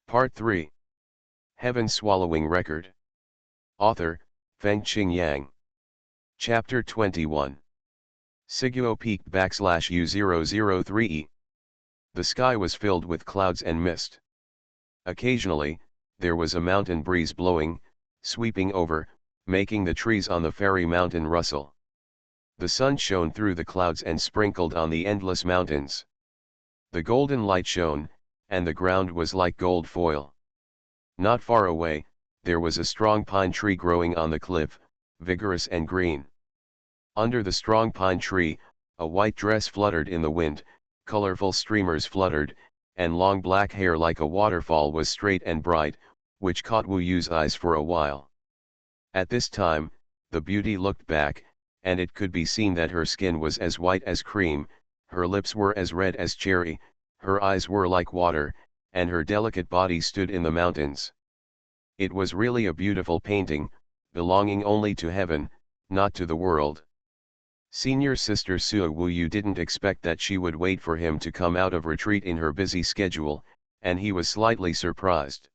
Part 3. Heaven Swallowing Record. Author, Fengqing Yang. Chapter 21. Siguo Peak /U003E. The sky was filled with clouds and mist. Occasionally, there was a mountain breeze blowing, sweeping over, making the trees on the fairy mountain rustle. The sun shone through the clouds and sprinkled on the endless mountains. The golden light shone, and the ground was like gold foil. Not far away, there was a strong pine tree growing on the cliff, vigorous and green. Under the strong pine tree, a white dress fluttered in the wind, colorful streamers fluttered, and long black hair like a waterfall was straight and bright, which caught Wu Yu's eyes for a while. At this time, the beauty looked back, and it could be seen that her skin was as white as cream, her lips were as red as cherry, her eyes were like water, and her delicate body stood in the mountains. It was really a beautiful painting, belonging only to heaven, not to the world. Senior Sister Su Wu Yu didn't expect that she would wait for him to come out of retreat in her busy schedule, and he was slightly surprised.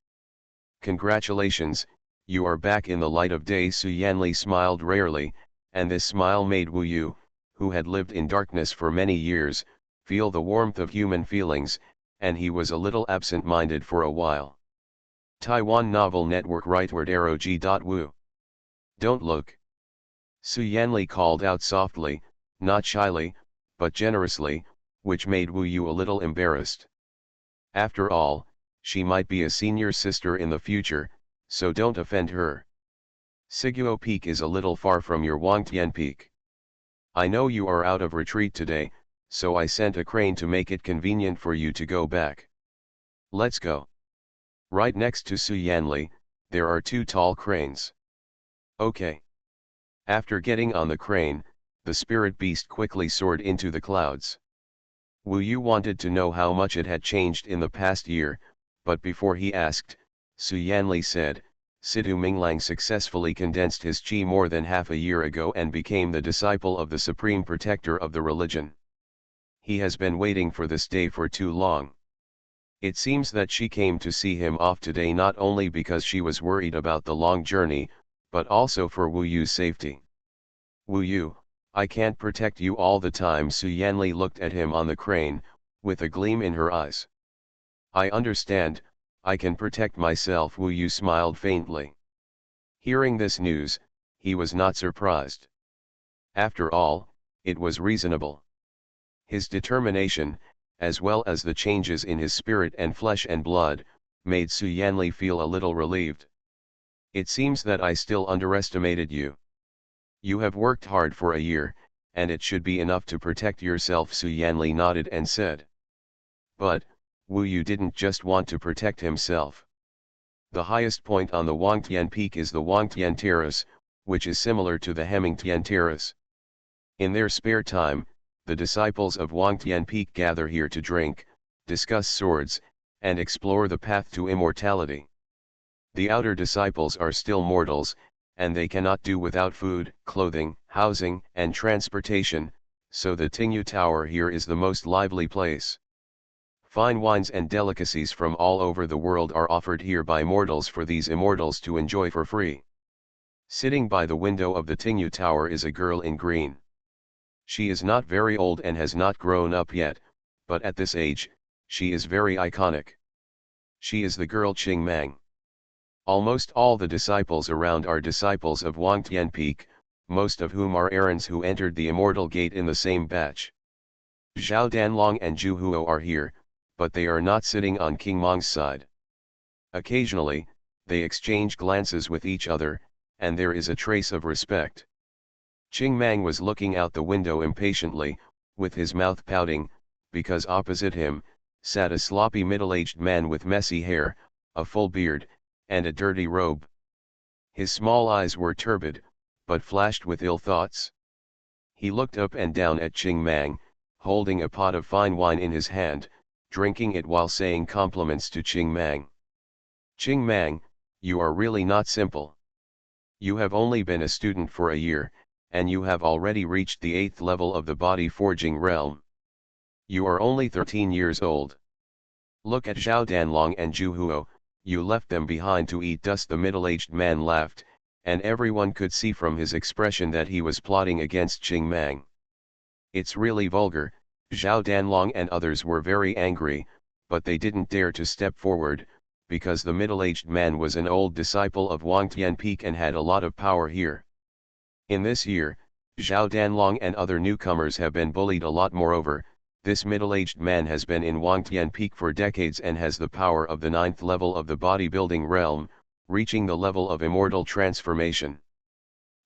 "Congratulations, you are back in the light of day." Su Yanli smiled rarely, and this smile made Wu Yu, who had lived in darkness for many years, feel the warmth of human feelings, and he was a little absent-minded for a while. Taiwan Novel Network Rightward Arrow G.Wu. "Don't look." Su Yanli called out softly, not shyly, but generously, which made Wu Yu a little embarrassed. After all, she might be a senior sister in the future, so don't offend her. Siguo Peak is a little far from your Wangtian Peak. I know you are out of retreat today, so I sent a crane to make it convenient for you to go back. Let's go. Right next to Su Yanli, there are two tall cranes. Okay. After getting on the crane, the spirit beast quickly soared into the clouds. Wu Yu wanted to know how much it had changed in the past year, but before he asked, Su Yanli said, Situ Minglang successfully condensed his qi more than half a year ago and became the disciple of the supreme protector of the religion. He has been waiting for this day for too long. It seems that she came to see him off today not only because she was worried about the long journey, but also for Wu Yu's safety. Wu Yu, I can't protect you all the time. Su Yanli looked at him on the crane, with a gleam in her eyes. I understand, I can protect myself. Wu Yu smiled faintly. Hearing this news, he was not surprised. After all, it was reasonable. His determination, as well as the changes in his spirit and flesh and blood, made Su Yanli feel a little relieved. It seems that I still underestimated you. You have worked hard for a year, and it should be enough to protect yourself. Su Yanli nodded and said. But, Wu Yu didn't just want to protect himself. The highest point on the Wangtian Peak is the Wangtian Terrace, which is similar to the Hemingtian Terrace. In their spare time, the disciples of Wangtian Peak gather here to drink, discuss swords, and explore the path to immortality. The outer disciples are still mortals, and they cannot do without food, clothing, housing, and transportation, so the Tingyu Tower here is the most lively place. Fine wines and delicacies from all over the world are offered here by mortals for these immortals to enjoy for free. Sitting by the window of the Tingyu Tower is a girl in green. She is not very old and has not grown up yet, but at this age, she is very iconic. She is the girl Qing Mang. Almost all the disciples around are disciples of Wangtian Peak, most of whom are errands who entered the Immortal Gate in the same batch. Zhao Danlong and Zhu Huo are here, but they are not sitting on King Mong's side. Occasionally, they exchange glances with each other, and there is a trace of respect. Qing Mang was looking out the window impatiently, with his mouth pouting, because opposite him, sat a sloppy middle-aged man with messy hair, a full beard, and a dirty robe. His small eyes were turbid, but flashed with ill thoughts. He looked up and down at Qing Mang, holding a pot of fine wine in his hand, drinking it while saying compliments to Qing Mang. Qing Mang, you are really not simple. You have only been a student for a year, and you have already reached the 8th level of the body forging realm. You are only 13 years old. Look at Zhao Danlong and Zhu Huo, You left them behind to eat dust. The middle-aged man laughed, and everyone could see from his expression that he was plotting against Qing Mang. It's really vulgar. Zhao Danlong and others were very angry, but they didn't dare to step forward, because the middle-aged man was an old disciple of Wang Tianpeak and had a lot of power here. In this year, Zhao Danlong and other newcomers have been bullied a lot. Moreover, this middle-aged man has been in Wang Tianpeak for decades and has the power of the 9th level of the bodybuilding realm, reaching the level of immortal transformation.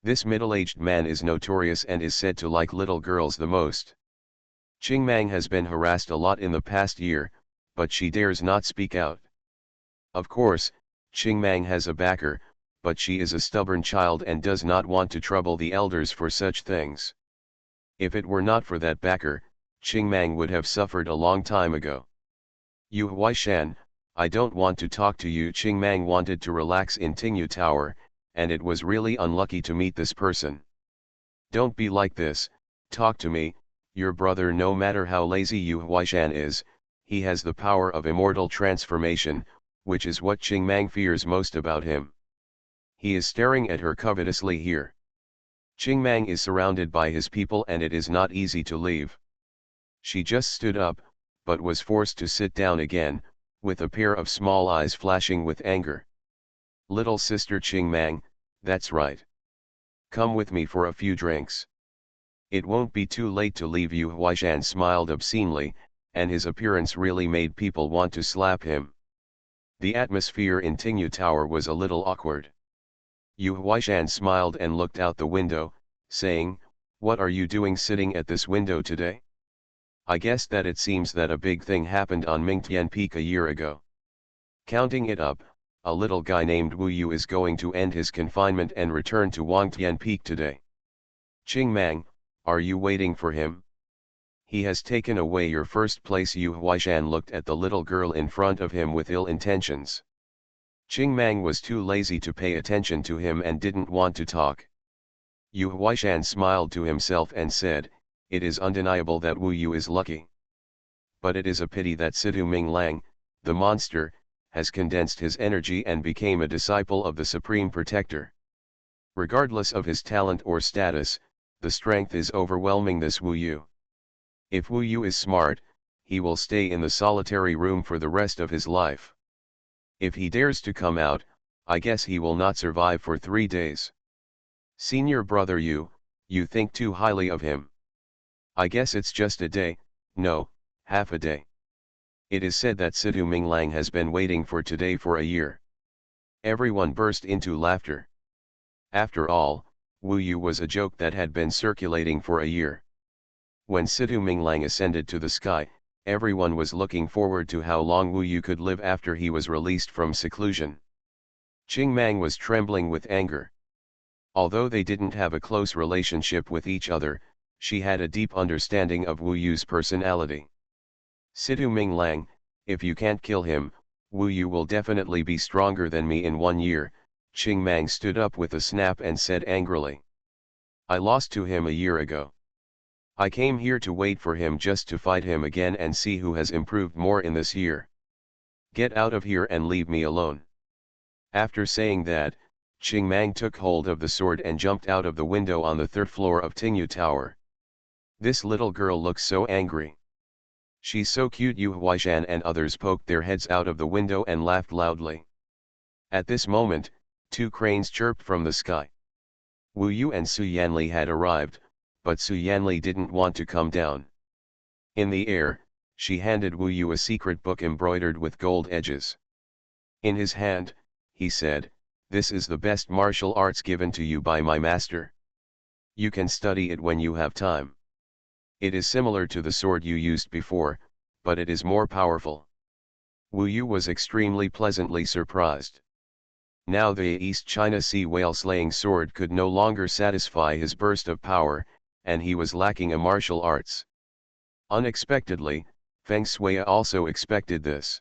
This middle-aged man is notorious and is said to like little girls the most. Qing Mang has been harassed a lot in the past year, but she dares not speak out. Of course, Qing Mang has a backer, but she is a stubborn child and does not want to trouble the elders for such things. If it were not for that backer, Qing Mang would have suffered a long time ago. Yu Huaishan, I don't want to talk to you. Qing Mang wanted to relax in Tingyu Tower, and it was really unlucky to meet this person. Don't be like this, talk to me. Your brother, no matter how lazy Yu Huaishan is, he has the power of immortal transformation, which is what Qing Mang fears most about him. He is staring at her covetously here. Qing Mang is surrounded by his people and it is not easy to leave. She just stood up, but was forced to sit down again, with a pair of small eyes flashing with anger. Little sister Qing Mang, that's right. Come with me for a few drinks. It won't be too late to leave. Yu Huaishan smiled obscenely, and his appearance really made people want to slap him. The atmosphere in Tingyu Tower was a little awkward. Yu Huaishan smiled and looked out the window, saying, "What are you doing sitting at this window today? I guess that it seems that a big thing happened on Mingtian Peak a year ago. Counting it up, a little guy named Wu Yu is going to end his confinement and return to Wangtian Peak today. Qing Mang, are you waiting for him? He has taken away your first place." Yu Huaishan looked at the little girl in front of him with ill intentions. Qing Mang was too lazy to pay attention to him and didn't want to talk. Yu Huaishan smiled to himself and said, "It is undeniable that Wu Yu is lucky. But it is a pity that Situ Ming Lang, the monster, has condensed his energy and became a disciple of the Supreme Protector. Regardless of his talent or status, the strength is overwhelming this Wu Yu. If Wu Yu is smart, he will stay in the solitary room for the rest of his life. If he dares to come out, I guess he will not survive for 3 days. Senior brother you think too highly of him. I guess it's just a day, no, half a day. It is said that Situ Ming Lang has been waiting for today for a year." Everyone burst into laughter. After all, Wu Yu was a joke that had been circulating for a year. When Situ Ming Lang ascended to the sky, everyone was looking forward to how long Wu Yu could live after he was released from seclusion. Qing Mang was trembling with anger. Although they didn't have a close relationship with each other, she had a deep understanding of Wu Yu's personality. "Situ Ming Lang, if you can't kill him, Wu Yu will definitely be stronger than me in 1 year, Qing Mang stood up with a snap and said angrily. "I lost to him a year ago. I came here to wait for him just to fight him again and see who has improved more in this year. Get out of here and leave me alone." After saying that, Qing Mang took hold of the sword and jumped out of the window on the 3rd floor of Tingyu Tower. This little girl looks so angry. "She's so cute." Yu Huaishan and others poked their heads out of the window and laughed loudly. At this moment, 2 cranes chirped from the sky. Wu Yu and Su Yanli had arrived, but Su Yanli didn't want to come down. In the air, she handed Wu Yu a secret book embroidered with gold edges. In his hand, he said, "This is the best martial arts given to you by my master. You can study it when you have time. It is similar to the sword you used before, but it is more powerful." Wu Yu was extremely pleasantly surprised. Now the East China Sea whale slaying sword could no longer satisfy his burst of power, and he was lacking a martial arts. Unexpectedly, Feng Shui also expected this.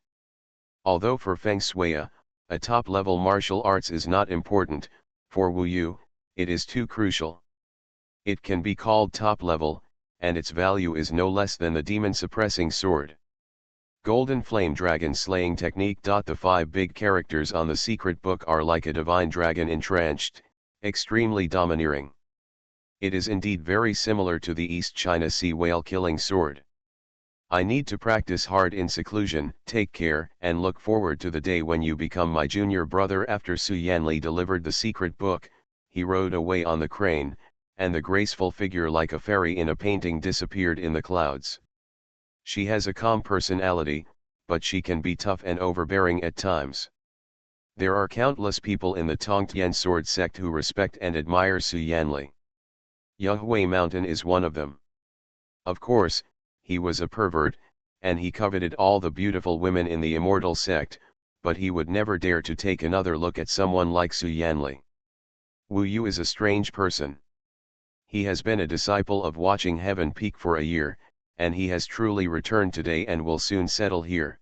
Although for Feng Shui, a top-level martial arts is not important, for Wu Yu, it is too crucial. It can be called top-level, and its value is no less than the demon-suppressing sword. Golden Flame Dragon Slaying Technique. The 5 big characters on the secret book are like a divine dragon entrenched, extremely domineering. It is indeed very similar to the East China Sea whale killing sword. I need to practice hard in seclusion. Take care and look forward to the day when you become my junior brother. After Su Yanli delivered the secret book, he rode away on the crane, and the graceful figure like a fairy in a painting disappeared in the clouds. She has a calm personality, but she can be tough and overbearing at times. There are countless people in the Tongtian sword sect who respect and admire Su Yanli. Xuanhuan Mountain is one of them. Of course, he was a pervert, and he coveted all the beautiful women in the Immortal sect, but he would never dare to take another look at someone like Su Yanli. Wu Yu is a strange person. He has been a disciple of Watching Heaven Peak for a year, and he has truly returned today and will soon settle here.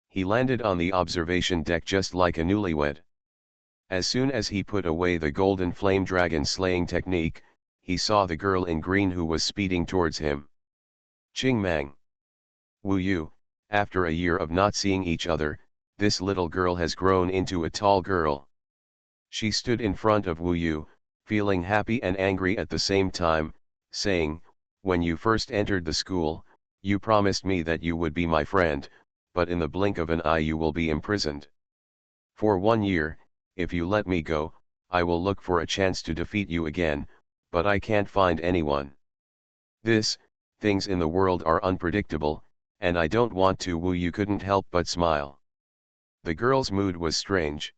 He landed on the observation deck just like a newlywed. As soon as he put away the Golden Flame Dragon Slaying Technique, he saw the girl in green who was speeding towards him. Qing Mang. Wu Yu, after a year of not seeing each other, this little girl has grown into a tall girl. She stood in front of Wu Yu, feeling happy and angry at the same time, saying, "When you first entered the school, you promised me that you would be my friend, but in the blink of an eye you will be imprisoned. For 1 year, if you let me go, I will look for a chance to defeat you again, but I can't find anyone. Things in the world are unpredictable, and I don't want to." Wu Yu couldn't help but smile. The girl's mood was strange.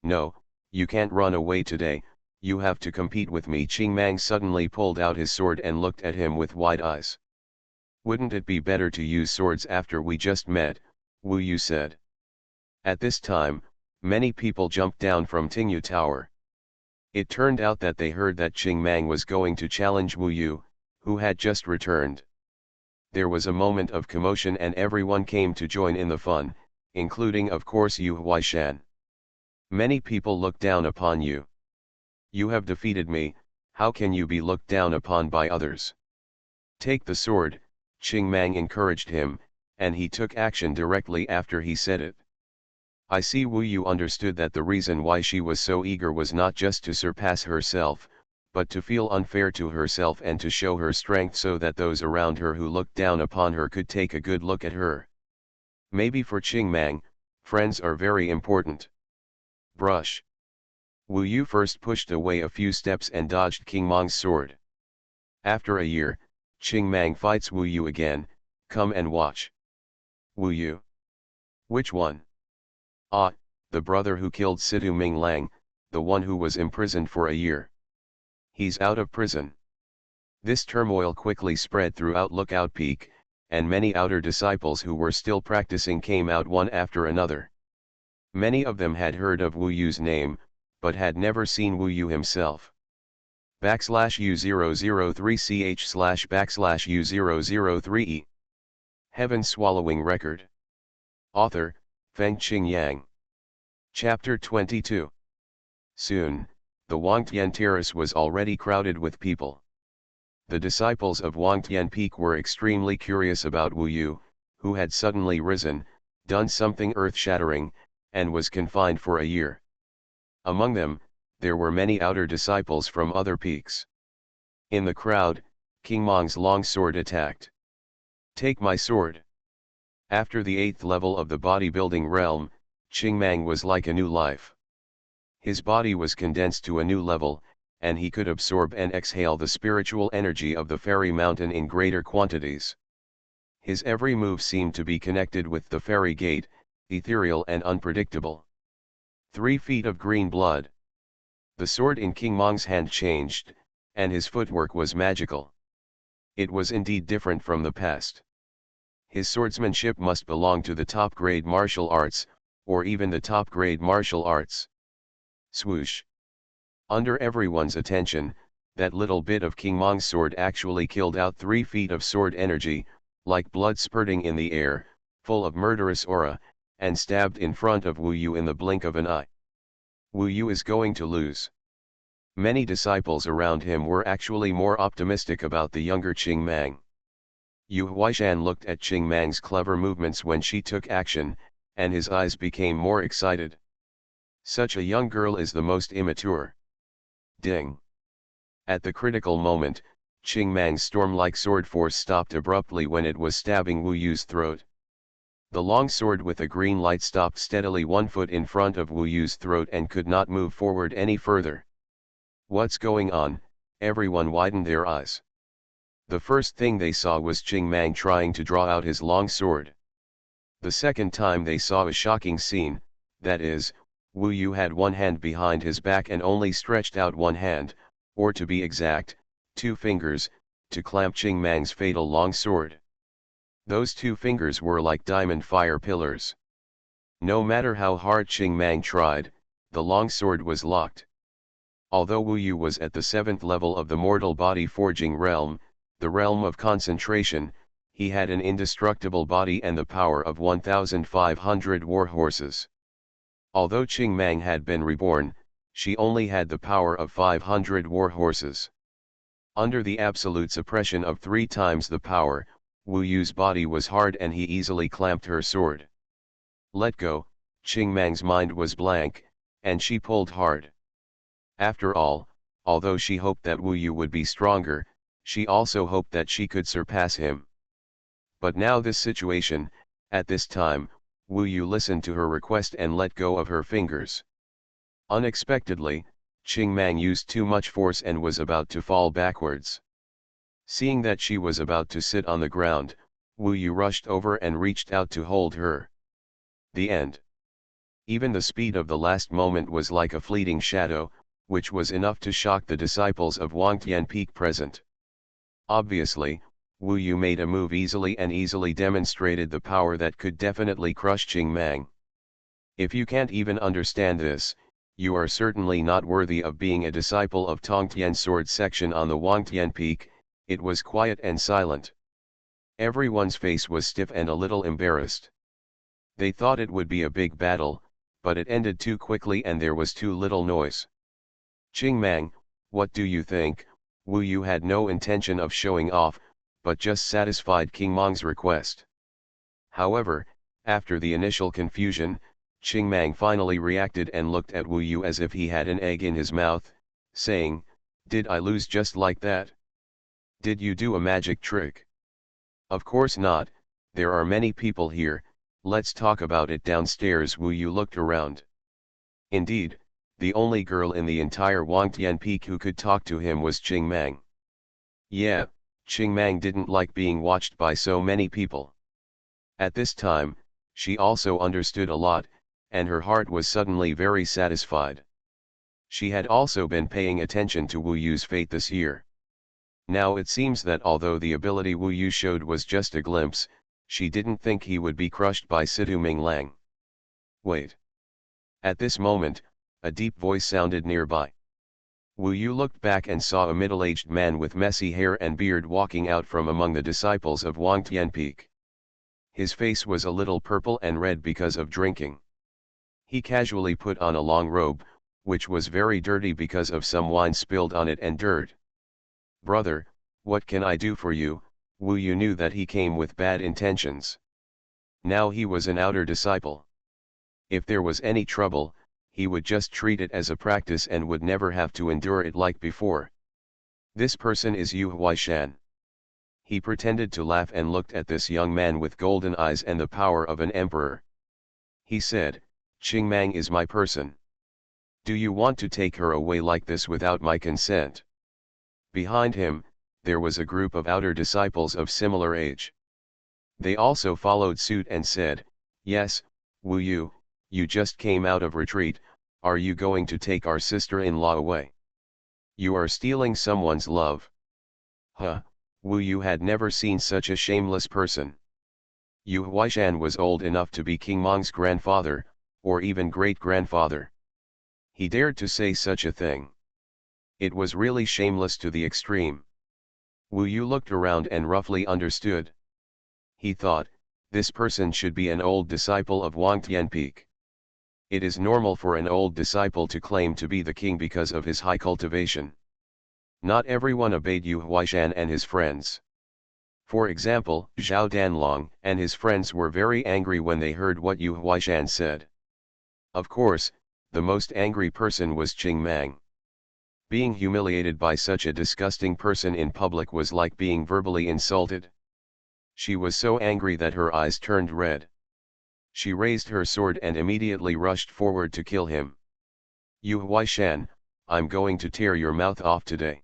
"No, you can't run away today, you have to compete with me." Qing Mang suddenly pulled out his sword and looked at him with wide eyes. "Wouldn't it be better to use swords after we just met?" Wu Yu said. At this time, many people jumped down from Tingyu Tower. It turned out that they heard that Qing Mang was going to challenge Wu Yu, who had just returned. There was a moment of commotion and everyone came to join in the fun, including of course Yu Huaishan. "Many people look down upon you. You have defeated me, how can you be looked down upon by others? Take the sword," Qing Mang encouraged him, and he took action directly after he said it. I see Wu Yu understood that the reason why she was so eager was not just to surpass herself, but to feel unfair to herself and to show her strength so that those around her who looked down upon her could take a good look at her. Maybe for Qing Mang, friends are very important. Brush. Wu Yu first pushed away a few steps and dodged King Mang's sword. After a year, Qing Mang fights Wu Yu again. Come and watch. Wu Yu. Which one? Ah, the brother who killed Situ Ming Lang, the one who was imprisoned for a year. He's out of prison. This turmoil quickly spread throughout Lookout Peak, and many outer disciples who were still practicing came out one after another. Many of them had heard of Wu Yu's name, but had never seen Wu Yu himself. /U003ch//U003e. Heaven Swallowing Record. Author, Fengqing Yang. Chapter 22. Soon, the Wangtian terrace was already crowded with people. The disciples of Wangtian Peak were extremely curious about Wu Yu, who had suddenly risen, done something earth-shattering, and was confined for a year. Among them, there were many outer disciples from other peaks. In the crowd, King Mang's long sword attacked. "Take my sword." After the 8th level of the bodybuilding realm, Qing Mang was like a new life. His body was condensed to a new level, and he could absorb and exhale the spiritual energy of the fairy mountain in greater quantities. His every move seemed to be connected with the fairy gate, ethereal and unpredictable. 3 feet of green blood. The sword in King Mang's hand changed, and his footwork was magical. It was indeed different from the past. His swordsmanship must belong to the top-grade martial arts, or even the top-grade martial arts. Swoosh. Under everyone's attention, that little bit of King Mang's sword actually killed out 3 feet of sword energy, like blood spurting in the air, full of murderous aura, and stabbed in front of Wu Yu in the blink of an eye. Wu Yu is going to lose. Many disciples around him were actually more optimistic about the younger Qing Mang. Yu Huaishan looked at Qing Mang's clever movements when she took action, and his eyes became more excited. Such a young girl is the most immature. Ding! At the critical moment, Qing Mang's storm-like sword force stopped abruptly when it was stabbing Wu Yu's throat. The long sword with a green light stopped steadily 1 foot in front of Wu Yu's throat and could not move forward any further. What's going on? Everyone widened their eyes. The first thing they saw was Qing Mang trying to draw out his long sword. The second time they saw a shocking scene, that is, Wu Yu had one hand behind his back and only stretched out one hand, or to be exact, 2 fingers, to clamp Qing Mang's fatal long sword. Those 2 fingers were like diamond fire pillars. No matter how hard Qing Mang tried, the long sword was locked. Although Wu Yu was at the 7th level of the mortal body forging realm, the realm of concentration, he had an indestructible body and the power of 1,500 war horses. Although Qing Mang had been reborn, she only had the power of 500 war horses. Under the absolute suppression of 3 times the power, Wu Yu's body was hard and he easily clamped her sword. Let go, Qing Mang's mind was blank, and she pulled hard. After all, although she hoped that Wu Yu would be stronger, she also hoped that she could surpass him. But now this situation, at this time, Wu Yu listened to her request and let go of her fingers. Unexpectedly, Qing Mang used too much force and was about to fall backwards. Seeing that she was about to sit on the ground, Wu Yu rushed over and reached out to hold her. The end. Even the speed of the last moment was like a fleeting shadow, which was enough to shock the disciples of Wangtian Peak present. Obviously, Wu Yu made a move easily and easily demonstrated the power that could definitely crush Qing Mang. If you can't even understand this, you are certainly not worthy of being a disciple of Tongtian's sword section on the Wangtian Peak. It was quiet and silent. Everyone's face was stiff and a little embarrassed. They thought it would be a big battle, but it ended too quickly and there was too little noise. Qing Mang, what do you think? Wu Yu had no intention of showing off, but just satisfied King Mang's request. However, after the initial confusion, Qing Mang finally reacted and looked at Wu Yu as if he had an egg in his mouth, saying, "Did I lose just like that? Did you do a magic trick?" "Of course not, there are many people here, let's talk about it downstairs." Wu Yu looked around. Indeed, the only girl in the entire Wangtian Peak who could talk to him was Qing Mang. Yeah, Qing Mang didn't like being watched by so many people. At this time, she also understood a lot, and her heart was suddenly very satisfied. She had also been paying attention to Wu Yu's fate this year. Now it seems that although the ability Wu Yu showed was just a glimpse, she didn't think he would be crushed by Situ Ming Lang. Wait. At this moment, a deep voice sounded nearby. Wu Yu looked back and saw a middle-aged man with messy hair and beard walking out from among the disciples of Wangtian Peak. His face was a little purple and red because of drinking. He casually put on a long robe, which was very dirty because of some wine spilled on it and dirt. "Brother, what can I do for you?" Wu Yu knew that he came with bad intentions. Now he was an outer disciple. If there was any trouble, he would just treat it as a practice and would never have to endure it like before. "This person is Yu Huaishan." He pretended to laugh and looked at this young man with golden eyes and the power of an emperor. He said, "Qing Mang is my person. Do you want to take her away like this without my consent?" Behind him, there was a group of outer disciples of similar age. They also followed suit and said, "Yes, Wu Yu, you just came out of retreat, are you going to take our sister-in-law away? You are stealing someone's love." Huh, Wu Yu had never seen such a shameless person. Yu Huaishan was old enough to be King Mang's grandfather, or even great-grandfather. He dared to say such a thing. It was really shameless to the extreme. Wu Yu looked around and roughly understood. He thought, this person should be an old disciple of Wangtian Peak. It is normal for an old disciple to claim to be the king because of his high cultivation. Not everyone obeyed Yu Huaishan and his friends. For example, Zhao Danlong and his friends were very angry when they heard what Yu Huaishan said. Of course, the most angry person was Qing Mang. Being humiliated by such a disgusting person in public was like being verbally insulted. She was so angry that her eyes turned red. She raised her sword and immediately rushed forward to kill him. Yu Huaishan, I'm going to tear your mouth off today.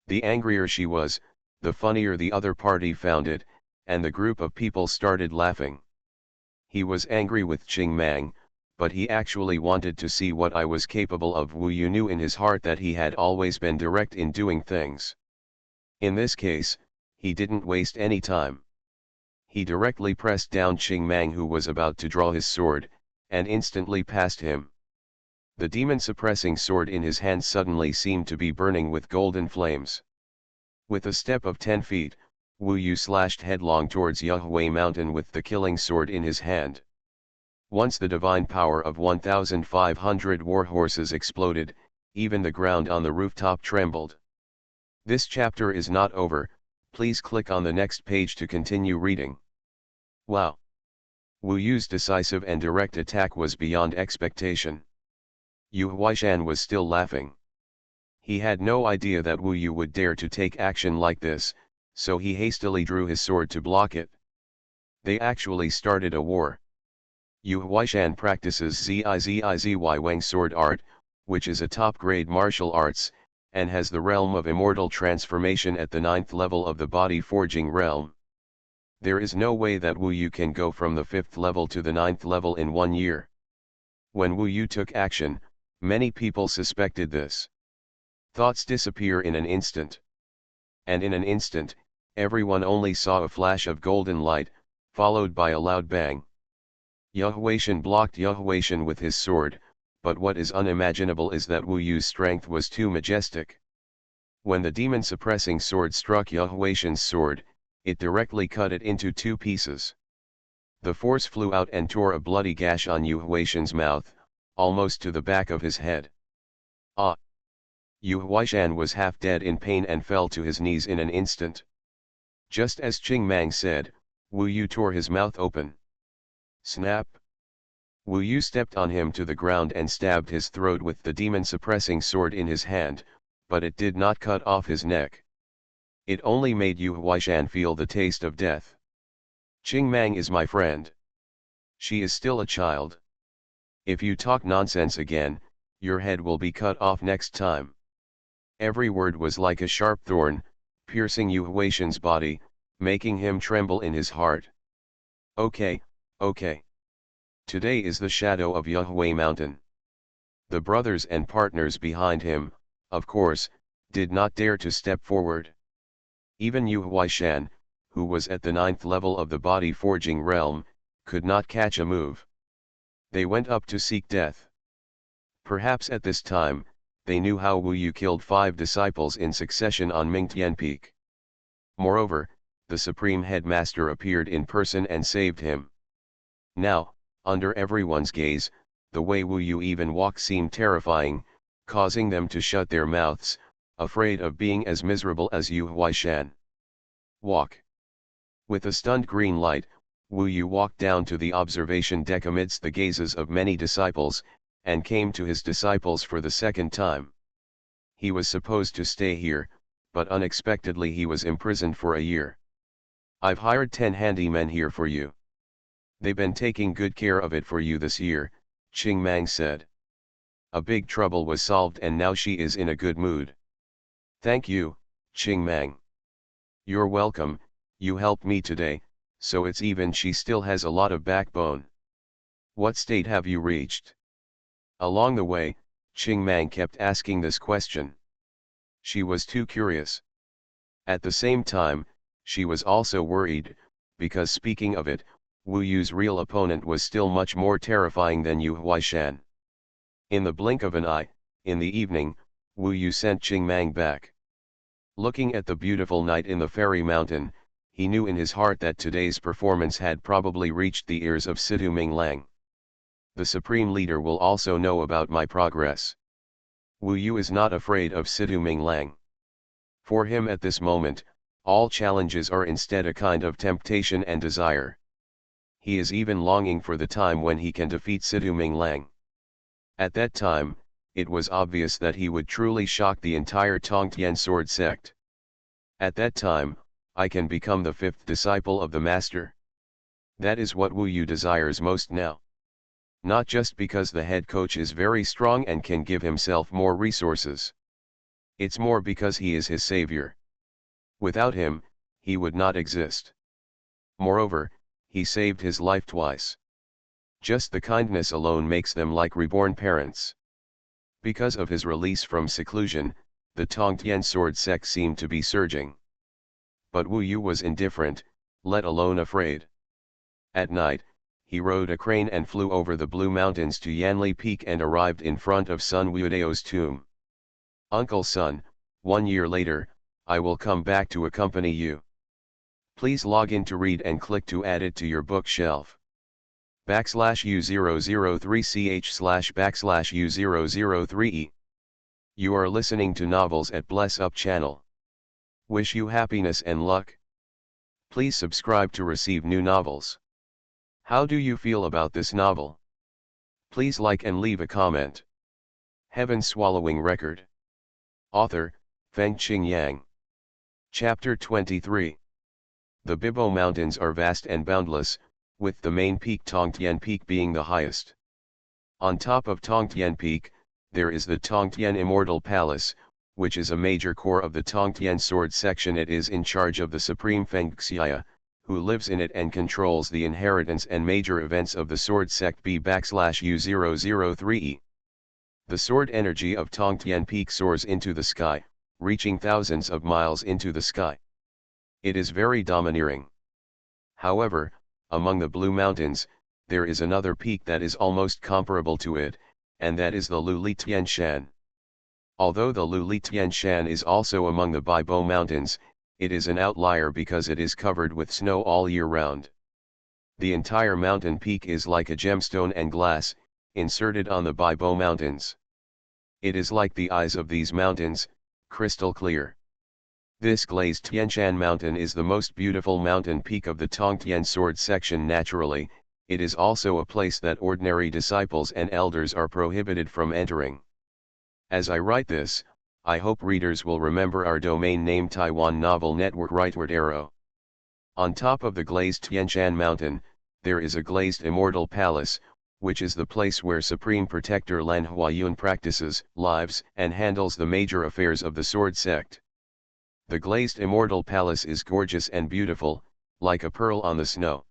The angrier she was, the funnier the other party found it, and the group of people started laughing. He was angry with Qing Mang, but he actually wanted to see what I was capable of. Wu Yu knew in his heart that he had always been direct in doing things. In this case, he didn't waste any time. He directly pressed down Qing Mang, who was about to draw his sword, and instantly passed him. The demon-suppressing sword in his hand suddenly seemed to be burning with golden flames. With a step of 10 feet, Wu Yu slashed headlong towards Yahui Mountain with the killing sword in his hand. Once the divine power of 1,500 war horses exploded, even the ground on the rooftop trembled. This chapter is not over, please click on the next page to continue reading. Wow! Wu Yu's decisive and direct attack was beyond expectation. Yu Huaishan was still laughing. He had no idea that Wu Yu would dare to take action like this, so he hastily drew his sword to block it. They actually started a war. Yu Huaishan practices Zizi Wang sword art, which is a top-grade martial arts, and has the realm of immortal transformation at the 9th level of the body forging realm. There is no way that Wu Yu can go from the 5th level to the 9th level in 1 year. When Wu Yu took action, many people suspected this. Thoughts disappear in an instant. And in an instant, everyone only saw a flash of golden light, followed by a loud bang. Yahuashan blocked Yahuashan with his sword, but what is unimaginable is that Wu Yu's strength was too majestic. When the demon-suppressing sword struck Yahuashan's sword, it directly cut it into 2 pieces. The force flew out and tore a bloody gash on Yahuashan's mouth, almost to the back of his head. Ah! Yu Huaishan was half dead in pain and fell to his knees in an instant. Just as Qing Mang said, Wu Yu tore his mouth open. Snap! Wu Yu stepped on him to the ground and stabbed his throat with the demon-suppressing sword in his hand, but it did not cut off his neck. It only made Yu Huaishan feel the taste of death. Qing Mang is my friend. She is still a child. If you talk nonsense again, your head will be cut off next time. Every word was like a sharp thorn, piercing Yu Huaishan's body, making him tremble in his heart. Okay, okay. Today is the shadow of Yahui Mountain. The brothers and partners behind him, of course, did not dare to step forward. Even Yu Huaishan, who was at the 9th level of the body forging realm, could not catch a move. They went up to seek death. Perhaps at this time, they knew how Wu Yu killed 5 disciples in succession on Mingtian Peak. Moreover, the Supreme Headmaster appeared in person and saved him. Now, under everyone's gaze, the way Wu Yu even walked seemed terrifying, causing them to shut their mouths, afraid of being as miserable as Yu Huaishan. Walk. With a stunned green light, Wu Yu walked down to the observation deck amidst the gazes of many disciples, and came to his disciples for the 2nd time. He was supposed to stay here, but unexpectedly he was imprisoned for a year. I've hired 10 handymen here for you. They've been taking good care of it for you this year, Qing Mang said. A big trouble was solved and now she is in a good mood. Thank you, Qing Mang. You're welcome, you helped me today, so it's even. She still has a lot of backbone. What state have you reached? Along the way, Qing Mang kept asking this question. She was too curious. At the same time, she was also worried, because speaking of it, Wu Yu's real opponent was still much more terrifying than Yu Huaishan. In the blink of an eye, in the evening, Wu Yu sent Qing Mang back. Looking at the beautiful night in the fairy mountain, he knew in his heart that today's performance had probably reached the ears of Situ Minglang. The Supreme Leader will also know about my progress. Wu Yu is not afraid of Situ Minglang. For him at this moment, All challenges are instead a kind of temptation and desire. He is even longing for the time when he can defeat Sidhu Minglang. At that time, it was obvious that he would truly shock the entire Tongtian sword sect. At that time, I can become the fifth disciple of the master. That is what Wu Yu desires most now. Not just because the head coach is very strong and can give himself more resources. It's more because he is his savior. Without him, he would not exist. Moreover, he saved his life twice. Just the kindness alone makes them like reborn parents. Because of his release from seclusion, the Tongtian sword sect seemed to be surging. But Wu Yu was indifferent, let alone afraid. At night, he rode a crane and flew over the Blue Mountains to Yanli Peak and arrived in front of Sun Wudao's tomb. Uncle Sun, 1 year later, I will come back to accompany you. Please log in to read and click to add it to your bookshelf. /u003ch//u003e. You are listening to Novels at Bless Up channel. Wish you happiness and luck. Please subscribe to receive new novels. How do you feel about this novel? Please like and leave a comment. Heaven Swallowing Record. Author, Fengqing Yang. Chapter 23. The Bibo Mountains are vast and boundless, with the main peak Tongtian Peak being the highest. On top of Tongtian Peak, there is the Tongtian Immortal Palace, which is a major core of the Tongtian sword section. It is in charge of the Supreme Fengxia, who lives in it and controls the inheritance and major events of the sword sect B/U003E. The sword energy of Tongtian Peak soars into the sky, reaching thousands of miles into the sky. It is very domineering. However, among the Blue Mountains, there is another peak that is almost comparable to it, and that is the Luli Tian Shan. Although the Luli Tian Shan is also among the Bibo Mountains, it is an outlier because it is covered with snow all year round. The entire mountain peak is like a gemstone and glass, inserted on the Bibo Mountains. It is like the eyes of these mountains, crystal clear. This glazed Tianshan mountain is the most beautiful mountain peak of the Tongtian sword section. Naturally, it is also a place that ordinary disciples and elders are prohibited from entering. As I write this, I hope readers will remember our domain name Taiwan Novel Network rightward arrow. On top of the glazed Tianshan mountain, there is a glazed Immortal Palace, which is the place where Supreme Protector Lan Huayun practices, lives, and handles the major affairs of the sword sect. The glazed Immortal Palace is gorgeous and beautiful, like a pearl on the snow.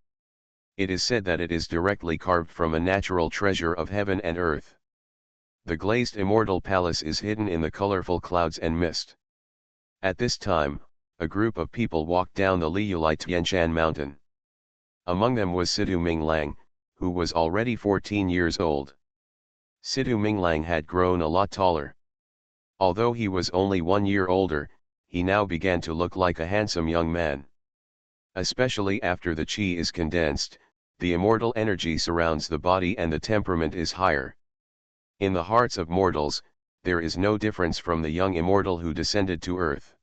It is said that it is directly carved from a natural treasure of heaven and earth. The glazed Immortal Palace is hidden in the colorful clouds and mist. At this time, a group of people walked down the Liulai Tianshan mountain. Among them was Sidhu Minglang, who was already 14 years old. Sidhu Minglang had grown a lot taller. Although he was only 1 year older, he now began to look like a handsome young man. Especially after the qi is condensed, the immortal energy surrounds the body and the temperament is higher. In the hearts of mortals, there is no difference from the young immortal who descended to earth.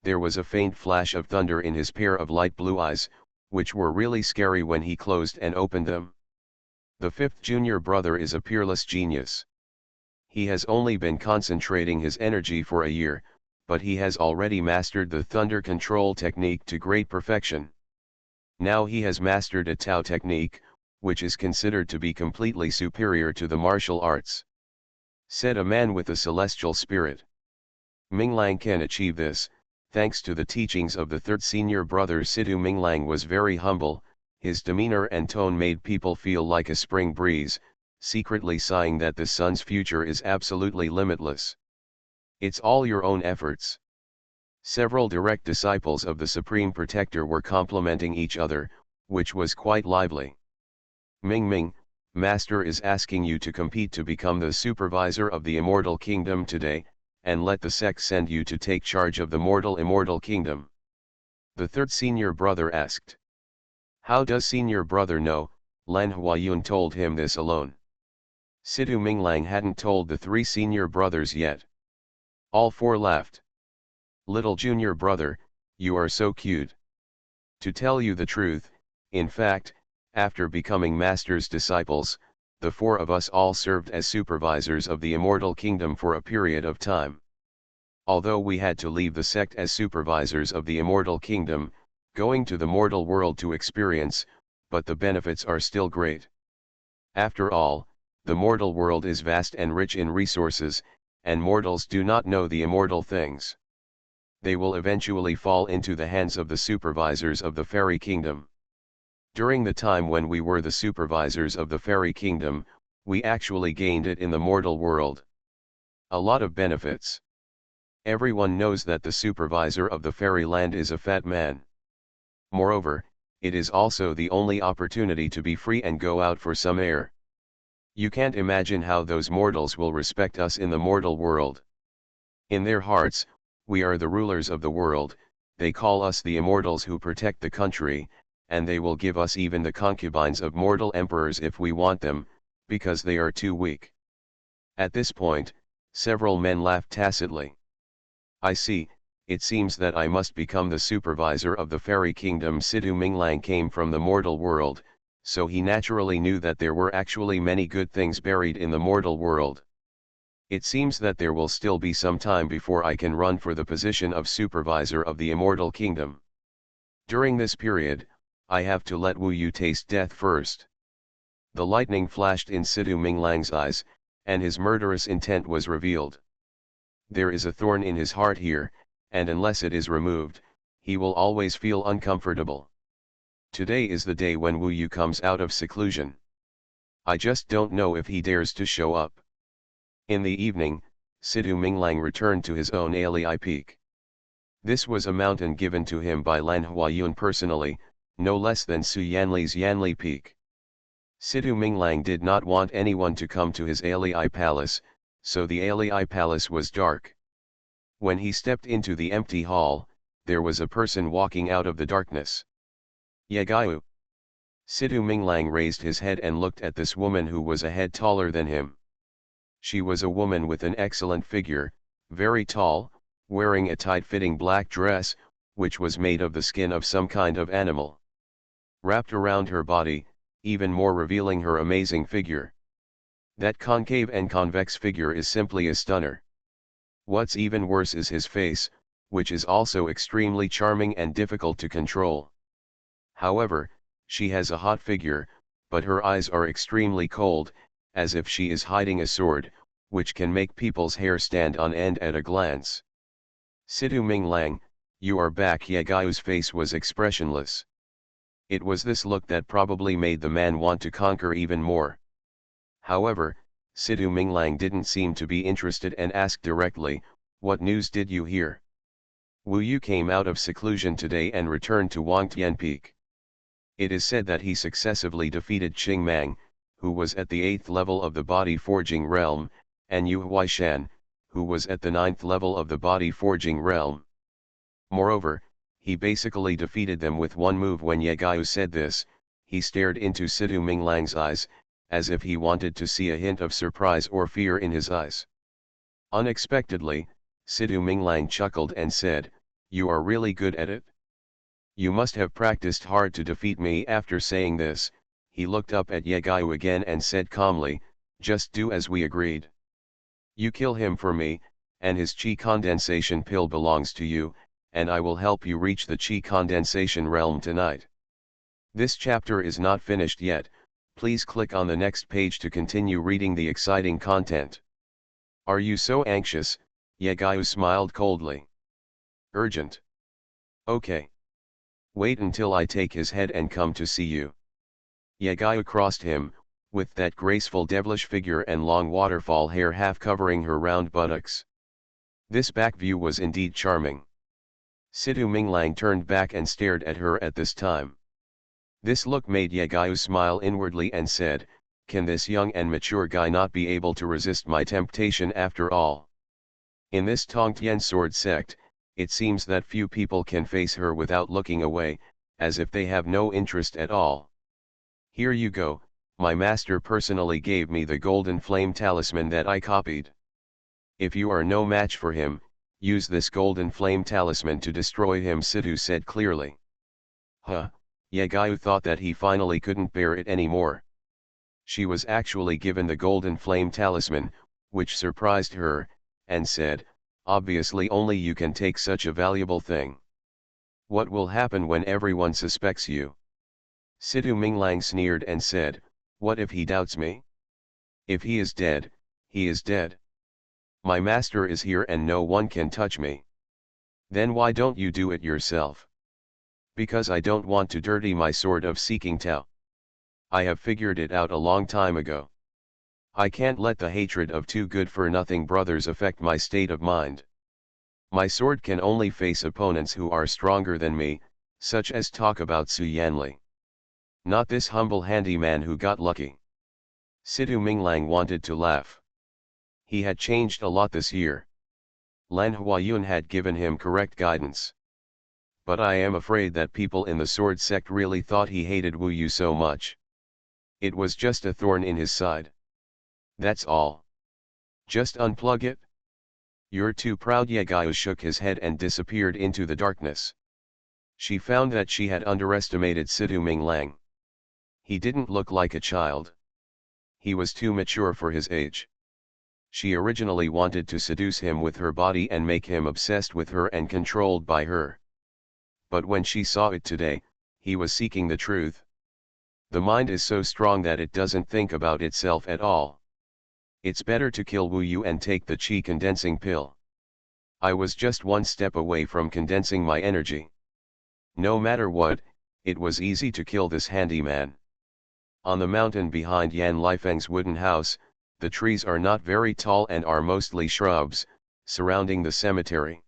There was a faint flash of thunder in his pair of light blue eyes, which were really scary when he closed and opened them. The fifth junior brother is a peerless genius. He has only been concentrating his energy for a year, but he has already mastered the thunder control technique to great perfection. Now he has mastered a Tao technique, which is considered to be completely superior to the martial arts. Said a man with a celestial spirit. Minglang can achieve this, thanks to the teachings of the third senior brother. Sidhu Minglang was very humble, his demeanor and tone made people feel like a spring breeze, secretly sighing that the son's future is absolutely limitless. It's all your own efforts. Several direct disciples of the Supreme Protector were complimenting each other, which was quite lively. Ming, Master is asking you to compete to become the supervisor of the Immortal Kingdom today, and let the sect send you to take charge of the mortal Immortal Kingdom. The third senior brother asked. How does senior brother know? Lan Huayun told him this alone. Sidhu Minglang hadn't told the 3 senior brothers yet. All 4 laughed. Little junior brother, You are so cute. To tell you the truth, in fact, after becoming master's disciples, the four of us all served as supervisors of the immortal kingdom for a period of time. Although we had to leave the sect as supervisors of the immortal kingdom, going to the mortal world to experience, but the benefits are still great. After all, the mortal world is vast and rich in resources, and mortals do not know the immortal things. They will eventually fall into the hands of the supervisors of the fairy kingdom. During the time when we were the supervisors of the fairy kingdom, we actually gained it in the mortal world. A lot of benefits. Everyone knows that the supervisor of the fairy land is a fat man. Moreover, it is also the only opportunity to be free and go out for some air. You can't imagine how those mortals will respect us in the mortal world. In their hearts, we are the rulers of the world, they call us the immortals who protect the country, and they will give us even the concubines of mortal emperors if we want them, because they are too weak. At this point, several men laughed tacitly. I see, it seems that I must become the supervisor of the fairy kingdom. Sidhu Minglang came from the mortal world, so he naturally knew that there were actually many good things buried in the mortal world. It seems that there will still be some time before I can run for the position of supervisor of the immortal kingdom. During this period, I have to let Wu Yu taste death first. The lightning flashed in Sidhu Minglang's eyes, and his murderous intent was revealed. There is a thorn in his heart here, and unless it is removed, he will always feel uncomfortable. Today is the day when Wu Yu comes out of seclusion. I just don't know if he dares to show up. In the evening, Sidhu Minglang returned to his own Ali peak. This was a mountain given to him by Lan Huayun personally, no less than Su Yanli's Yanli Peak. Sidhu Minglang did not want anyone to come to his Ali palace, so the Ali palace was dark. When he stepped into the empty hall, there was a person walking out of the darkness. Yagayu. Sidhu Minglang raised his head and looked at this woman who was a head taller than him. She was a woman with an excellent figure, very tall, wearing a tight-fitting black dress, which was made of the skin of some kind of animal. Wrapped around her body, even more revealing her amazing figure. That concave and convex figure is simply a stunner. What's even worse is his face, which is also extremely charming and difficult to control. However, she has a hot figure, but her eyes are extremely cold, as if she is hiding a sword, which can make people's hair stand on end at a glance. Sidhu Minglang, you are back. Yagayu's face was expressionless. It was this look that probably made the man want to conquer even more. However, Sidhu Minglang didn't seem to be interested and asked directly, what news did you hear? Wu Yu came out of seclusion today and returned to Wangtian Peak. It is said that he successively defeated Qing Mang, who was at the 8th level of the body forging realm, and Yu Huaishan, who was at the 9th level of the body forging realm. Moreover, he basically defeated them with one move. When Yagayu said this, he stared into Sidhu Minglang's eyes, as if he wanted to see a hint of surprise or fear in his eyes. Unexpectedly, Sidhu Minglang chuckled and said, "You are really good at it? You must have practiced hard to defeat me." After saying this, he looked up at Yagayu again and said calmly, "Just do as we agreed. You kill him for me, and his chi condensation pill belongs to you, and I will help you reach the chi condensation realm tonight." This chapter is not finished yet, please click on the next page to continue reading the exciting content. Are you so anxious? Yagayu smiled coldly. Urgent. Okay. Wait until I take his head and come to see you. Yagayu crossed him, with that graceful devilish figure and long waterfall hair half covering her round buttocks. This back view was indeed charming. Sidhu Minglang turned back and stared at her at this time. This look made Yagayu smile inwardly and said, "Can this young and mature guy not be able to resist my temptation after all?" In this Tongtian sword sect, it seems that few people can face her without looking away, as if they have no interest at all. Here you go, my master personally gave me the golden flame talisman that I copied. If you are no match for him, Use this golden flame talisman to destroy him, Sidhu said clearly. Huh, Yagayu thought that he finally couldn't bear it anymore. She was actually given the golden flame talisman, which surprised her, and said, obviously only you can take such a valuable thing. What will happen when everyone suspects you? Sidhu Minglang sneered and said, what if he doubts me? If he is dead, he is dead. My master is here and no one can touch me. Then why don't you do it yourself? Because I don't want to dirty my sword of seeking Tao. I have figured it out a long time ago. I can't let the hatred of two good-for-nothing brothers affect my state of mind. My sword can only face opponents who are stronger than me, such as talk about Su Yanli. Not this humble handyman who got lucky. Sidhu Minglang wanted to laugh. He had changed a lot this year. Lan Huayun had given him correct guidance. But I am afraid that people in the sword sect really thought he hated Wu Yu so much. It was just a thorn in his side. That's all. Just unplug it. You're too proud. Yagayu shook his head and disappeared into the darkness. She found that she had underestimated Sidhu Minglang. He didn't look like a child. He was too mature for his age. She originally wanted to seduce him with her body and make him obsessed with her and controlled by her. But when she saw it today, he was seeking the truth. The mind is so strong that it doesn't think about itself at all. It's better to kill Wu Yu and take the chi condensing pill. I was just one step away from condensing my energy. No matter what, it was easy to kill this handyman. On the mountain behind Yan Lifeng's wooden house, the trees are not very tall and are mostly shrubs, surrounding the cemetery.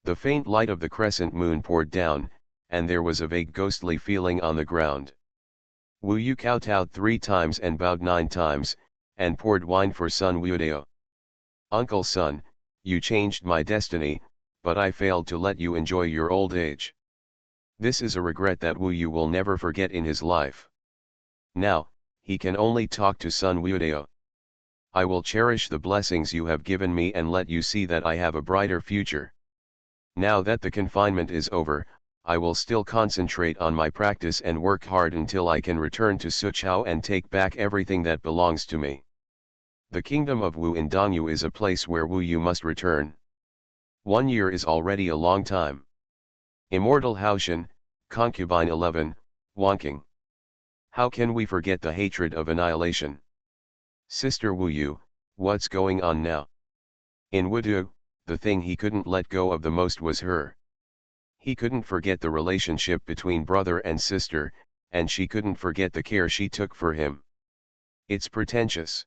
The faint light of the crescent moon poured down, and there was a vague ghostly feeling on the ground. Wu Yu kowtowed 3 times and bowed 9 times, and poured wine for son Wuodeo. Uncle Sun, you changed my destiny, but I failed to let you enjoy your old age. This is a regret that Wu Yu will never forget in his life. Now, he can only talk to son Wuodeo. I will cherish the blessings you have given me and let you see that I have a brighter future. Now that the confinement is over, I will still concentrate on my practice and work hard until I can return to Suqiao and take back everything that belongs to me. The kingdom of Wu in Dongyu is a place where Wu Yu must return. 1 year is already a long time. Immortal Haoshan, Concubine 11, Wonking. How can we forget the hatred of annihilation? Sister Wu Yu, what's going on now? In Wudu, the thing he couldn't let go of the most was her. He couldn't forget the relationship between brother and sister, and she couldn't forget the care she took for him. It's pretentious.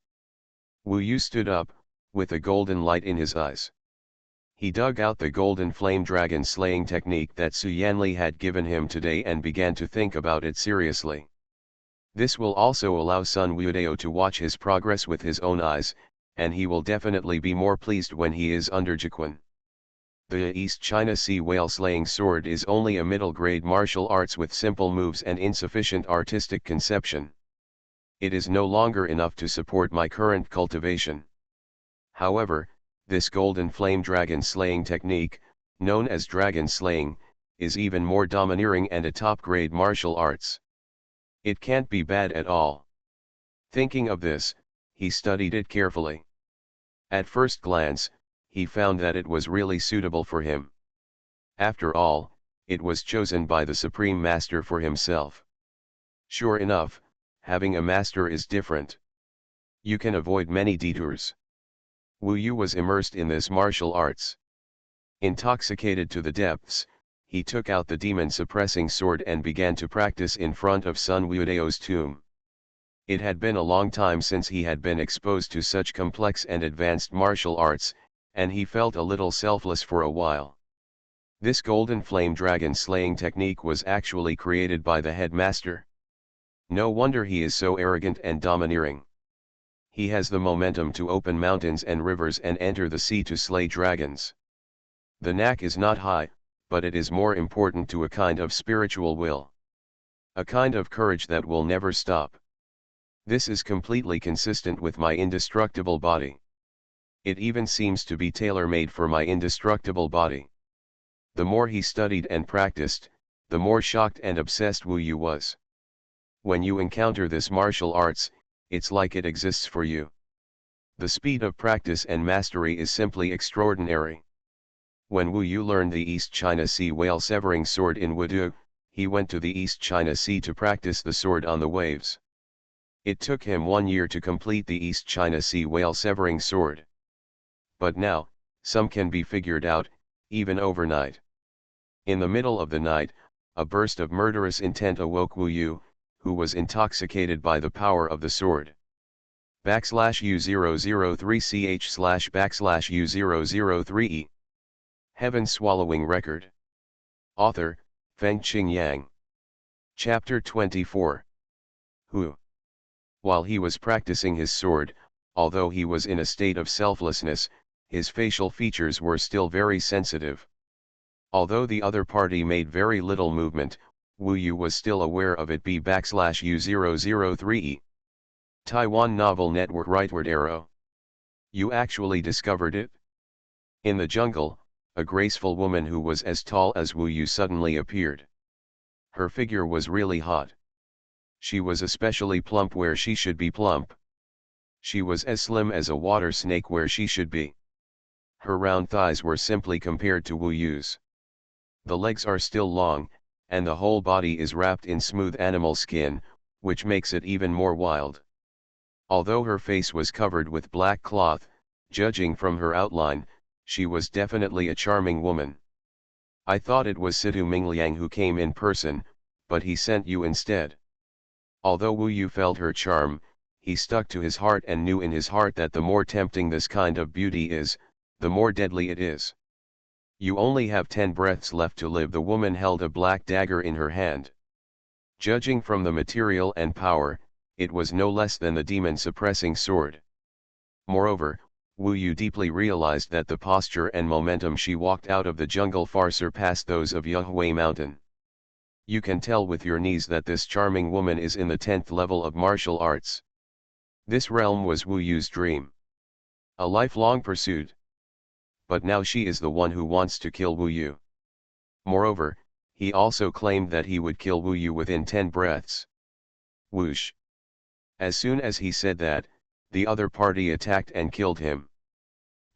Wu Yu stood up, with a golden light in his eyes. He dug out the golden flame dragon slaying technique that Su Yanli had given him today and began to think about it seriously. This will also allow son Wuodeo to watch his progress with his own eyes, and he will definitely be more pleased when he is under Jiquan. The East China Sea whale slaying sword is only a middle-grade martial arts with simple moves and insufficient artistic conception. It is no longer enough to support my current cultivation. However, this golden flame dragon slaying technique, known as dragon slaying, is even more domineering and a top-grade martial arts. It can't be bad at all. Thinking of this, he studied it carefully. At first glance, he found that it was really suitable for him. After all, it was chosen by the Supreme Master for himself. Sure enough, having a master is different. You can avoid many detours. Wu Yu was immersed in this martial arts. Intoxicated to the depths, he took out the demon-suppressing sword and began to practice in front of son Wuodeo's tomb. It had been a long time since he had been exposed to such complex and advanced martial arts, and he felt a little selfless for a while. This golden flame dragon slaying technique was actually created by the headmaster. No wonder he is so arrogant and domineering. He has the momentum to open mountains and rivers and enter the sea to slay dragons. The knack is not high, but it is more important to a kind of spiritual will. A kind of courage that will never stop. This is completely consistent with my indestructible body. It even seems to be tailor-made for my indestructible body. The more he studied and practiced, the more shocked and obsessed Wu Yu was. When you encounter this martial arts, it's like it exists for you. The speed of practice and mastery is simply extraordinary. When Wu Yu learned the East China Sea whale severing sword in Wudu, he went to the East China Sea to practice the sword on the waves. It took him 1 year to complete the East China Sea whale severing sword. But now, some can be figured out, even overnight. In the middle of the night, a burst of murderous intent awoke Wu Yu, who was intoxicated by the power of the sword. /U003ch//U003e. Heaven Swallowing Record. Author, Fengqing Yang. Chapter 24. Hu. While he was practicing his sword, although he was in a state of selflessness, his facial features were still very sensitive. Although the other party made very little movement, Wu Yu was still aware of it. /U003e. Taiwan Novel Network. Rightward arrow. You actually discovered it? In the jungle, a graceful woman who was as tall as Wu Yu suddenly appeared. Her figure was really hot. She was especially plump where she should be plump. She was as slim as a water snake where she should be. Her round thighs were simply compared to Wu Yu's. The legs are still long, and the whole body is wrapped in smooth animal skin, which makes it even more wild. Although her face was covered with black cloth, judging from her outline, she was definitely a charming woman. I thought it was Situ Mingliang who came in person, but he sent you instead. Although Wu Yu felt her charm, he stuck to his heart and knew in his heart that the more tempting this kind of beauty is, the more deadly it is. You only have 10 breaths left to live. The woman held a black dagger in her hand. Judging from the material and power, it was no less than the demon-suppressing sword. Moreover, Wu Yu deeply realized that the posture and momentum she walked out of the jungle far surpassed those of Yuhui Mountain. You can tell with your knees that this charming woman is in the 10th level of martial arts. This realm was Wu Yu's dream. A lifelong pursuit. But now she is the one who wants to kill Wu Yu. Moreover, he also claimed that he would kill Wu Yu within 10 breaths. Whoosh. As soon as he said that, the other party attacked and killed him.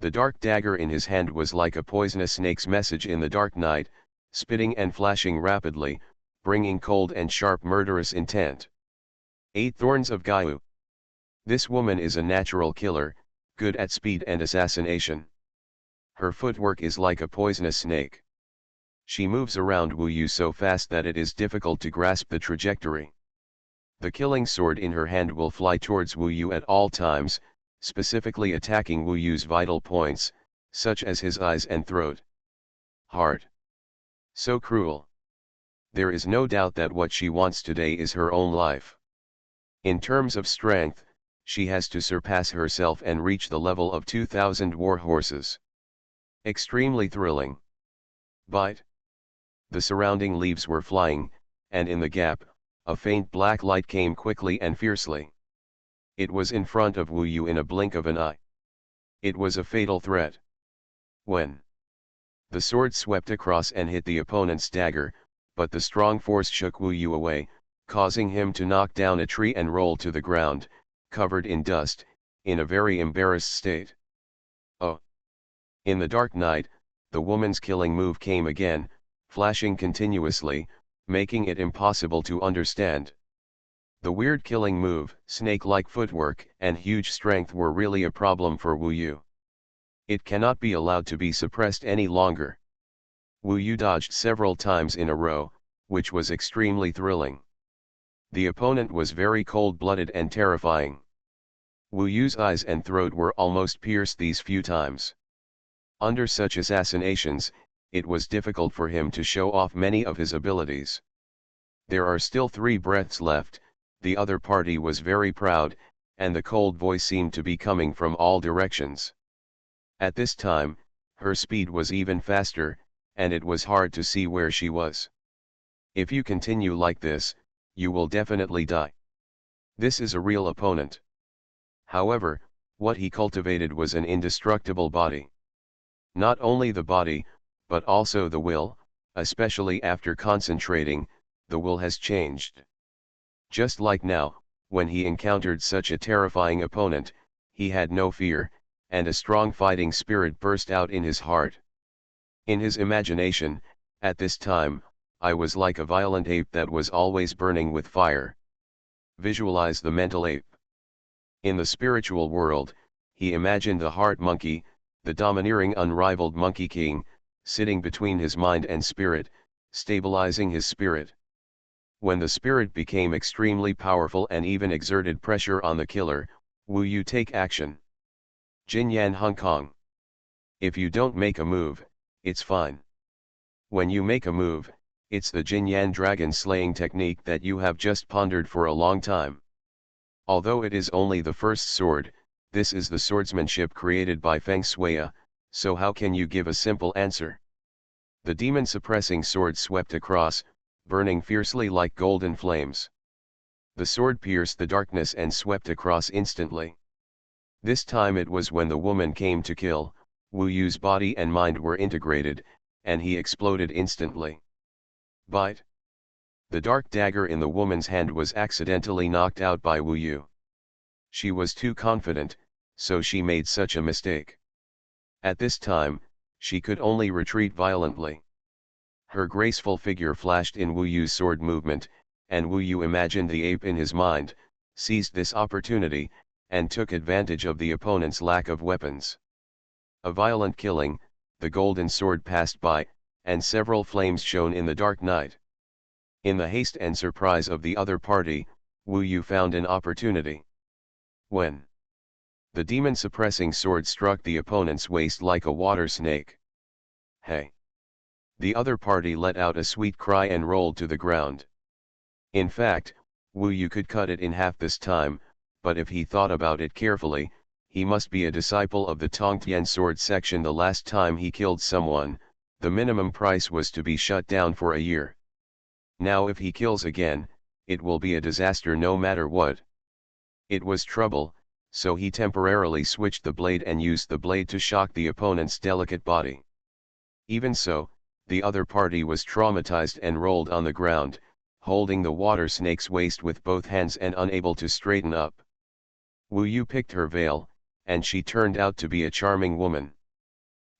The dark dagger in his hand was like a poisonous snake's message in the dark night, spitting and flashing rapidly, bringing cold and sharp murderous intent. 8 Thorns of Gaiu. This woman is a natural killer, good at speed and assassination. Her footwork is like a poisonous snake. She moves around Wu Yu so fast that it is difficult to grasp the trajectory. The killing sword in her hand will fly towards Wu Yu at all times, specifically attacking Wu Yu's vital points, such as his eyes and throat. Heart. So cruel. There is no doubt that what she wants today is her own life. In terms of strength, she has to surpass herself and reach the level of 2,000 war horses. Extremely thrilling. Bite. The surrounding leaves were flying, and in the gap, a faint black light came quickly and fiercely. It was in front of Wu Yu in a blink of an eye. It was a fatal threat. When the sword swept across and hit the opponent's dagger, but the strong force shook Wu Yu away, causing him to knock down a tree and roll to the ground, covered in dust, in a very embarrassed state. Oh! In the dark night, the woman's killing move came again, flashing continuously, making it impossible to understand. The weird killing move, snake-like footwork, and huge strength were really a problem for Wu Yu. It cannot be allowed to be suppressed any longer. Wu Yu dodged several times in a row, which was extremely thrilling. The opponent was very cold-blooded and terrifying. Wu Yu's eyes and throat were almost pierced these few times. Under such assassinations, it was difficult for him to show off many of his abilities. There are still 3 breaths left. The other party was very proud, and the cold voice seemed to be coming from all directions. At this time, her speed was even faster, and it was hard to see where she was. If you continue like this, you will definitely die. This is a real opponent. However, What he cultivated was an indestructible body. Not only the body, but also the will, especially after concentrating, the will has changed. Just like now, when he encountered such a terrifying opponent, he had no fear, and a strong fighting spirit burst out in his heart. In his imagination, at this time, I was like a violent ape that was always burning with fire. Visualize the mental ape. In the spiritual world, he imagined the heart monkey, the domineering unrivaled monkey king, sitting between his mind and spirit, stabilizing his spirit. When the spirit became extremely powerful and even exerted pressure on the killer, Wu Yu take action. Jinyan Hong Kong. If you don't make a move, it's fine. When you make a move, it's the Jinyan dragon slaying technique that you have just pondered for a long time. Although it is only the first sword, this is the swordsmanship created by Feng Shui, so how can you give a simple answer? The demon-suppressing sword swept across, burning fiercely like golden flames. The sword pierced the darkness and swept across instantly. This time it was when the woman came to kill, Wu Yu's body and mind were integrated, and he exploded instantly. Bite. The dark dagger in the woman's hand was accidentally knocked out by Wu Yu. She was too confident, so she made such a mistake. At this time, she could only retreat violently. Her graceful figure flashed in Wu Yu's sword movement, and Wu Yu imagined the ape in his mind, seized this opportunity, and took advantage of the opponent's lack of weapons. A violent killing, the golden sword passed by, and several flames shone in the dark night. In the haste and surprise of the other party, Wu Yu found an opportunity. When the demon-suppressing sword struck the opponent's waist like a water snake. Hey! The other party let out a sweet cry and rolled to the ground. In fact, Wu Yu could cut it in half this time, but if he thought about it carefully, he must be a disciple of the Tongtian sword section. The last time he killed someone, the minimum price was to be shut down for a year. Now if he kills again, it will be a disaster no matter what. It was trouble, so he temporarily switched the blade and used the blade to shock the opponent's delicate body. Even so, the other party was traumatized and rolled on the ground, holding the water snake's waist with both hands and unable to straighten up. Wu Yu picked her veil, and she turned out to be a charming woman.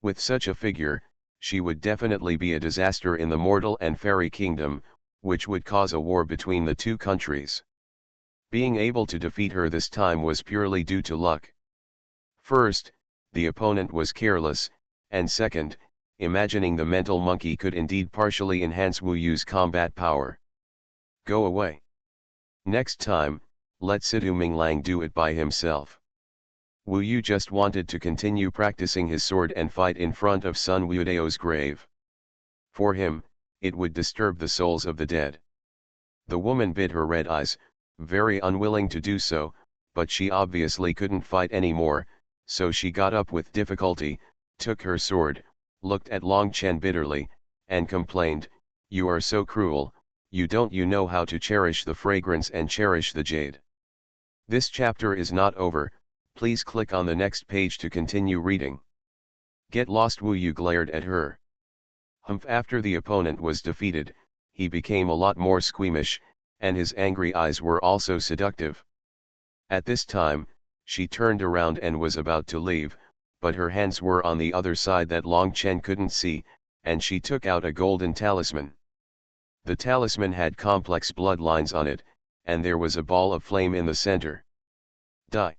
With such a figure, she would definitely be a disaster in the mortal and fairy kingdom, which would cause a war between the two countries. Being able to defeat her this time was purely due to luck. First, the opponent was careless, and second, imagining the mental monkey could indeed partially enhance Wu Yu's combat power. Go away. Next time, let Situ Minglang do it by himself. Wu Yu just wanted to continue practicing his sword and fight in front of Sun Wudao's grave. For him, it would disturb the souls of the dead. The woman bit her red eyes, very unwilling to do so, but she obviously couldn't fight anymore, so she got up with difficulty, took her sword, looked at Long Chen bitterly, and complained, "You are so cruel, you know how to cherish the fragrance and cherish the jade." This chapter is not over, please click on the next page to continue reading. Get lost. Wu Yu glared at her. After the opponent was defeated, he became a lot more squeamish, and his angry eyes were also seductive. At this time, she turned around and was about to leave, but her hands were on the other side that Long Chen couldn't see, and she took out a golden talisman. The talisman had complex bloodlines on it, and there was a ball of flame in the center. Die!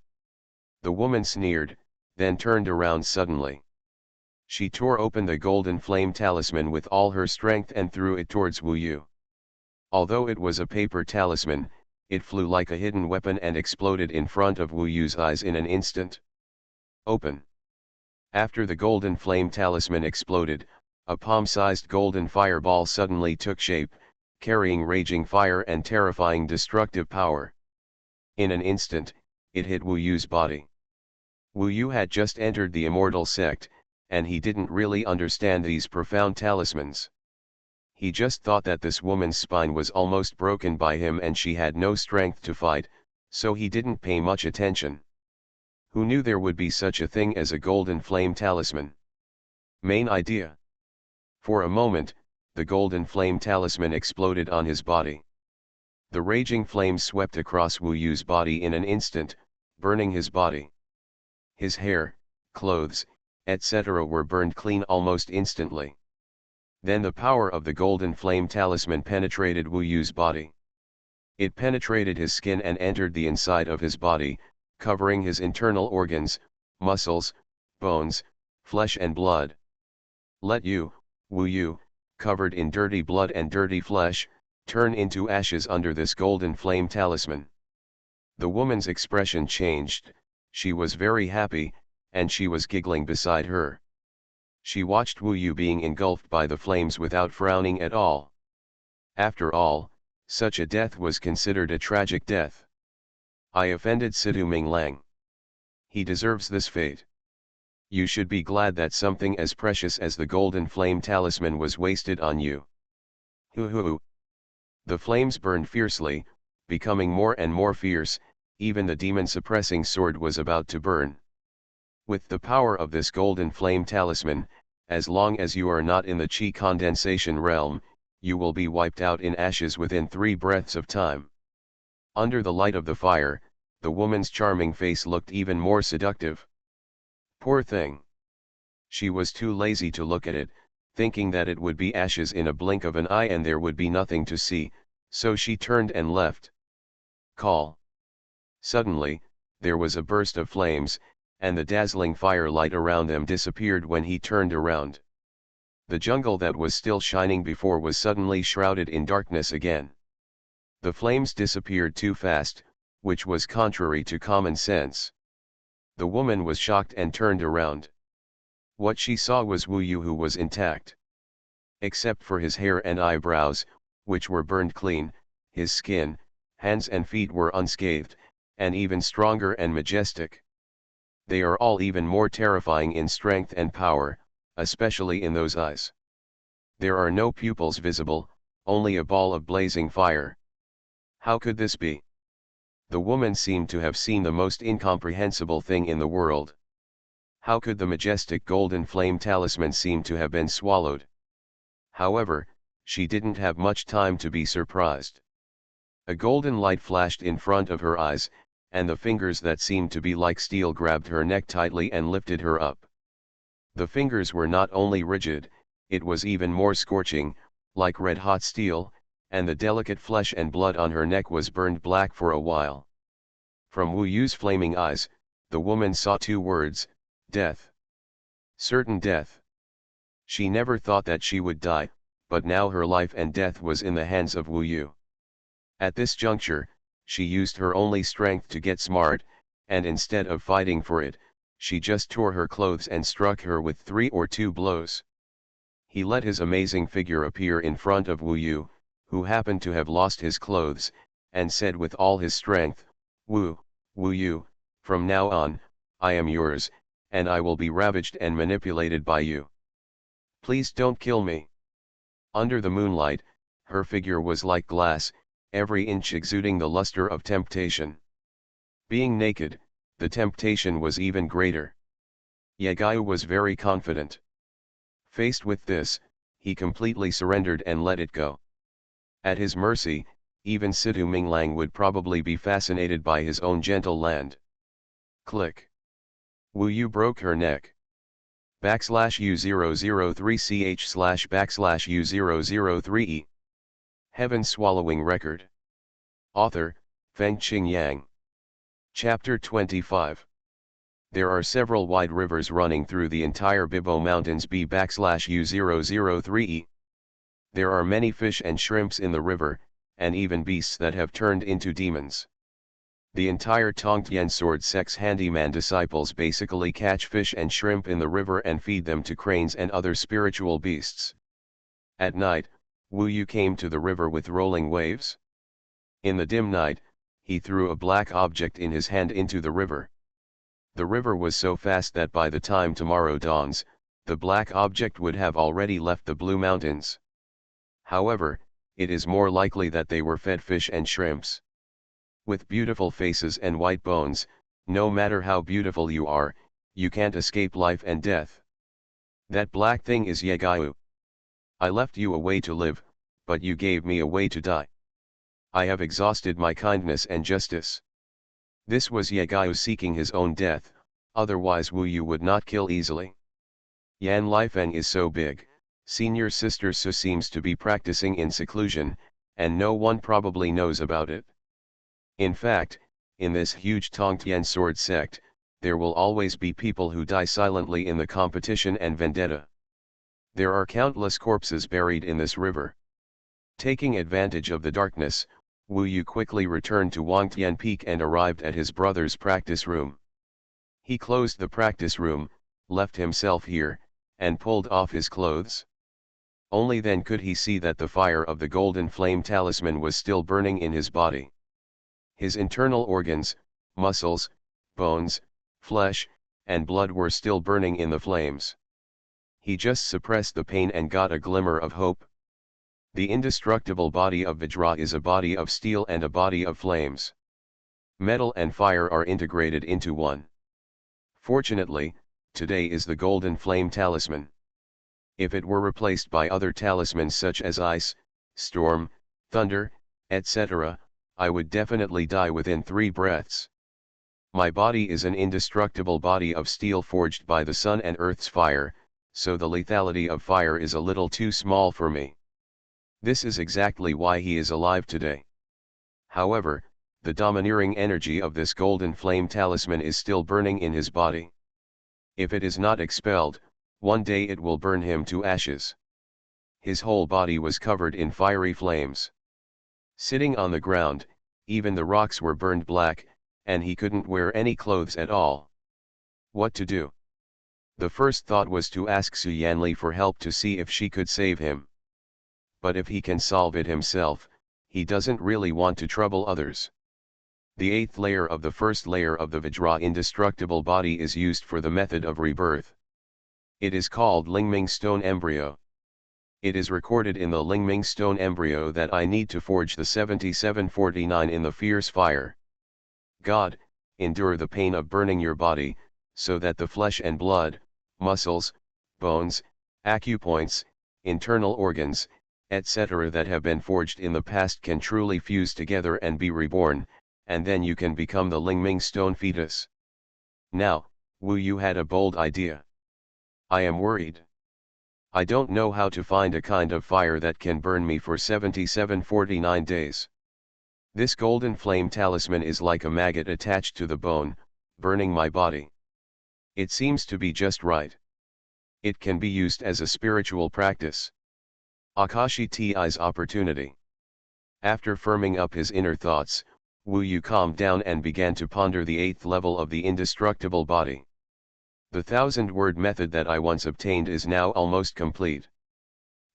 The woman sneered, then turned around suddenly. She tore open the golden flame talisman with all her strength and threw it towards Wu Yu. Although it was a paper talisman, it flew like a hidden weapon and exploded in front of Wu Yu's eyes in an instant. Open! After the golden flame talisman exploded, a palm-sized golden fireball suddenly took shape, carrying raging fire and terrifying destructive power. In an instant, it hit Wu Yu's body. Wu Yu had just entered the Immortal sect, and he didn't really understand these profound talismans. He just thought that this woman's spine was almost broken by him and she had no strength to fight, so he didn't pay much attention. Who knew there would be such a thing as a golden flame talisman? Main idea. For a moment, the golden flame talisman exploded on his body. The raging flames swept across Wu Yu's body in an instant, burning his body. His hair, clothes, etc. were burned clean almost instantly. Then the power of the golden flame talisman penetrated Wu Yu's body. It penetrated his skin and entered the inside of his body, covering his internal organs, muscles, bones, flesh and blood. Let you, Wu Yu, covered in dirty blood and dirty flesh, turn into ashes under this golden flame talisman. The woman's expression changed, she was very happy, and she was giggling beside her. She watched Wu Yu being engulfed by the flames without frowning at all. After all, such a death was considered a tragic death. I offended Situ Ming Lang. He deserves this fate. You should be glad that something as precious as the golden flame talisman was wasted on you. Hoo hoo. The flames burned fiercely, becoming more and more fierce, even the demon-suppressing sword was about to burn. With the power of this golden flame talisman, as long as you are not in the chi condensation realm, you will be wiped out in ashes within 3 breaths of time. Under the light of the fire, the woman's charming face looked even more seductive. Poor thing. She was too lazy to look at it, thinking that it would be ashes in a blink of an eye and there would be nothing to see, so she turned and left. Call. Suddenly, there was a burst of flames, and the dazzling firelight around them disappeared when he turned around. The jungle that was still shining before was suddenly shrouded in darkness again. The flames disappeared too fast, which was contrary to common sense. The woman was shocked and turned around. What she saw was Wu Yu, who was intact. Except for his hair and eyebrows, which were burned clean, his skin, hands and feet were unscathed, and even stronger and majestic. They are all even more terrifying in strength and power, especially in those eyes. There are no pupils visible, only a ball of blazing fire. How could this be? The woman seemed to have seen the most incomprehensible thing in the world. How could the majestic golden flame talisman seem to have been swallowed? However, she didn't have much time to be surprised. A golden light flashed in front of her eyes, and the fingers that seemed to be like steel grabbed her neck tightly and lifted her up. The fingers were not only rigid, it was even more scorching, like red-hot steel, and the delicate flesh and blood on her neck was burned black for a while. From Wu Yu's flaming eyes, the woman saw 2 words, death. Certain death. She never thought that she would die, but now her life and death was in the hands of Wu Yu. At this juncture, she used her only strength to get smart, and instead of fighting for it, she just tore her clothes and struck her with 3 or 2 blows. He let his amazing figure appear in front of Wu Yu, who happened to have lost his clothes, and said with all his strength, Wu Yu, from now on, I am yours, and I will be ravaged and manipulated by you. Please don't kill me. Under the moonlight, her figure was like glass, every inch exuding the luster of temptation. Being naked, the temptation was even greater. Yagyu was very confident. Faced with this, he completely surrendered and let it go. At his mercy, even Situ Minglang would probably be fascinated by his own gentle land. Click. Wu Yu broke her neck. /U003ch//U003e. Heaven Swallowing Record. Author, Fengqing Yang. Chapter 25. There are several wide rivers running through the entire Bibo Mountains B/U003e. There are many fish and shrimps in the river, and even beasts that have turned into demons. The entire Tongtian Sword Sect's handyman disciples basically catch fish and shrimp in the river and feed them to cranes and other spiritual beasts. At night, Wu Yu came to the river with rolling waves. In the dim night, he threw a black object in his hand into the river. The river was so fast that by the time tomorrow dawns, the black object would have already left the Blue Mountains. However, it is more likely that they were fed fish and shrimps. With beautiful faces and white bones, No matter how beautiful you are, you can't escape life and death. That black thing is Yagyu. I left you a way to live, but you gave me a way to die. I have exhausted my kindness and justice. This was Yagyu seeking his own death, otherwise Wu Yu would not kill easily. Yan Lifeng is so big, senior sister Su seems to be practicing in seclusion, and no one probably knows about it. In fact, in this huge Tongtian sword sect, there will always be people who die silently in the competition and vendetta. There are countless corpses buried in this river. Taking advantage of the darkness, Wu Yu quickly returned to Wangtian Peak and arrived at his brother's practice room. He closed the practice room, left himself here, and pulled off his clothes. Only then could he see that the fire of the golden flame talisman was still burning in his body. His internal organs, muscles, bones, flesh, and blood were still burning in the flames. He just suppressed the pain and got a glimmer of hope. The indestructible body of Vajra is a body of steel and a body of flames. Metal and fire are integrated into one. Fortunately, today is the golden flame talisman. If it were replaced by other talismans such as ice, storm, thunder, etc., I would definitely die within 3 breaths. My body is an indestructible body of steel forged by the sun and earth's fire, so the lethality of fire is a little too small for me. This is exactly why he is alive today. However, the domineering energy of this golden flame talisman is still burning in his body. If it is not expelled, one day it will burn him to ashes. His whole body was covered in fiery flames. Sitting on the ground, even the rocks were burned black, and he couldn't wear any clothes at all. What to do? The first thought was to ask Su Yanli for help to see if she could save him. But if he can solve it himself, he doesn't really want to trouble others. The 8th layer of the first layer of the Vajra indestructible body is used for the method of rebirth. It is called Lingming Stone Embryo. It is recorded in the Lingming Stone Embryo that I need to forge the 7749 in the fierce fire. God, endure the pain of burning your body, so that the flesh and blood, muscles, bones, acupoints, internal organs, etc. that have been forged in the past can truly fuse together and be reborn, and then you can become the Lingming Stone fetus. Now, Wu Yu had a bold idea. I am worried. I don't know how to find a kind of fire that can burn me for 7749 days. This golden flame talisman is like a maggot attached to the bone, burning my body. It seems to be just right. It can be used as a spiritual practice. Akashi Ti's opportunity. After firming up his inner thoughts, Wu Yu calmed down and began to ponder the 8th level of the indestructible body. The 1000-word method that I once obtained is now almost complete.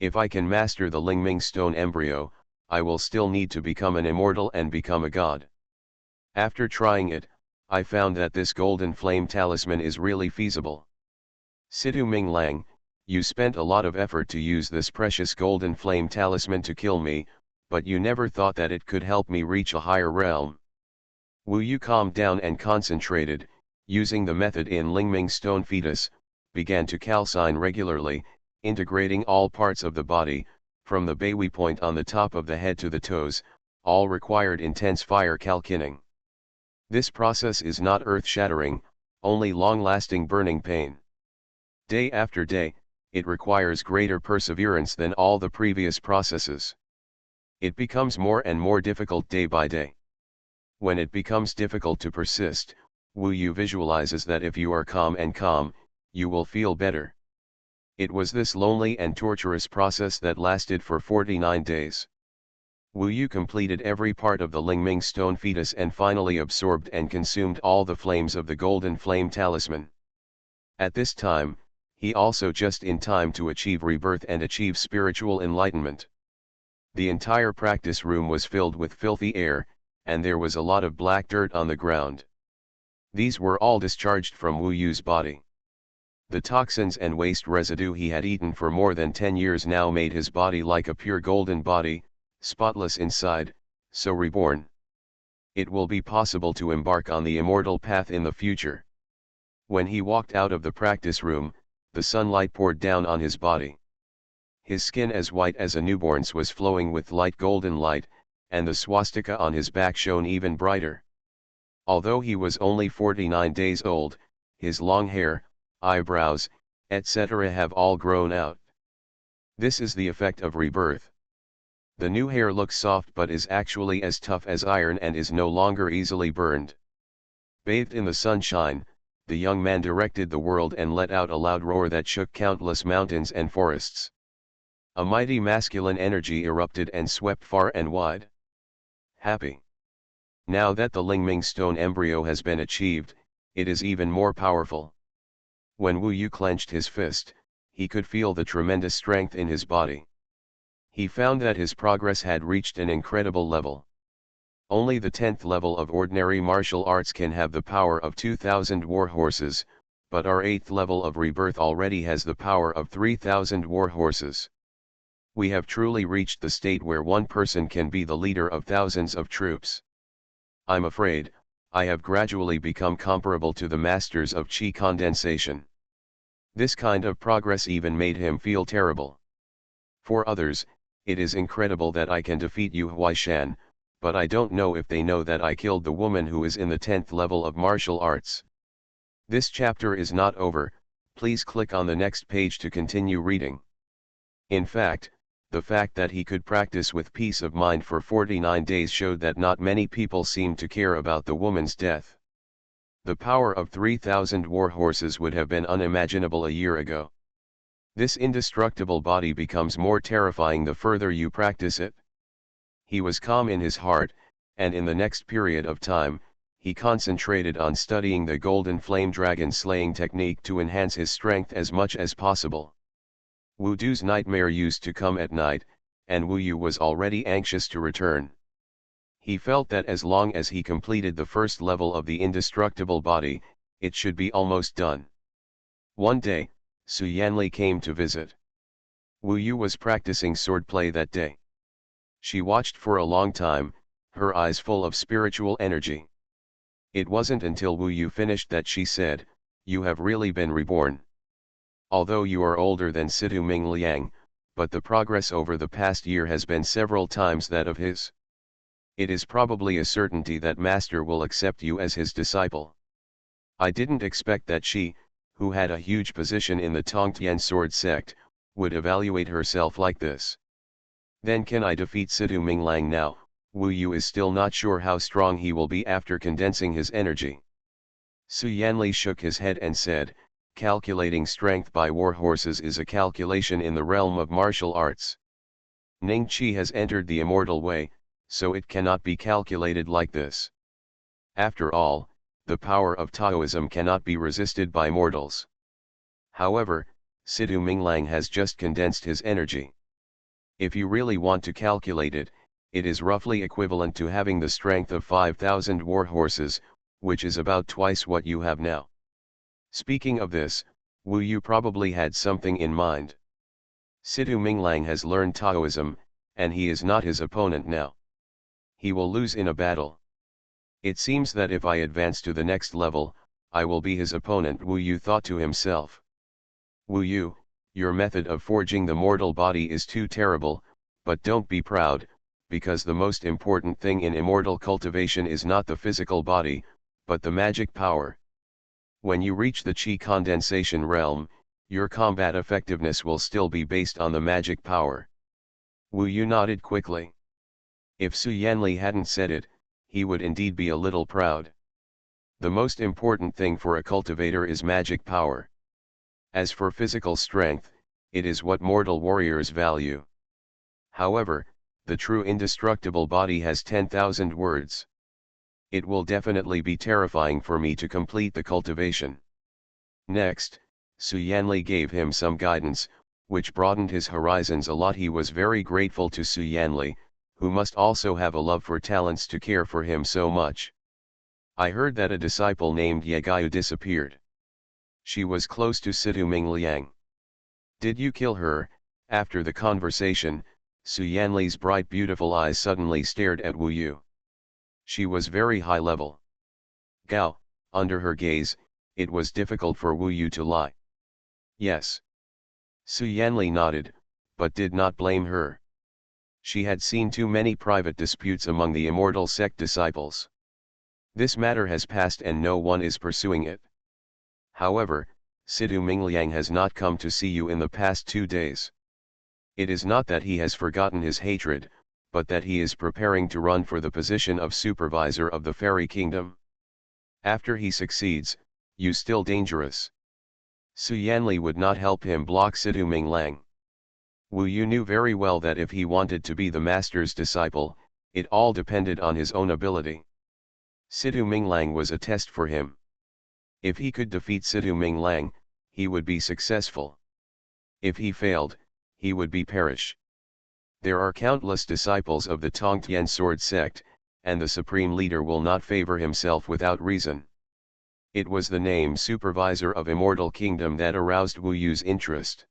If I can master the Lingming Stone Embryo, I will still need to become an immortal and become a god. After trying it, I found that this golden flame talisman is really feasible. Situ Ming Lang, you spent a lot of effort to use this precious golden flame talisman to kill me, but you never thought that it could help me reach a higher realm. Wu Yu calmed down and concentrated, using the method in Lingming Stone Fetus, began to calcine regularly, integrating all parts of the body, from the baby point on the top of the head to the toes, all required intense fire calcining. This process is not earth-shattering, only long-lasting burning pain. Day after day, it requires greater perseverance than all the previous processes. It becomes more and more difficult day by day. When it becomes difficult to persist, Wu Yu visualizes that if you are calm, you will feel better. It was this lonely and torturous process that lasted for 49 days. Wu Yu completed every part of the Lingming Stone Fetus and finally absorbed and consumed all the flames of the golden flame talisman. At this time, he also just in time to achieve rebirth and achieve spiritual enlightenment. The entire practice room was filled with filthy air, and there was a lot of black dirt on the ground. These were all discharged from Wu Yu's body. The toxins and waste residue he had eaten for more than 10 years now made his body like a pure golden body, spotless inside, so reborn. It will be possible to embark on the immortal path in the future. When he walked out of the practice room, the sunlight poured down on his body. His skin, as white as a newborn's, was flowing with light golden light, and the swastika on his back shone even brighter. Although he was only 49 days old, his long hair, eyebrows, etc. have all grown out. This is the effect of rebirth. The new hair looks soft but is actually as tough as iron and is no longer easily burned. Bathed in the sunshine, the young man directed the world and let out a loud roar that shook countless mountains and forests. A mighty masculine energy erupted and swept far and wide. Happy. Now that the Lingming stone embryo has been achieved, it is even more powerful. When Wu Yu clenched his fist, he could feel the tremendous strength in his body. He found that his progress had reached an incredible level. Only the 10th level of ordinary martial arts can have the power of 2,000 war horses, but our 8th level of rebirth already has the power of 3,000 war horses. We have truly reached the state where one person can be the leader of thousands of troops. I'm afraid, I have gradually become comparable to the masters of Qi condensation. This kind of progress even made him feel terrible. For others, it is incredible that I can defeat Yu Huaishan, but I don't know if they know that I killed the woman who is in the 10th level of martial arts. This chapter is not over, please click on the next page to continue reading. In fact, the fact that he could practice with peace of mind for 49 days showed that not many people seemed to care about the woman's death. The power of 3,000 war horses would have been unimaginable a year ago. This indestructible body becomes more terrifying the further you practice it. He was calm in his heart, and in the next period of time, he concentrated on studying the golden flame dragon slaying technique to enhance his strength as much as possible. Wu Du's nightmare used to come at night, and Wu Yu was already anxious to return. He felt that as long as he completed the first level of the indestructible body, it should be almost done. One day, Su Yanli came to visit. Wu Yu was practicing swordplay that day. She watched for a long time, her eyes full of spiritual energy. It wasn't until Wu Yu finished that she said, "You have really been reborn. Although you are older than Situ Ming Liang, but the progress over the past year has been several times that of his. It is probably a certainty that Master will accept you as his disciple." I didn't expect that she, who had a huge position in the Tongtian sword sect, would evaluate herself like this. Then can I defeat Situ Minglang now? Wu Yu is still not sure how strong he will be after condensing his energy. Su Yanli shook his head and said, "Calculating strength by war horses is a calculation in the realm of martial arts. Ning Qi has entered the immortal way, so it cannot be calculated like this. After all, the power of Taoism cannot be resisted by mortals. However, Situ Minglang has just condensed his energy. If you really want to calculate it, it is roughly equivalent to having the strength of 5,000 war horses, which is about twice what you have now." Speaking of this, Wu Yu probably had something in mind. Situ Minglang has learned Taoism, and he is not his opponent now. He will lose in a battle. It seems that if I advance to the next level, I will be his opponent, Wu Yu thought to himself. Wu Yu, your method of forging the mortal body is too terrible, but don't be proud, because the most important thing in immortal cultivation is not the physical body, but the magic power. When you reach the Qi condensation realm, your combat effectiveness will still be based on the magic power. Wu Yu nodded quickly. If Su Yanli hadn't said it, he would indeed be a little proud. The most important thing for a cultivator is magic power. As for physical strength, it is what mortal warriors value. However, the true indestructible body has 10,000 words. It will definitely be terrifying for me to complete the cultivation. Next, Su Yanli gave him some guidance, which broadened his horizons a lot. He was very grateful to Su Yanli, who must also have a love for talents to care for him so much. I heard that a disciple named Yagayu disappeared. She was close to Situ Ming Liang. Did you kill her? After the conversation, Su Yanli's bright beautiful eyes suddenly stared at Wu Yu. She was very high level. Gao, under her gaze, it was difficult for Wu Yu to lie. Yes. Su Yanli nodded, but did not blame her. She had seen too many private disputes among the Immortal sect disciples. This matter has passed and no one is pursuing it. However, Sidu Mingliang has not come to see you in the past 2 days. It is not that he has forgotten his hatred, but that he is preparing to run for the position of supervisor of the fairy kingdom. After he succeeds, you still dangerous. Su Yanli would not help him block Sidu Minglang. Wu Yu knew very well that if he wanted to be the master's disciple, it all depended on his own ability. Sidu Minglang was a test for him. If he could defeat Sidu Minglang, he would be successful. If he failed, he would be perish. There are countless disciples of the Tongtian sword sect, and the supreme leader will not favor himself without reason. It was the name supervisor of Immortal Kingdom that aroused Wu Yu's interest.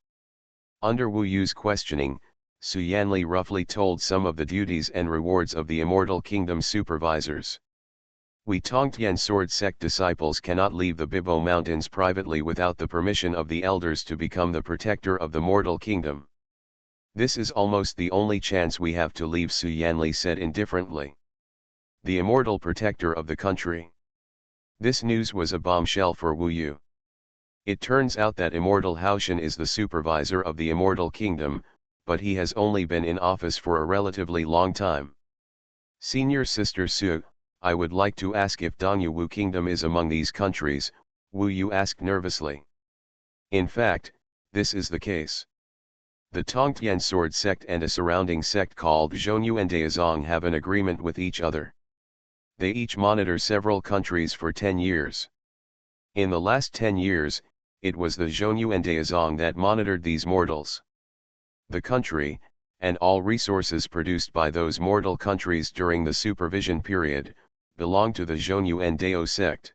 Under Wu Yu's questioning, Su Yanli roughly told some of the duties and rewards of the Immortal Kingdom supervisors. We Tongtian sword sect disciples cannot leave the Bibo Mountains privately without the permission of the elders to become the protector of the mortal kingdom. This is almost the only chance we have to leave, Su Yanli said indifferently. The immortal protector of the country. This news was a bombshell for Wu Yu. It turns out that Immortal Haoshan is the supervisor of the Immortal Kingdom, but he has only been in office for a relatively long time. Senior Sister Su, I would like to ask if Dongyu Kingdom is among these countries, Wu Yu asked nervously. In fact, this is the case. The Tongtian sword sect and a surrounding sect called Xuanhuan Daozong have an agreement with each other. They each monitor several countries for 10 years. In the last 10 years, it was the Xuanhuan Daozong that monitored these mortals. The country, and all resources produced by those mortal countries during the supervision period, belong to the Xuanhuan Dao sect.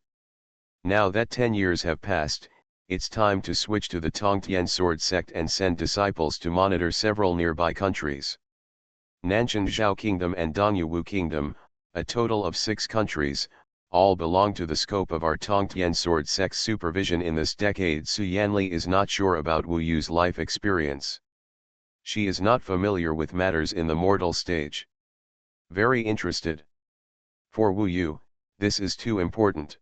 Now that 10 years have passed, it's time to switch to the Tongtian sword sect and send disciples to monitor several nearby countries. Nanshan Zhao Kingdom and Dongyu Kingdom, a total of 6 countries, all belong to the scope of our Tongtian sword sect's supervision in this decade. Su Yanli is not sure about Wu Yu's life experience. She is not familiar with matters in the mortal stage. Very interested. For Wu Yu, this is too important.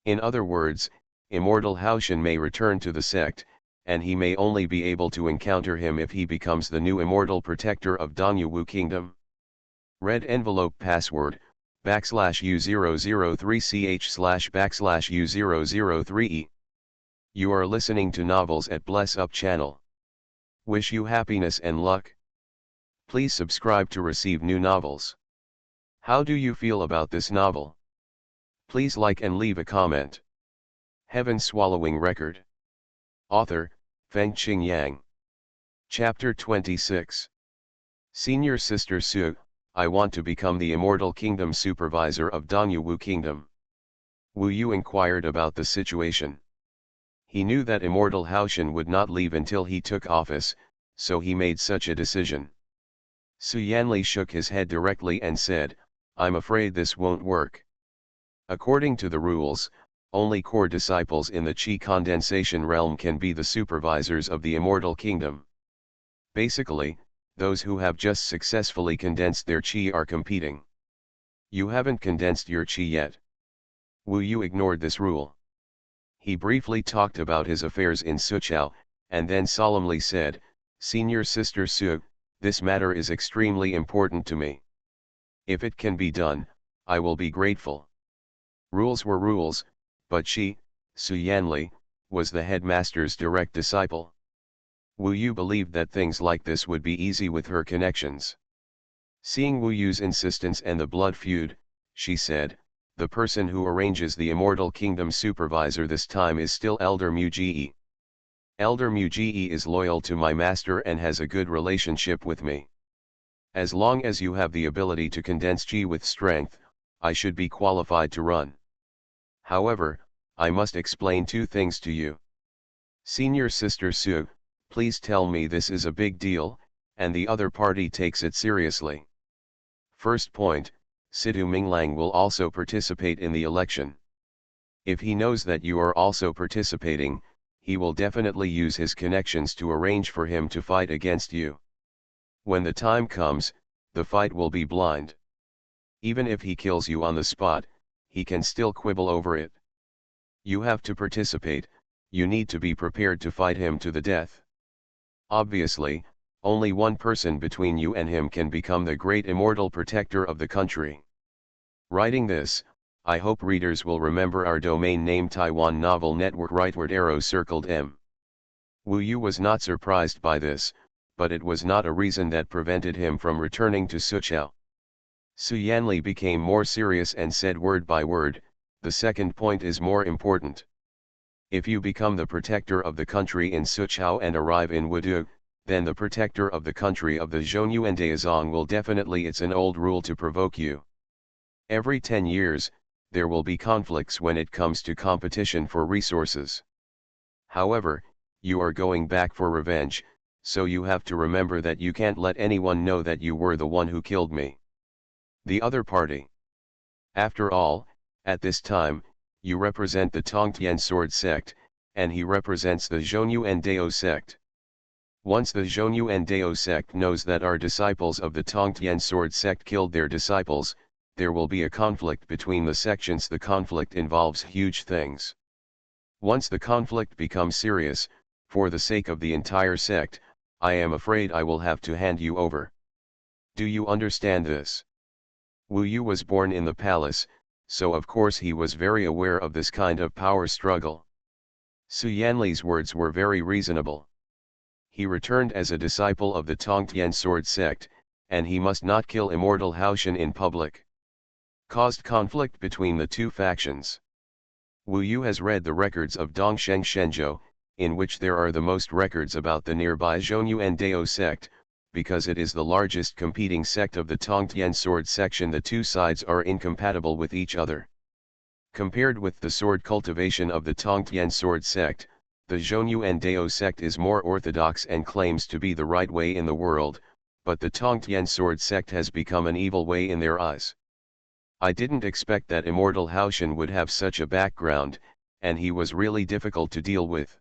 In other words, Immortal Haoshan may return to the sect, and he may only be able to encounter him if he becomes the new immortal protector of Dongyu Kingdom. Red envelope password, /u003ch/\u003e. You are listening to novels at Bless Up channel. Wish you happiness and luck. Please subscribe to receive new novels. How do you feel about this novel? Please like and leave a comment. Heaven Swallowing Record. Author, Fengqing Yang. Chapter 26. Senior Sister Su, I want to become the Immortal Kingdom supervisor of Dongyu Kingdom. Wu Yu inquired about the situation. He knew that Immortal Haoshan would not leave until he took office, so he made such a decision. Su Yanli shook his head directly and said, I'm afraid this won't work. According to the rules, only core disciples in the Qi condensation realm can be the supervisors of the Immortal Kingdom. Basically, those who have just successfully condensed their Qi are competing. You haven't condensed your Qi yet. Wu Yu ignored this rule. He briefly talked about his affairs in Suqiao, and then solemnly said, Senior Sister Su, this matter is extremely important to me. If it can be done, I will be grateful. Rules were rules, but she, Su Yanli, was the headmaster's direct disciple. Wu Yu believed that things like this would be easy with her connections. Seeing Wu Yu's insistence and the blood feud, she said, the person who arranges the Immortal Kingdom supervisor this time is still Elder Muji. Elder Muji is loyal to my master and has a good relationship with me. As long as you have the ability to condense Qi with strength, I should be qualified to run. However, I must explain 2 things to you. Senior Sister Su, please tell me this is a big deal, and the other party takes it seriously. First point, Situ Minglang will also participate in the election. If he knows that you are also participating, he will definitely use his connections to arrange for him to fight against you. When the time comes, the fight will be blind. Even if he kills you on the spot, he can still quibble over it. You have to participate, you need to be prepared to fight him to the death. Obviously, only one person between you and him can become the great immortal protector of the country. Writing this, I hope readers will remember our domain name Taiwan Novel Network. Rightward arrow circled M. Wu Yu was not surprised by this, but it was not a reason that prevented him from returning to Suqiao. Su Yanli became more serious and said word by word, the second point is more important. If you become the protector of the country in Suqiao and arrive in Wudu, then the protector of the country of the Xuanhuan Daozong will definitely, it's an old rule, to provoke you. Every 10 years, there will be conflicts when it comes to competition for resources. However, you are going back for revenge, so you have to remember that you can't let anyone know that you were the one who killed me. The other party. After all, at this time, you represent the Tongtian sword sect, and he represents the Xuanhuan Dao sect. Once the Xuanhuan Dao sect knows that our disciples of the Tongtian sword sect killed their disciples, there will be a conflict between the sections. The conflict involves huge things. Once the conflict becomes serious, for the sake of the entire sect, I am afraid I will have to hand you over. Do you understand this? Wu Yu was born in the palace, so of course he was very aware of this kind of power struggle. Su Yanli's words were very reasonable. He returned as a disciple of the Tongtian sword sect, and he must not kill immortal Haoshan in public. Caused conflict between the two factions. Wu Yu has read the records of Dongsheng Shenzhou, in which there are the most records about the nearby Xuanhuan Dao sect, because it is the largest competing sect of the Tongtian sword section. The two sides are incompatible with each other. Compared with the sword cultivation of the Tongtian sword sect, the Xuanhuan Dao sect is more orthodox and claims to be the right way in the world, but the Tongtian sword sect has become an evil way in their eyes. I didn't expect that immortal Haoshan would have such a background, and he was really difficult to deal with.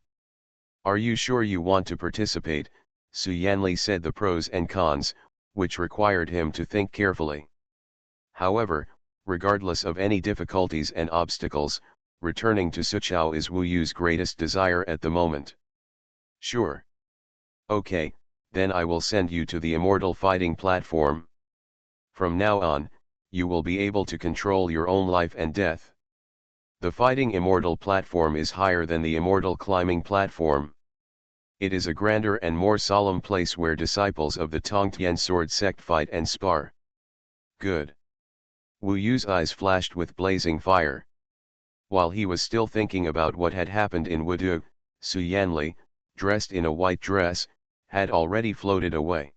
Are you sure you want to participate? Su Yanli said the pros and cons, which required him to think carefully. However, regardless of any difficulties and obstacles, returning to Suqiao is Wu Yu's greatest desire at the moment. Sure. Okay, then I will send you to the immortal fighting platform. From now on, you will be able to control your own life and death. The fighting immortal platform is higher than the immortal climbing platform. It is a grander and more solemn place where disciples of the Tongtian sword sect fight and spar. Good. Wu Yu's eyes flashed with blazing fire. While he was still thinking about what had happened in Wudu, Su Yanli, dressed in a white dress, had already floated away.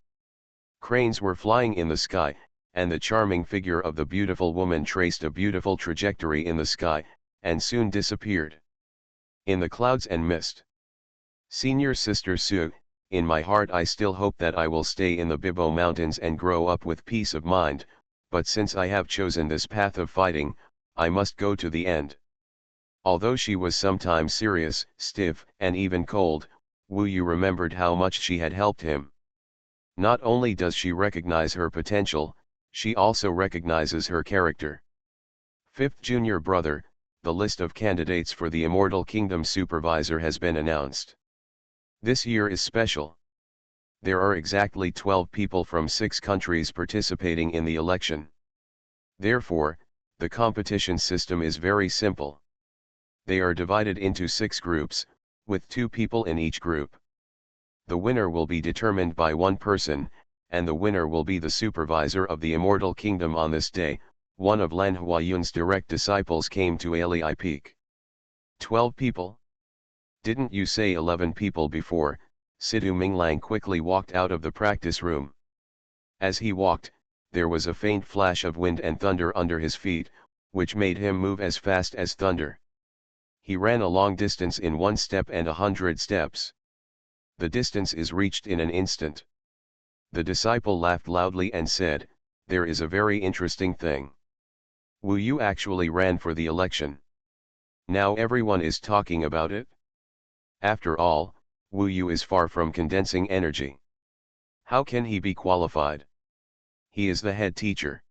Cranes were flying in the sky, and the charming figure of the beautiful woman traced a beautiful trajectory in the sky, and soon disappeared in the clouds and mist. Senior Sister Su, in my heart I still hope that I will stay in the Bibo Mountains and grow up with peace of mind, but since I have chosen this path of fighting, I must go to the end. Although she was sometimes serious, stiff, and even cold, Wu Yu remembered how much she had helped him. Not only does she recognize her potential, she also recognizes her character. Fifth junior brother, the list of candidates for the Immortal Kingdom Supervisor has been announced. This year is special. There are exactly 12 people from 6 countries participating in the election. Therefore, the competition system is very simple. They are divided into 6 groups, with 2 people in each group. The winner will be determined by one person, and the winner will be the supervisor of the Immortal Kingdom. On this day, one of Lan Huayun's direct disciples came to Alii Peak. 12 people? Didn't you say 11 people before? Situ Minglang quickly walked out of the practice room. As he walked, there was a faint flash of wind and thunder under his feet, which made him move as fast as thunder. He ran a long distance in 1 step and 100 steps. The distance is reached in an instant. The disciple laughed loudly and said, "There is a very interesting thing. Wu Yu actually ran for the election. Now everyone is talking about it? After all, Wu Yu is far from condensing energy. How can he be qualified? He is the head teacher.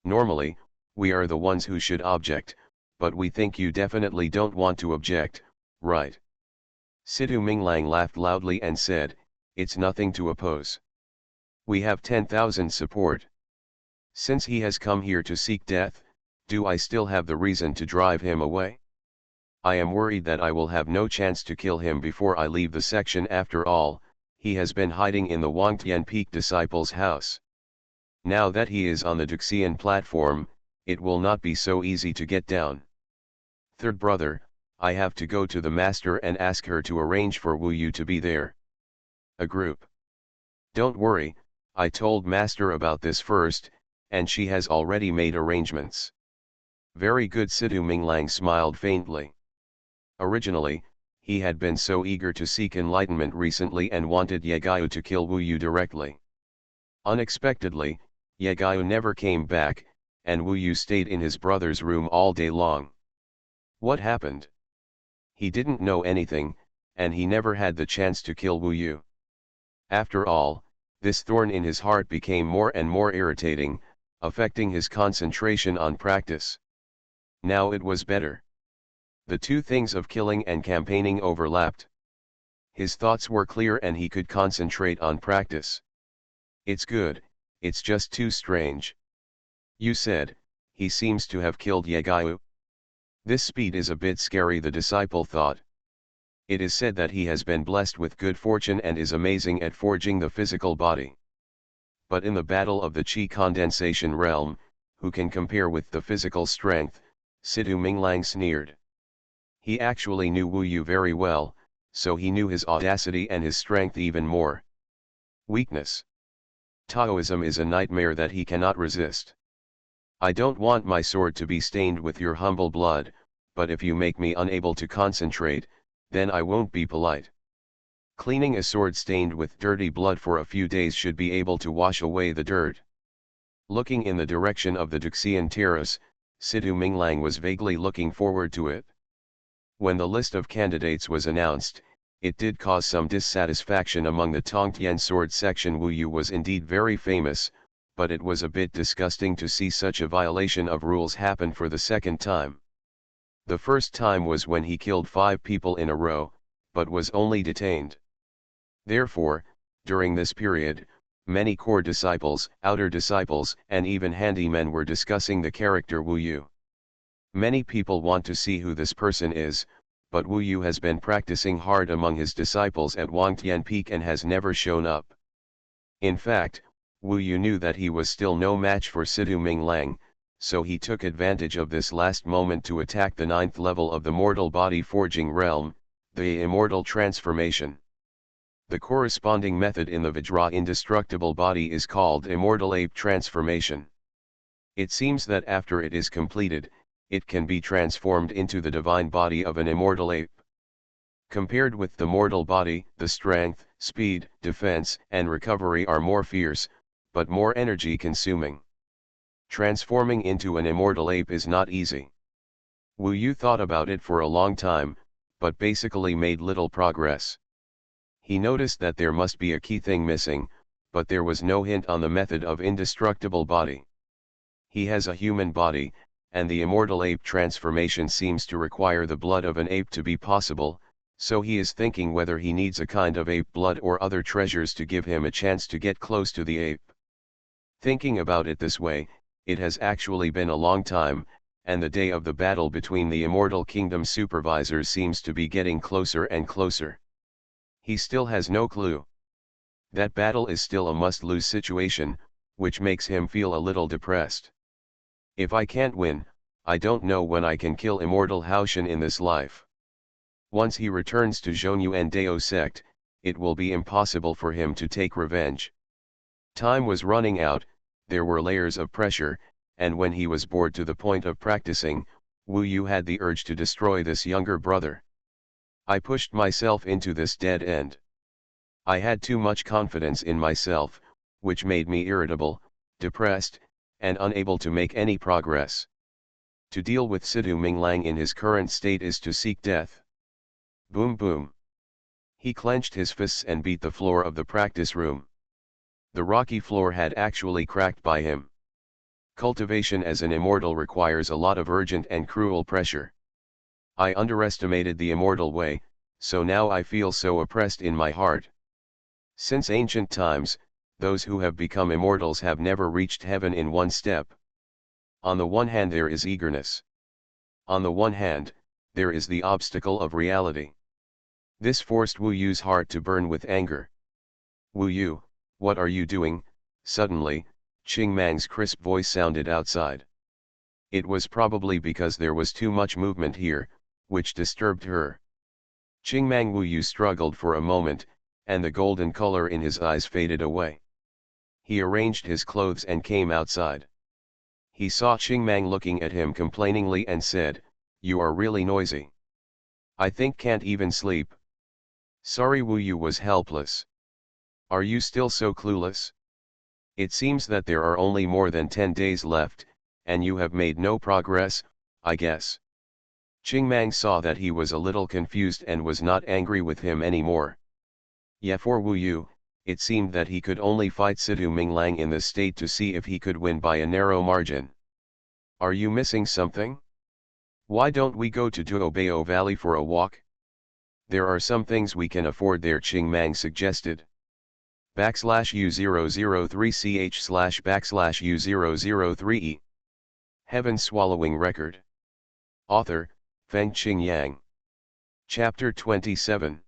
Normally, we are the ones who should object, but we think you definitely don't want to object, right? Situ Minglang laughed loudly and said, "It's nothing to oppose. We have 10,000 support. Since he has come here to seek death, do I still have the reason to drive him away? I am worried that I will have no chance to kill him before I leave the section. After all, he has been hiding in the Wangtian Peak disciples' house. Now that he is on the Duxian platform, it will not be so easy to get down. Third brother, I have to go to the master and ask her to arrange for Wu Yu to be there." A group. "Don't worry, I told master about this first, and she has already made arrangements." "Very good." Situ Minglang smiled faintly. Originally, he had been so eager to seek enlightenment recently and wanted Yegayu to kill Wu Yu directly. Unexpectedly, Yegayu never came back, and Wu Yu stayed in his brother's room all day long. What happened? He didn't know anything, and he never had the chance to kill Wu Yu. After all, this thorn in his heart became more and more irritating, affecting his concentration on practice. Now it was better. The two things of killing and campaigning overlapped. His thoughts were clear and he could concentrate on practice. "It's good, it's just too strange. You said, he seems to have killed Yegayu. This speed is a bit scary," the disciple thought. "It is said that he has been blessed with good fortune and is amazing at forging the physical body. But in the battle of the Qi condensation realm, who can compare with the physical strength?" Situ Minglang sneered. He actually knew Wu Yu very well, so he knew his audacity and his strength even more. Weakness. Taoism is a nightmare that he cannot resist. "I don't want my sword to be stained with your humble blood, but if you make me unable to concentrate, then I won't be polite." Cleaning a sword stained with dirty blood for a few days should be able to wash away the dirt. Looking in the direction of the Duxian terrace, Situ Minglang was vaguely looking forward to it. When the list of candidates was announced, it did cause some dissatisfaction among the Tongtian sword section. Wu Yu was indeed very famous, but it was a bit disgusting to see such a violation of rules happen for the second time. The first time was when he killed 5 people in a row, but was only detained. Therefore, during this period, many core disciples, outer disciples, and even handymen were discussing the character Wu Yu. Many people want to see who this person is, but Wu Yu has been practicing hard among his disciples at Wangtian Peak and has never shown up. In fact, Wu Yu knew that he was still no match for Situ Minglang, so he took advantage of this last moment to attack the 9th level of the mortal body forging realm, the immortal transformation. The corresponding method in the Vajra indestructible body is called immortal ape transformation. It seems that after it is completed, it can be transformed into the divine body of an immortal ape. Compared with the mortal body, the strength, speed, defense, and recovery are more fierce, but more energy consuming. Transforming into an immortal ape is not easy. Wu Yu thought about it for a long time, but basically made little progress. He noticed that there must be a key thing missing, but there was no hint on the method of indestructible body. He has a human body, and the immortal ape transformation seems to require the blood of an ape to be possible, so he is thinking whether he needs a kind of ape blood or other treasures to give him a chance to get close to the ape. Thinking about it this way, it has actually been a long time, and the day of the battle between the Immortal Kingdom supervisors seems to be getting closer and closer. He still has no clue. That battle is still a must-lose situation, which makes him feel a little depressed. If I can't win, I don't know when I can kill Immortal Haoshan in this life. Once he returns to Xuanhuan Dao sect, it will be impossible for him to take revenge. Time was running out, there were layers of pressure, and when he was bored to the point of practicing, Wu Yu had the urge to destroy this younger brother. I pushed myself into this dead end. I had too much confidence in myself, which made me irritable, depressed, and unable to make any progress. To deal with Situ Minglang in his current state is to seek death. Boom boom. He clenched his fists and beat the floor of the practice room. The rocky floor had actually cracked by him. Cultivation as an immortal requires a lot of urgent and cruel pressure. I underestimated the immortal way, so now I feel so oppressed in my heart. Since ancient times, those who have become immortals have never reached heaven in one step. On the one hand there is eagerness. On the one hand, there is the obstacle of reality. This forced Wu Yu's heart to burn with anger. Wu Yu, what are you doing? Suddenly, Qing Mang's crisp voice sounded outside. It was probably because there was too much movement here, which disturbed her. Qing Mang Wu Yu struggled for a moment, and the golden color in his eyes faded away. He arranged his clothes and came outside. He saw Qing Mang looking at him complainingly and said, "You are really noisy. I think can't even sleep." Sorry, Wu Yu was helpless. Are you still so clueless? It seems that there are only more than 10 days left, and you have made no progress, I guess. Qing Mang saw that he was a little confused and was not angry with him anymore. Yeah, for Wu Yu, it seemed that he could only fight Situ Minglang in this state to see if he could win by a narrow margin. Are you missing something? Why don't we go to Duobao Valley for a walk? There are some things we can afford there, Qing Mang suggested. /U003ch//U003e. Heaven Swallowing Record. Author, Feng Qing Yang. Chapter 27.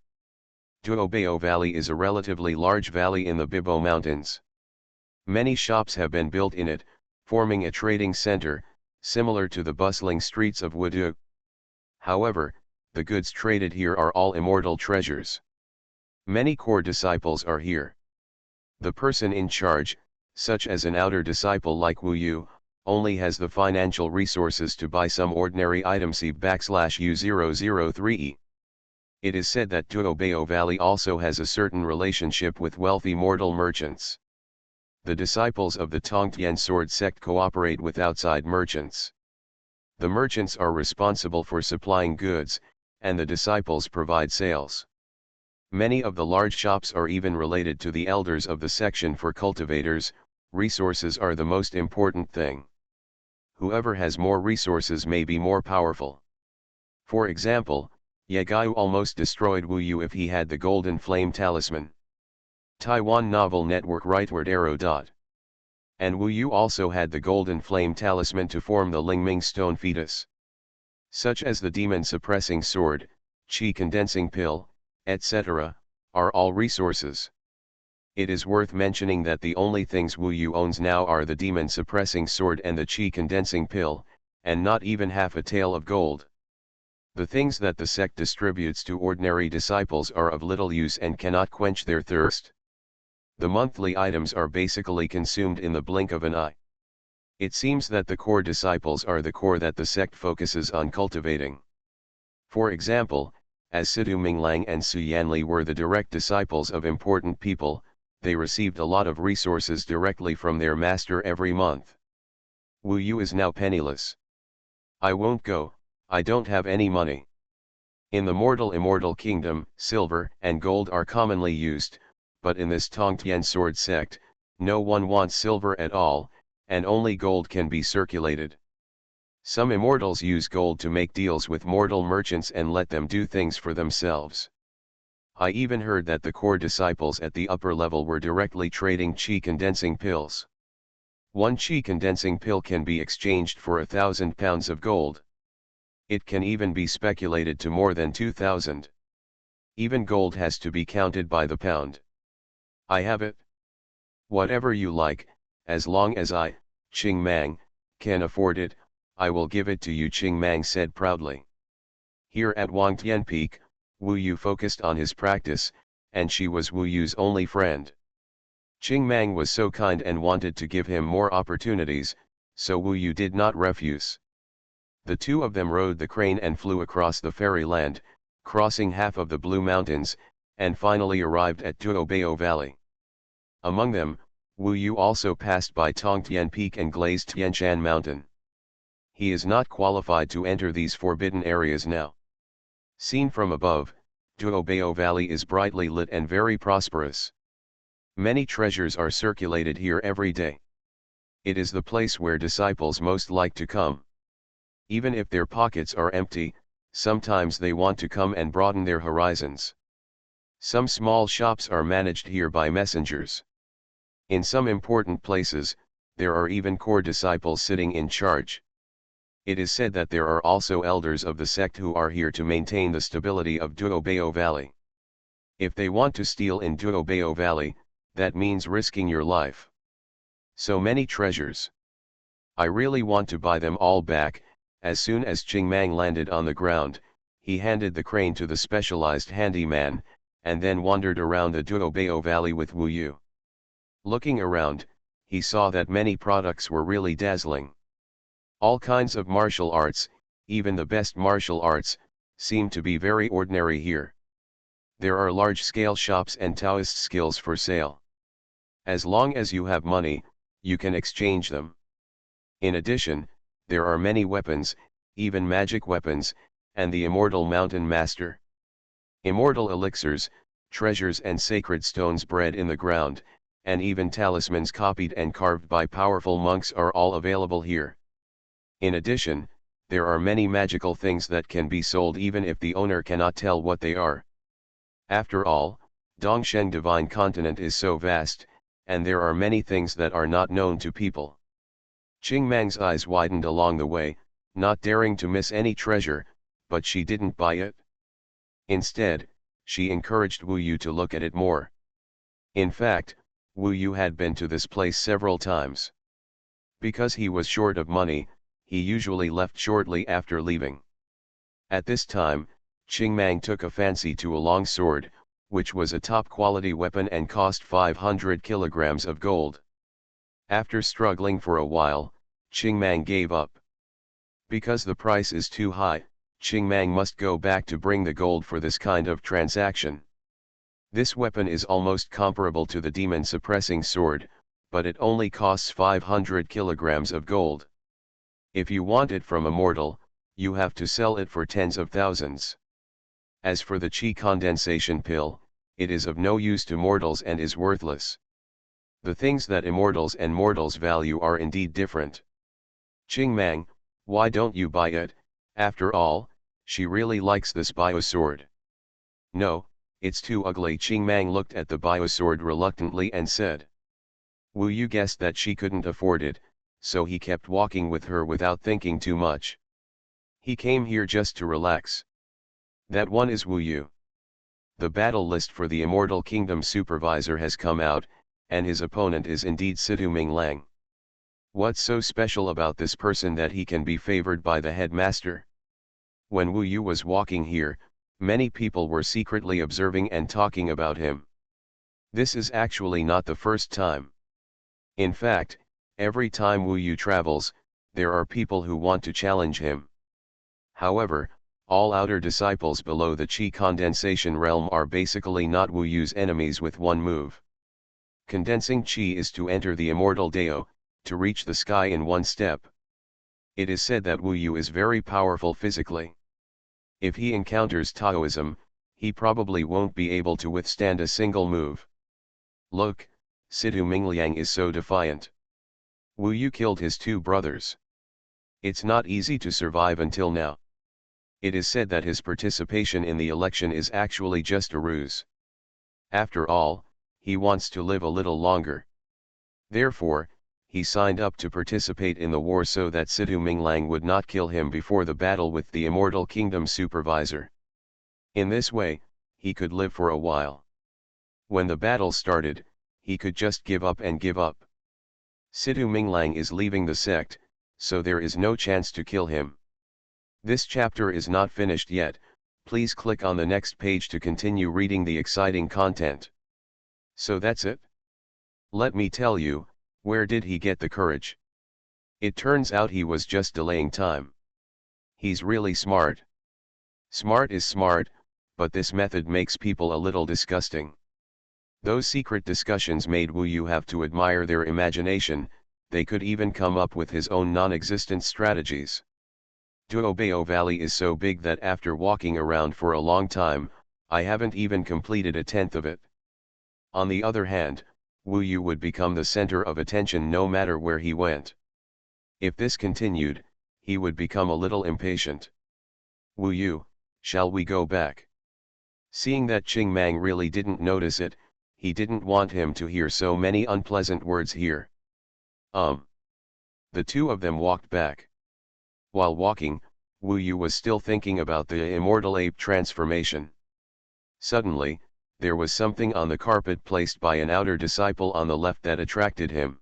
Duobao Valley is a relatively large valley in the Bibo Mountains. Many shops have been built in it, forming a trading center, similar to the bustling streets of Wudu. However, the goods traded here are all immortal treasures. Many core disciples are here. The person in charge, such as an outer disciple like Wu Yu, only has the financial resources to buy some ordinary item. See /U003e. It is said that Duobao Valley also has a certain relationship with wealthy mortal merchants. The disciples of the Tongtian sword sect cooperate with outside merchants. The merchants are responsible for supplying goods, and the disciples provide sales. Many of the large shops are even related to the elders of the section. For cultivators, resources are the most important thing. Whoever has more resources may be more powerful. For example, Ye Gaiu almost destroyed Wu Yu if he had the Golden Flame Talisman. Taiwan Novel Network Rightward Arrow. And Wu Yu also had the Golden Flame Talisman to form the Lingming Stone Fetus. Such as the Demon Suppressing Sword, Qi Condensing Pill, etc., are all resources. It is worth mentioning that the only things Wu Yu owns now are the Demon Suppressing Sword and the Qi Condensing Pill, and not even half a tael of gold. The things that the sect distributes to ordinary disciples are of little use and cannot quench their thirst. The monthly items are basically consumed in the blink of an eye. It seems that the core disciples are the core that the sect focuses on cultivating. For example, as Situ Minglang and Su Yanli were the direct disciples of important people, they received a lot of resources directly from their master every month. Wu Yu is now penniless. I won't go, I don't have any money. In the immortal kingdom, silver and gold are commonly used, but in this Tongtian sword sect, no one wants silver at all, and only gold can be circulated. Some immortals use gold to make deals with mortal merchants and let them do things for themselves. I even heard that the core disciples at the upper level were directly trading Qi condensing pills. One Qi condensing pill can be exchanged for 1,000 pounds of gold. It can even be speculated to more than 2,000. Even gold has to be counted by the pound. I have it. Whatever you like, as long as I, Qing Mang, can afford it, I will give it to you, Qing Mang said proudly. Here at Wangtian Peak, Wu Yu focused on his practice, and she was Wu Yu's only friend. Qing Mang was so kind and wanted to give him more opportunities, so Wu Yu did not refuse. The two of them rode the crane and flew across the fairyland, crossing half of the Blue Mountains, and finally arrived at Duobao Valley. Among them, Wu Yu also passed by Tongtian Peak and glazed Tianshan Mountain. he is not qualified to enter these forbidden areas now. Seen from above, Duobao Valley is brightly lit and very prosperous. Many treasures are circulated here every day. It is the place where disciples most like to come. Even if their pockets are empty, sometimes they want to come and broaden their horizons. Some small shops are managed here by messengers. In some important places, there are even core disciples sitting in charge. It is said that there are also elders of the sect who are here to maintain the stability of Duobao Valley. If they want to steal in Duobao Valley, that means risking your life. So many treasures. I really want to buy them all back. As soon as Ching Mang landed on the ground, he handed the crane to the specialized handyman, and then wandered around the Duobao Valley with Wu Yu. Looking around, he saw that many products were really dazzling. All kinds of martial arts, even the best martial arts, seem to be very ordinary here. There are large-scale shops and Taoist skills for sale. As long as you have money, you can exchange them. In addition, there are many weapons, even magic weapons, and the immortal mountain master. Immortal elixirs, treasures and sacred stones bred in the ground, and even talismans copied and carved by powerful monks are all available here. In addition, there are many magical things that can be sold even if the owner cannot tell what they are. After all, Dongsheng Divine Continent is so vast, and there are many things that are not known to people. Ching Mang's eyes widened along the way, not daring to miss any treasure, but she didn't buy it. Instead, she encouraged Wu Yu to look at it more. In fact, Wu Yu had been to this place several times. Because he was short of money, he usually left shortly after leaving. At this time, Ching Mang took a fancy to a long sword, which was a top-quality weapon and cost 500 kilograms of gold. After struggling for a while, Ching Mang gave up. Because the price is too high, Ching Mang must go back to bring the gold for this kind of transaction. This weapon is almost comparable to the demon-suppressing sword, but it only costs 500 kilograms of gold. If you want it from a mortal, you have to sell it for tens of thousands. As for the qi condensation pill, it is of no use to mortals and is worthless. The things that immortals and mortals value are indeed different. Ching Mang, why don't you buy it? After all, she really likes this biosword. No, it's too ugly. Ching Mang looked at the biosword reluctantly and said. Wu Yu guessed that she couldn't afford it, so he kept walking with her without thinking too much. He came here just to relax. That one is Wu Yu. The battle list for the Immortal Kingdom Supervisor has come out, and his opponent is indeed Situ Ming Lang. What's so special about this person that he can be favored by the headmaster? When Wu Yu was walking here, many people were secretly observing and talking about him. This is actually not the first time. In fact, every time Wu Yu travels, there are people who want to challenge him. However, all outer disciples below the qi condensation realm are basically not Wu Yu's enemies with one move. Condensing qi is to enter the immortal Dao, to reach the sky in one step. It is said that Wu Yu is very powerful physically. If he encounters Taoism, he probably won't be able to withstand a single move. Look, Situ Mingliang is so defiant. Wu Yu killed his two brothers. It's not easy to survive until now. It is said that his participation in the election is actually just a ruse. After all, he wants to live a little longer. Therefore, he signed up to participate in the war so that Situ Minglang would not kill him before the battle with the Immortal Kingdom Supervisor. In this way, he could live for a while. When the battle started, he could just give up and give up. Situ Minglang is leaving the sect, so there is no chance to kill him. This chapter is not finished yet. Please click on the next page to continue reading the exciting content. So that's it? Let me tell you, where did he get the courage? It turns out he was just delaying time. He's really smart. Smart is smart, but this method makes people a little disgusting. Those secret discussions made Wu Yu have to admire their imagination. they could even come up with his own non-existent strategies. Duobao Valley is so big that after walking around for a long time, I haven't even completed a tenth of it. On the other hand, Wu Yu would become the center of attention no matter where he went. If this continued, he would become a little impatient. Wu Yu, shall we go back? Seeing that Qing Mang really didn't notice it, he didn't want him to hear so many unpleasant words here. The two of them walked back. While walking, Wu Yu was still thinking about the immortal ape transformation. Suddenly, there was something on the carpet placed by an outer disciple on the left that attracted him.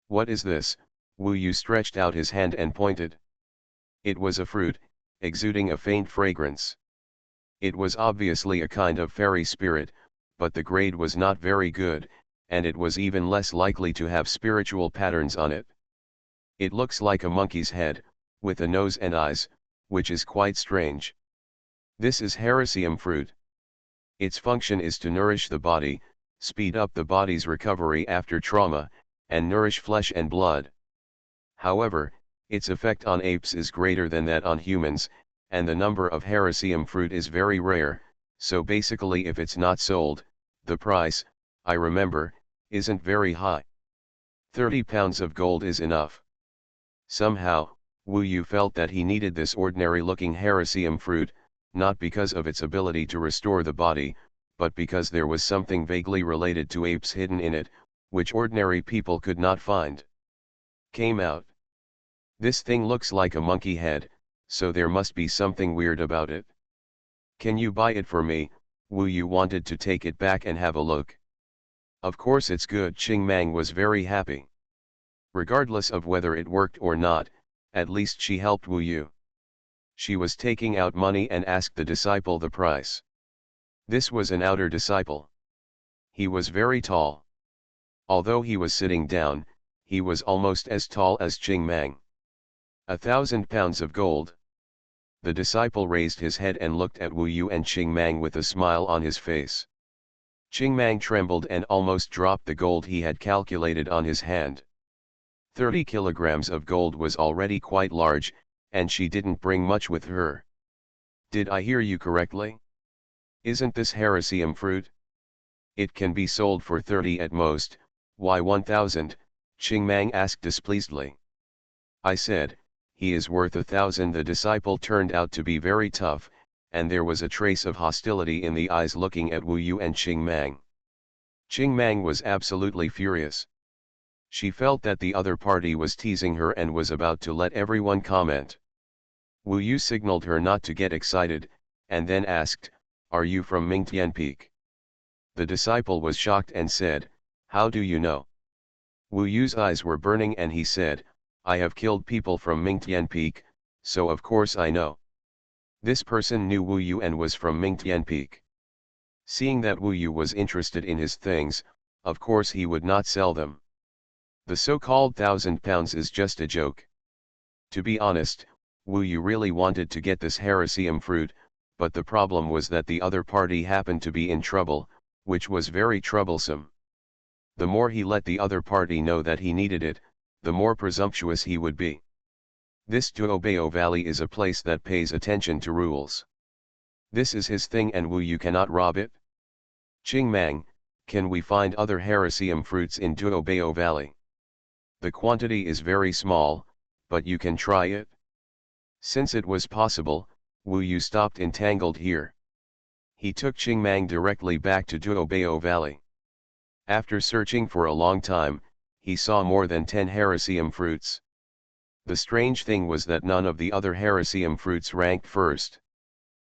What is this? Wu Yu stretched out his hand and pointed. It was a fruit, exuding a faint fragrance. It was obviously a kind of fairy spirit, but the grade was not very good, and it was even less likely to have spiritual patterns on it. It looks like a monkey's head, with a nose and eyes, which is quite strange. This is Hericium fruit. Its function is to nourish the body, speed up the body's recovery after trauma, and nourish flesh and blood. However, its effect on apes is greater than that on humans, and the number of Hericium fruit is very rare, so basically if it's not sold, the price, I remember, isn't very high. 30 pounds of gold is enough. Somehow, Wu Yu felt that he needed this ordinary-looking Hericium fruit, not because of its ability to restore the body, but because there was something vaguely related to apes hidden in it, which ordinary people could not find. Came out. This thing looks like a monkey head, so there must be something weird about it. Can you buy it for me? Wu Yu wanted to take it back and have a look. Of course it's good. Qing Mang was very happy. Regardless of whether it worked or not, at least she helped Wu Yu. She was taking out money and asked the disciple the price. This was an outer disciple. He was very tall. Although he was sitting down, he was almost as tall as Qing Mang. 1,000 pounds of gold. The disciple raised his head and looked at Wu Yu and Qing Mang with a smile on his face. Qing Mang trembled and almost dropped the gold he had calculated on his hand. 30 kilograms of gold was already quite large, and she didn't bring much with her. Did I hear you correctly? Isn't this Hericium fruit? It can be sold for 30 at most. Why 1,000? Qing Mang asked displeasedly. I said, he is worth 1,000. The disciple turned out to be very tough, and there was a trace of hostility in the eyes looking at Wu Yu and Qing Mang. Qing Mang was absolutely furious. She felt that the other party was teasing her and was about to let everyone comment. Wu Yu signaled her not to get excited, and then asked, "Are you from Mingtian Peak?" The disciple was shocked and said, "How do you know?" Wu Yu's eyes were burning and he said, "I have killed people from Mingtian Peak, so of course I know." This person knew Wu Yu and was from Mingtian Peak. Seeing that Wu Yu was interested in his things, of course he would not sell them. The so-called 1,000 pounds is just a joke. To be honest, Wu Yu really wanted to get this Hericium fruit, but the problem was that the other party happened to be in trouble, which was very troublesome. The more he let the other party know that he needed it, the more presumptuous he would be. This Duobao Valley is a place that pays attention to rules. This is his thing and Wu Yu cannot rob it. Qing Mang, can we find other Hericium fruits in Duobao Valley? The quantity is very small, but you can try it. Since it was possible, Wu Yu stopped entangled here. He took Qing Mang directly back to Duobao Valley. After searching for a long time, he saw more than 10 Hericium fruits. The strange thing was that none of the other Hericium fruits ranked first.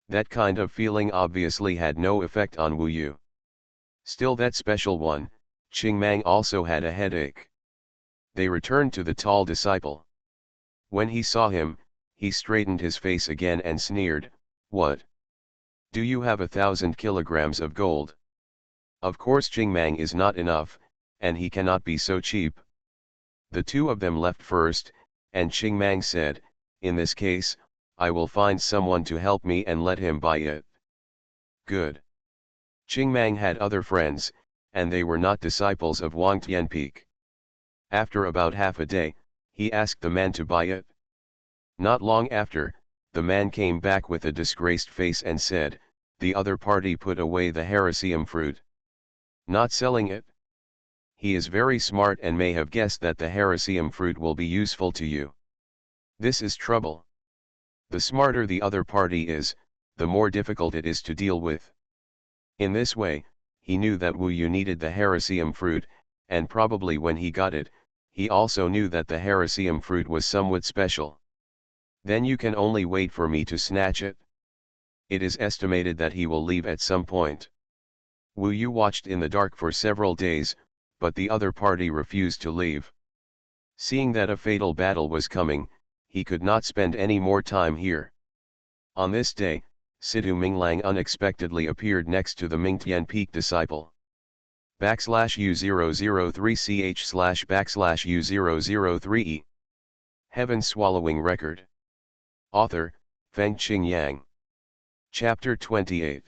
That kind of feeling obviously had no effect on Wu Yu. Still, that special one, Qing Mang also had a headache. They returned to the tall disciple. When he saw him, he straightened his face again and sneered, "What? Do you have 1,000 kilograms of gold? Of course Qing Mang is not enough, and he cannot be so cheap." The two of them left first, and Qing Mang said, "In this case, I will find someone to help me and let him buy it." Good. Qing Mang had other friends, and they were not disciples of Wang Tianpeak. After about half a day, he asked the man to buy it. Not long after, the man came back with a disgraced face and said, "The other party put away the heresium fruit. Not selling it." He is very smart and may have guessed that the heresium fruit will be useful to you. This is trouble. The smarter the other party is, the more difficult it is to deal with. In this way, he knew that Wu Yu needed the heresium fruit, and probably when he got it, he also knew that the heresium fruit was somewhat special. "Then you can only wait for me to snatch it. It is estimated that he will leave at some point." Wu Yu watched in the dark for several days, but the other party refused to leave. Seeing that a fatal battle was coming, he could not spend any more time here. On this day, Sidhu Minglang unexpectedly appeared next to the Mingtian Peak disciple. /U003ch//U003e. Heaven Swallowing Record. Author, Feng Qing Yang. Chapter 28.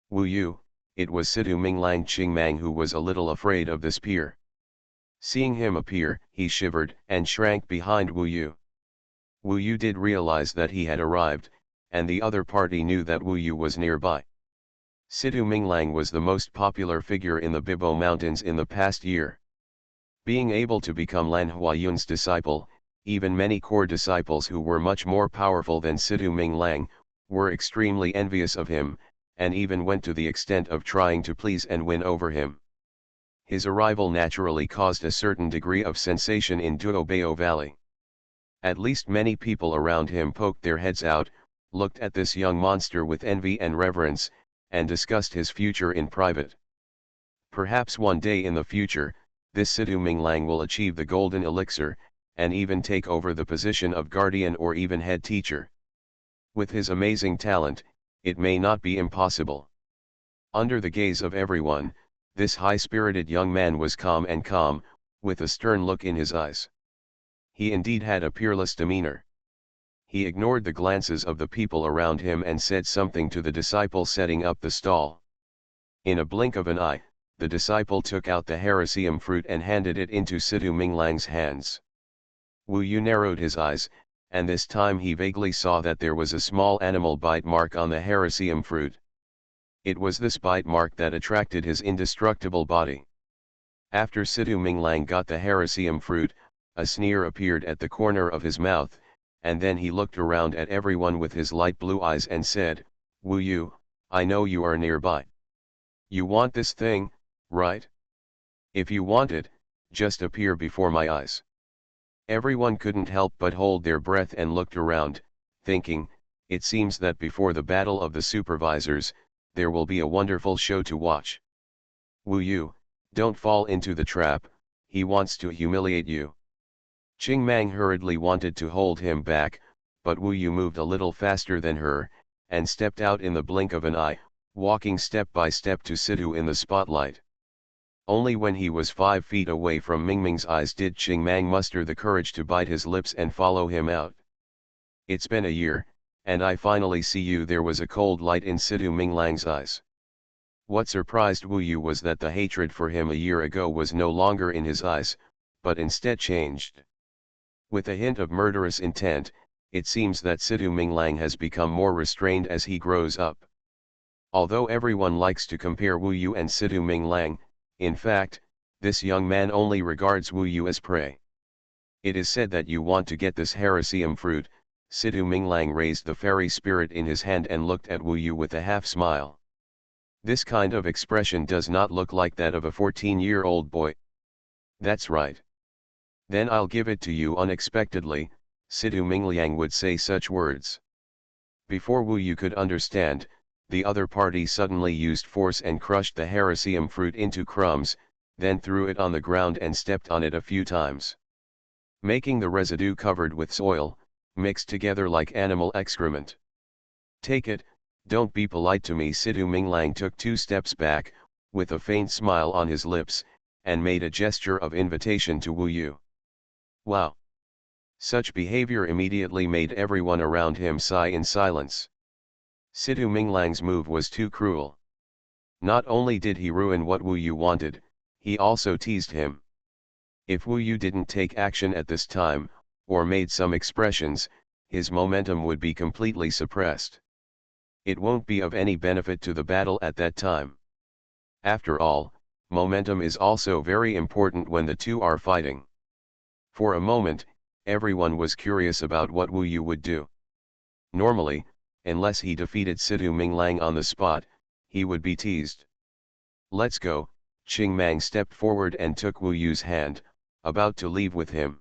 Wu Yu. It was Sidhu Minglang Qingmang who was a little afraid of this peer. Seeing him appear, he shivered and shrank behind Wu Yu. Wu Yu did realize that he had arrived, and the other party knew that Wu Yu was nearby. Sidhu Minglang was the most popular figure in the Bibo Mountains in the past year. Being able to become Lan Huayun's disciple, even many core disciples who were much more powerful than Sidhu Minglang, were extremely envious of him, and even went to the extent of trying to please and win over him. His arrival naturally caused a certain degree of sensation in Duobao Valley. At least many people around him poked their heads out, looked at this young monster with envy and reverence, and discussed his future in private. Perhaps one day in the future, this Sidhu Minglang will achieve the golden elixir, and even take over the position of guardian or even head teacher. With his amazing talent, it may not be impossible. Under the gaze of everyone, this high-spirited young man was calm, with a stern look in his eyes. He indeed had a peerless demeanor. He ignored the glances of the people around him and said something to the disciple setting up the stall. In a blink of an eye, the disciple took out the heresium fruit and handed it into Sidhu Minglang's hands. Wu Yu narrowed his eyes, and this time he vaguely saw that there was a small animal bite mark on the heresium fruit. It was this bite mark that attracted his indestructible body. After Sidhu Minglang got the heresium fruit, a sneer appeared at the corner of his mouth, and then he looked around at everyone with his light blue eyes and said, "Wu Yu, I know you are nearby. You want this thing, right? If you want it, just appear before my eyes." Everyone couldn't help but hold their breath and looked around, thinking, it seems that before the battle of the supervisors, there will be a wonderful show to watch. "Wu Yu, don't fall into the trap, he wants to humiliate you." Qingmang hurriedly wanted to hold him back, but Wu Yu moved a little faster than her, and stepped out in the blink of an eye, walking step by step to Sidhu in the spotlight. Only when he was 5 feet away from Mingming's eyes did Qingmang muster the courage to bite his lips and follow him out. "It's been a year, and I finally see you." There was a cold light in Sidhu Minglang's eyes. What surprised Wu Yu was that the hatred for him a year ago was no longer in his eyes, but instead changed. With a hint of murderous intent, it seems that Sidhu Minglang has become more restrained as he grows up. Although everyone likes to compare Wu Yu and Sidhu Minglang, in fact, this young man only regards Wu Yu as prey. "It is said that you want to get this heresium fruit." Sidhu Minglang raised the fairy spirit in his hand and looked at Wu Yu with a half-smile. This kind of expression does not look like that of a 14-year-old boy. "That's right. Then I'll give it to you unexpectedly." Sidhu Minglang would say such words. Before Wu Yu could understand, the other party suddenly used force and crushed the heresium fruit into crumbs, then threw it on the ground and stepped on it a few times, making the residue covered with soil, mixed together like animal excrement. "Take it, don't be polite to me." Sidhu Minglang took 2 steps back, with a faint smile on his lips, and made a gesture of invitation to Wu Yu. Wow! Such behavior immediately made everyone around him sigh in silence. Sidhu Minglang's move was too cruel. Not only did he ruin what Wu Yu wanted, he also teased him. If Wu Yu didn't take action at this time, or made some expressions, his momentum would be completely suppressed. It won't be of any benefit to the battle at that time. After all, momentum is also very important when the two are fighting. For a moment, everyone was curious about what Wu Yu would do. Normally, unless he defeated Situ Minglang on the spot, he would be teased. "Let's go." Qing Mang stepped forward and took Wu Yu's hand, about to leave with him.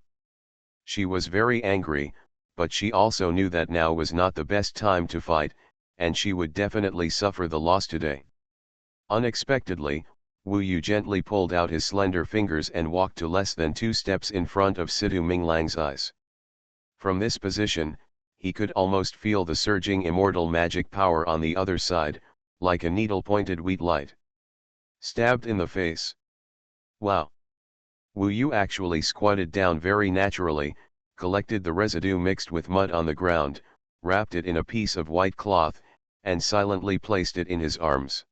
She was very angry, but she also knew that now was not the best time to fight, and she would definitely suffer the loss today. Unexpectedly, Wu Yu gently pulled out his slender fingers and walked to less than 2 steps in front of Situ Minglang's eyes. From this position, he could almost feel the surging immortal magic power on the other side, like a needle-pointed wheat light. Stabbed in the face. Wow! Wu Yu actually squatted down very naturally, collected the residue mixed with mud on the ground, wrapped it in a piece of white cloth, and silently placed it in his arms.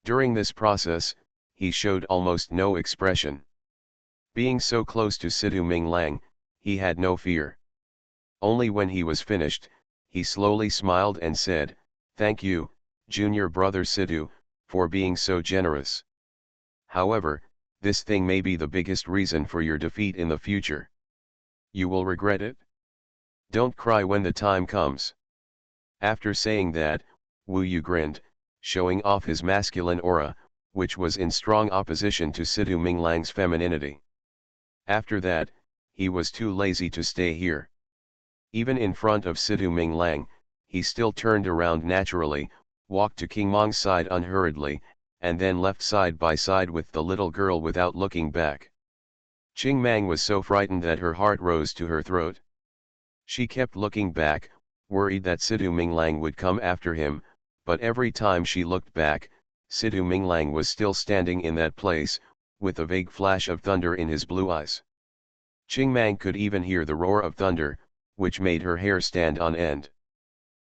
During this process, he showed almost no expression. Being so close to Situ Minglang, he had no fear. Only when he was finished, he slowly smiled and said, "Thank you, junior brother Situ, for being so generous. However, this thing may be the biggest reason for your defeat in the future. You will regret it. Don't cry when the time comes." After saying that, Wu Yu grinned, showing off his masculine aura, which was in strong opposition to Situ Minglang's femininity. After that, he was too lazy to stay here. Even in front of Situ Minglang, he still turned around naturally, walked to King Mong's side unhurriedly, and then left side by side with the little girl without looking back. Qing Mang was so frightened that her heart rose to her throat. She kept looking back, worried that Situ Minglang would come after him, but every time she looked back, Situ Minglang was still standing in that place, with a vague flash of thunder in his blue eyes. Qing Mang could even hear the roar of thunder, which made her hair stand on end.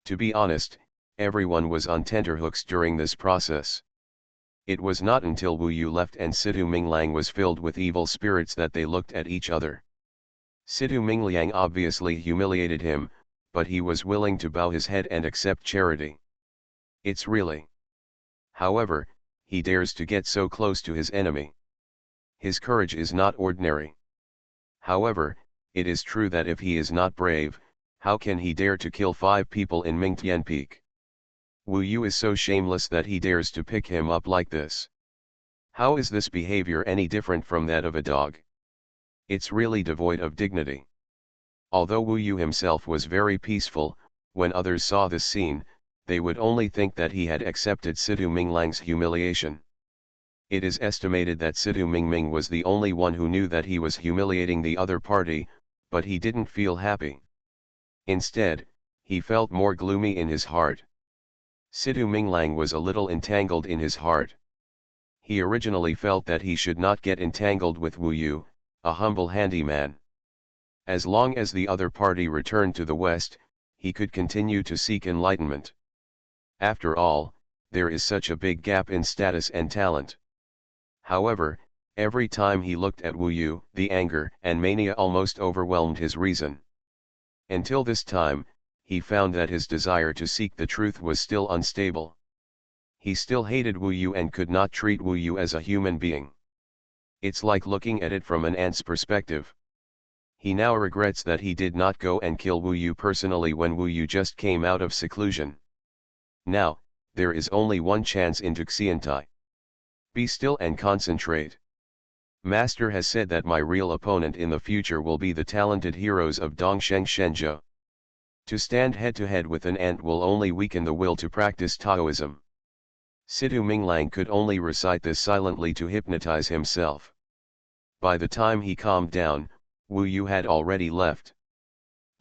To be honest, everyone was on tenterhooks during this process. It was not until Wu Yu left and Situ Minglang was filled with evil spirits that they looked at each other. Situ Minglang obviously humiliated him, but he was willing to bow his head and accept charity. It's really. However, he dares to get so close to his enemy. His courage is not ordinary. However, it is true that if he is not brave, how can he dare to kill 5 people in Mingtian Peak? Wu Yu is so shameless that he dares to pick him up like this. How is this behavior any different from that of a dog? It's really devoid of dignity. Although Wu Yu himself was very peaceful, when others saw this scene, they would only think that he had accepted Situ Minglang's humiliation. It is estimated that Situ Mingming was the only one who knew that he was humiliating the other party, but he didn't feel happy. Instead, he felt more gloomy in his heart. Situ Minglang was a little entangled in his heart. He originally felt that he should not get entangled with Wu Yu, a humble handyman. As long as the other party returned to the West, he could continue to seek enlightenment. After all, there is such a big gap in status and talent. However, every time he looked at Wu Yu, the anger and mania almost overwhelmed his reason. Until this time, he found that his desire to seek the truth was still unstable. He still hated Wu Yu and could not treat Wu Yu as a human being. It's like looking at it from an ant's perspective. He now regrets that he did not go and kill Wu Yu personally when Wu Yu just came out of seclusion. Now, there is only one chance in Tuxiantai. Be still and concentrate. Master has said that my real opponent in the future will be the talented heroes of Dongsheng Shenzhou. To stand head-to-head with an ant will only weaken the will to practice Taoism. Situ Minglang could only recite this silently to hypnotize himself. By the time he calmed down, Wu Yu had already left.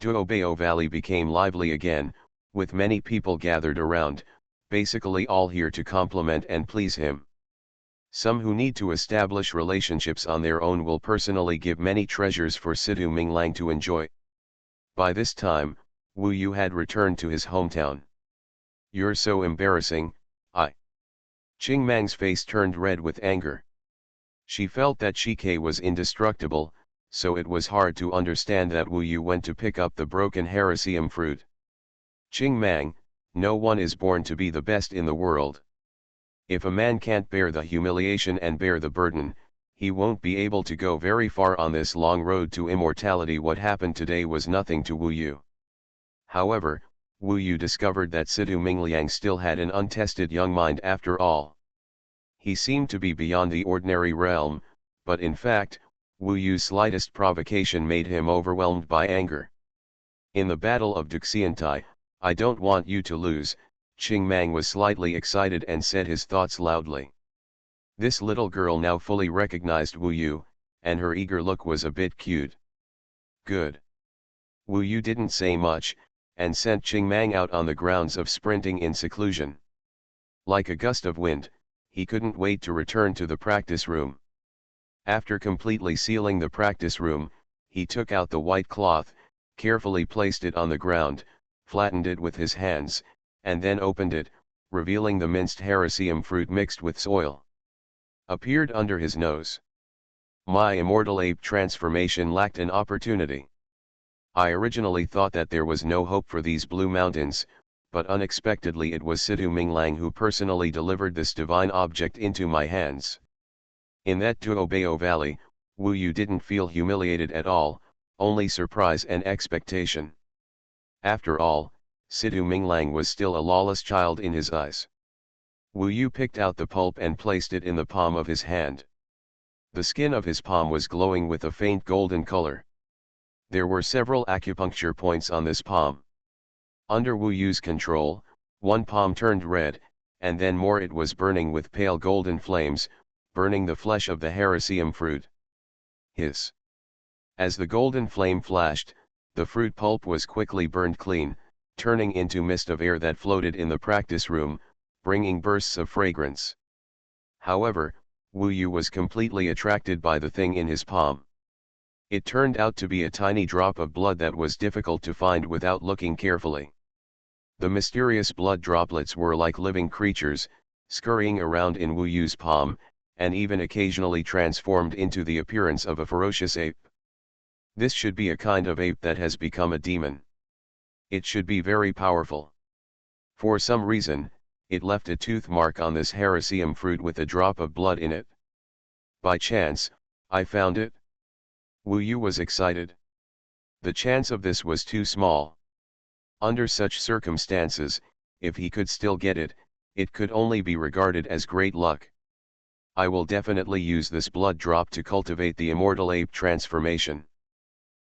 Duobao Valley became lively again, with many people gathered around, basically all here to compliment and please him. Some who need to establish relationships on their own will personally give many treasures for Situ Minglang to enjoy. By this time, Wu Yu had returned to his hometown. You're so embarrassing, Qing Mang's face turned red with anger. She felt that Chike was indestructible, so it was hard to understand that Wu Yu went to pick up the broken Heresium fruit. Ching Mang, no one is born to be the best in the world. If a man can't bear the humiliation and bear the burden, he won't be able to go very far on this long road to immortality. What happened today was nothing to Wu Yu. However, Wu Yu discovered that Situ Mingliang still had an untested young mind after all. He seemed to be beyond the ordinary realm, but in fact, Wu Yu's slightest provocation made him overwhelmed by anger. In the Battle of Duxiantai, I don't want you to lose, Ching Mang was slightly excited and said his thoughts loudly. This little girl now fully recognized Wu Yu, and her eager look was a bit cute. Good. Wu Yu didn't say much, and sent Ching Mang out on the grounds of sprinting in seclusion. Like a gust of wind, he couldn't wait to return to the practice room. After completely sealing the practice room, he took out the white cloth, carefully placed it on the ground, flattened it with his hands, and then opened it, revealing the minced Heresium fruit mixed with soil. Appeared under his nose. My immortal ape transformation lacked an opportunity. I originally thought that there was no hope for these blue mountains, but unexpectedly it was Situ Minglang who personally delivered this divine object into my hands. In that Tuobeo Valley, Wu Yu didn't feel humiliated at all, only surprise and expectation. After all, Situ Minglang was still a lawless child in his eyes. Wu Yu picked out the pulp and placed it in the palm of his hand. The skin of his palm was glowing with a faint golden color. There were several acupuncture points on this palm. Under Wu Yu's control, one palm turned red, and then more. It was burning with pale golden flames, burning the flesh of the Heresium fruit. Hiss! As the golden flame flashed, the fruit pulp was quickly burned clean, turning into mist of air that floated in the practice room, bringing bursts of fragrance. However, Wu Yu was completely attracted by the thing in his palm. It turned out to be a tiny drop of blood that was difficult to find without looking carefully. The mysterious blood droplets were like living creatures, scurrying around in Wu Yu's palm, and even occasionally transformed into the appearance of a ferocious ape. This should be a kind of ape that has become a demon. It should be very powerful. For some reason, it left a tooth mark on this Heresium fruit with a drop of blood in it. By chance, I found it. Wu Yu was excited. The chance of this was too small. Under such circumstances, if he could still get it, it could only be regarded as great luck. I will definitely use this blood drop to cultivate the immortal ape transformation.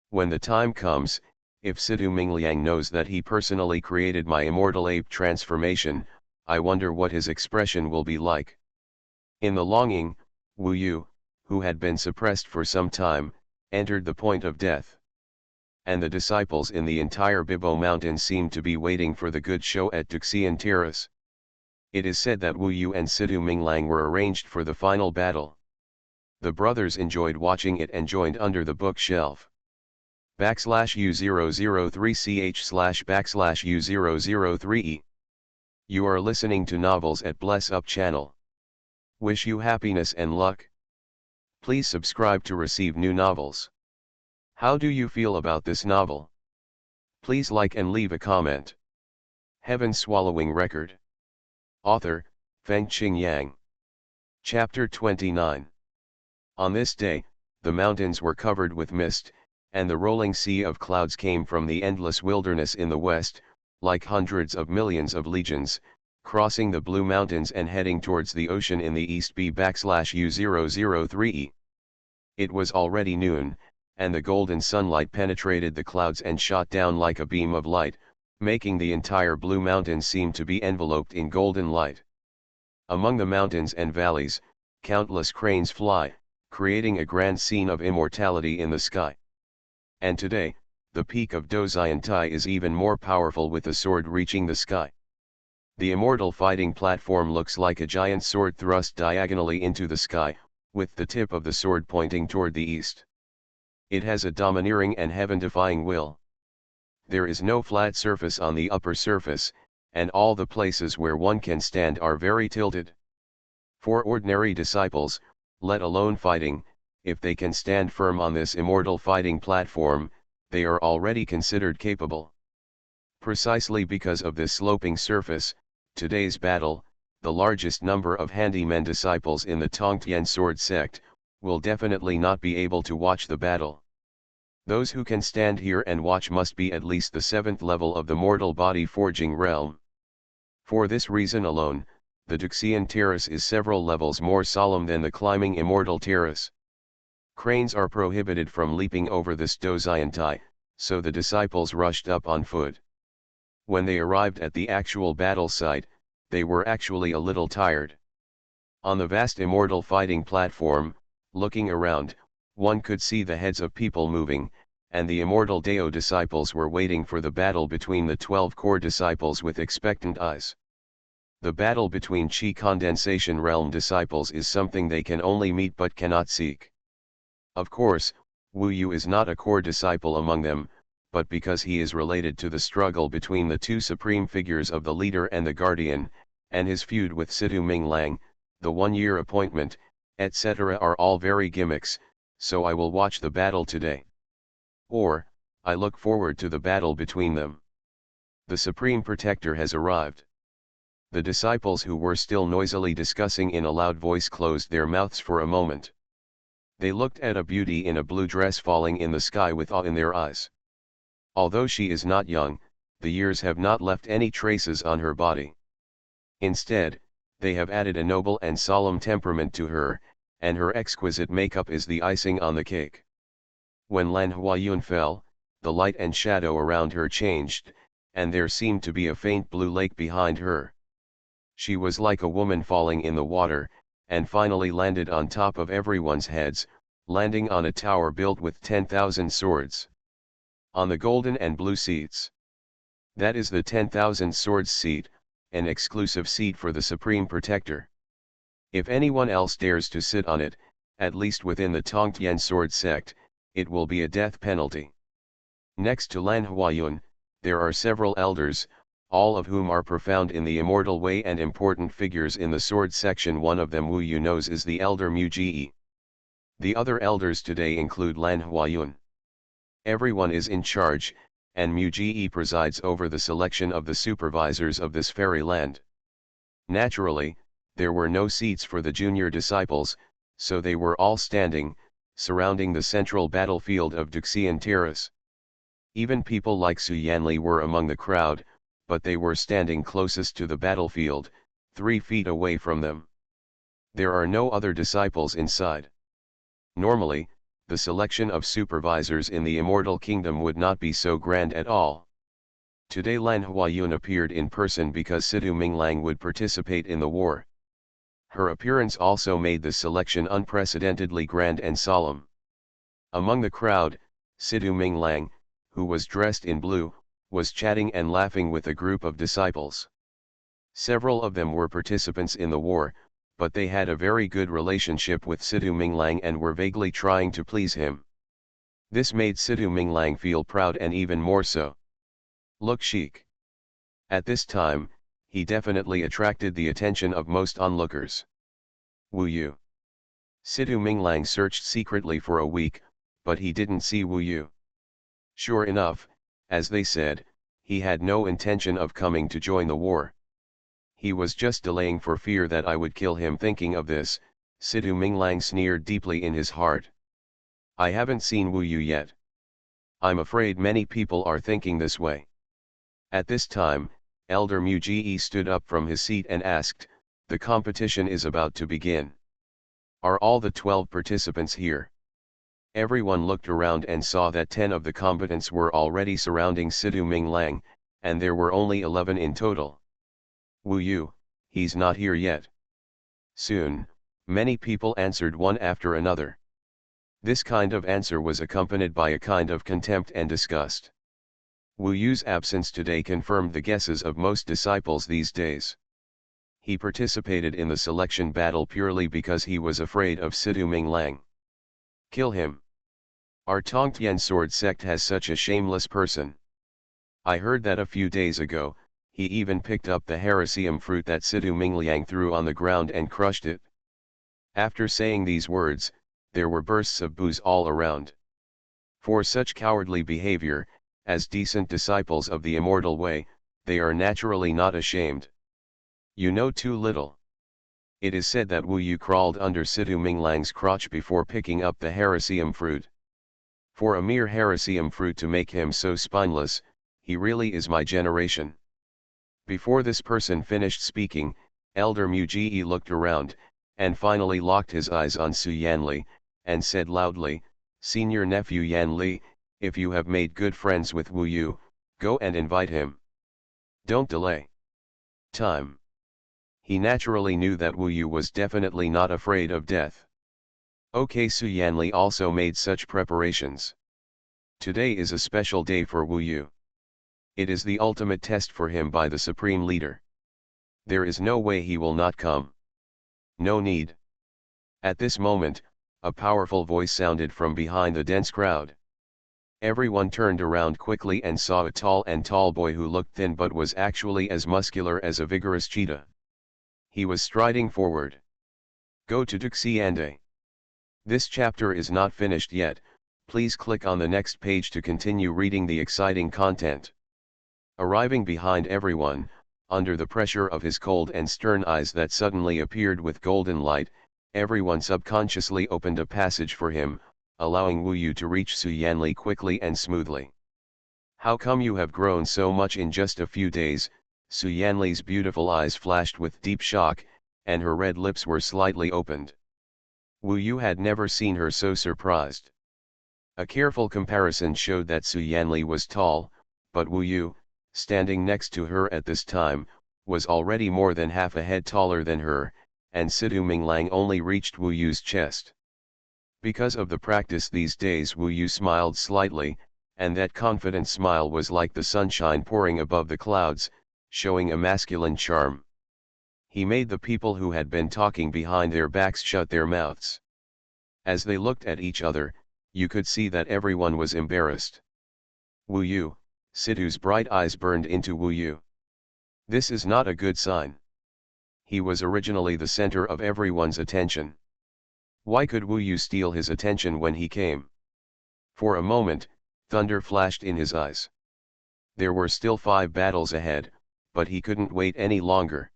When the time comes, if Situ Mingliang knows that he personally created my immortal ape transformation, I wonder what his expression will be like. In the longing, Wu Yu, who had been suppressed for some time, entered the point of death. And the disciples in the entire Bibo Mountain seemed to be waiting for the good show at Duxian Terrace. It is said that Wu Yu and Situ Minglang were arranged for the final battle. The brothers enjoyed watching it and joined under the bookshelf. /u003ch//u003e. You are listening to Novels at Bless Up channel. Wish you happiness and luck. Please subscribe to receive new novels. How do you feel about this novel? Please like and leave a comment. Heaven Swallowing Record. Author, Feng Qing Yang. Chapter 29. On this day, the mountains were covered with mist, and the rolling sea of clouds came from the endless wilderness in the west, like hundreds of millions of legions, crossing the Blue Mountains and heading towards the ocean in the east. /u003e. It was already noon, and the golden sunlight penetrated the clouds and shot down like a beam of light, making the entire Blue Mountains seem to be enveloped in golden light. Among the mountains and valleys, countless cranes fly, creating a grand scene of immortality in the sky. And today, the peak of Doziantai is even more powerful, with a sword reaching the sky. The immortal fighting platform looks like a giant sword thrust diagonally into the sky, with the tip of the sword pointing toward the east. It has a domineering and heaven-defying will. There is no flat surface on the upper surface, and all the places where one can stand are very tilted. For ordinary disciples, let alone fighting. If they can stand firm on this immortal fighting platform, they are already considered capable. Precisely because of this sloping surface, today's battle, the largest number of handymen disciples in the Tongtian sword sect, will definitely not be able to watch the battle. Those who can stand here and watch must be at least the 7th level of the mortal body forging realm. For this reason alone, the Duxian terrace is several levels more solemn than the climbing immortal terrace. Cranes are prohibited from leaping over the Stoziantai, so the disciples rushed up on foot. When they arrived at the actual battle site, they were actually a little tired. On the vast immortal fighting platform, looking around, one could see the heads of people moving, and the immortal Deo disciples were waiting for the battle between the 12 core disciples with expectant eyes. The battle between Chi condensation realm disciples is something they can only meet but cannot seek. Of course, Wu Yu is not a core disciple among them, but because he is related to the struggle between the two supreme figures of the leader and the guardian, and his feud with Situ Ming Lang, the one-year appointment, etc. are all very gimmicks, so I will watch the battle today. Or, I look forward to the battle between them. The Supreme Protector has arrived. The disciples who were still noisily discussing in a loud voice closed their mouths for a moment. They looked at a beauty in a blue dress falling in the sky with awe in their eyes. Although she is not young, the years have not left any traces on her body. Instead, they have added a noble and solemn temperament to her, and her exquisite makeup is the icing on the cake. When Lan Huayun fell, the light and shadow around her changed, and there seemed to be a faint blue lake behind her. She was like a woman falling in the water, and finally landed on top of everyone's heads, landing on a tower built with 10,000 swords. On the golden and blue seats. That is the 10,000 swords seat, an exclusive seat for the Supreme Protector. If anyone else dares to sit on it, at least within the Tongtian sword sect, it will be a death penalty. Next to Lan Huayun, there are several elders, all of whom are profound in the immortal way and important figures in the sword section. One of them Wu Yu knows is the elder Mu Ji. The other elders today include Lan Huayun. Everyone is in charge, and Mu Ji presides over the selection of the supervisors of this fairy land. Naturally, there were no seats for the junior disciples, so they were all standing, surrounding the central battlefield of Duxian Terrace. Even people like Su Yanli were among the crowd, but they were standing closest to the battlefield, 3 feet away from them. There are no other disciples inside. Normally, the selection of supervisors in the Immortal Kingdom would not be so grand at all. Today Lan Huayun appeared in person because Situ Minglang would participate in the war. Her appearance also made the selection unprecedentedly grand and solemn. Among the crowd, Situ Minglang, who was dressed in blue, was chatting and laughing with a group of disciples. Several of them were participants in the war, but they had a very good relationship with Situ Minglang and were vaguely trying to please him. This made Situ Minglang feel proud and even more so. Look chic. At this time, he definitely attracted the attention of most onlookers. Wu Yu. Situ Minglang searched secretly for a week, but he didn't see Wu Yu. Sure enough, as they said, he had no intention of coming to join the war. He was just delaying for fear that I would kill him. Thinking of this, Situ Minglang sneered deeply in his heart. I haven't seen Wu Yu yet. I'm afraid many people are thinking this way. At this time, Elder Mu Ji stood up from his seat and asked, the competition is about to begin. Are all the 12 participants here? Everyone looked around and saw that 10 of the combatants were already surrounding Situ Minglang, and there were only 11 in total. Wu Yu, he's not here yet. Soon, many people answered one after another. This kind of answer was accompanied by a kind of contempt and disgust. Wu Yu's absence today confirmed the guesses of most disciples these days. He participated in the selection battle purely because he was afraid of Situ Minglang. Kill him. Our Tongtian sword sect has such a shameless person. I heard that a few days ago, he even picked up the heresium fruit that Situ Mingliang threw on the ground and crushed it. After saying these words, there were bursts of boos all around. For such cowardly behavior, as decent disciples of the immortal way, they are naturally not ashamed. You know too little. It is said that Wu Yu crawled under Situ Minglang's crotch before picking up the heresium fruit. For a mere heresium fruit to make him so spineless, he really is my generation. Before this person finished speaking, Elder Mu Ji looked around, and finally locked his eyes on Su Yanli, and said loudly, "Senior nephew Yan Li, if you have made good friends with Wu Yu, go and invite him. Don't delay time." He naturally knew that Wu Yu was definitely not afraid of death. Okay, Su Yanli also made such preparations. Today is a special day for Wu Yu. It is the ultimate test for him by the Supreme Leader. There is no way he will not come. No need. At this moment, a powerful voice sounded from behind the dense crowd. Everyone turned around quickly and saw a tall boy who looked thin but was actually as muscular as a vigorous cheetah. He was striding forward. Go to Duxiande. This chapter is not finished yet, please click on the next page to continue reading the exciting content. Arriving behind everyone, under the pressure of his cold and stern eyes that suddenly appeared with golden light, everyone subconsciously opened a passage for him, allowing Wu Yu to reach Su Yanli quickly and smoothly. How come you have grown so much in just a few days? Su Yanli's beautiful eyes flashed with deep shock, and her red lips were slightly opened. Wu Yu had never seen her so surprised. A careful comparison showed that Su Yanli was tall, but Wu Yu, standing next to her at this time, was already more than half a head taller than her, and Situ Minglang only reached Wu Yu's chest. Because of the practice these days, Wu Yu smiled slightly, and that confident smile was like the sunshine pouring above the clouds, showing a masculine charm. He made the people who had been talking behind their backs shut their mouths. As they looked at each other, you could see that everyone was embarrassed. Wu Yu, Situ's bright eyes burned into Wu Yu. This is not a good sign. He was originally the center of everyone's attention. Why could Wu Yu steal his attention when he came? For a moment, thunder flashed in his eyes. There were still 5 battles ahead, but he couldn't wait any longer.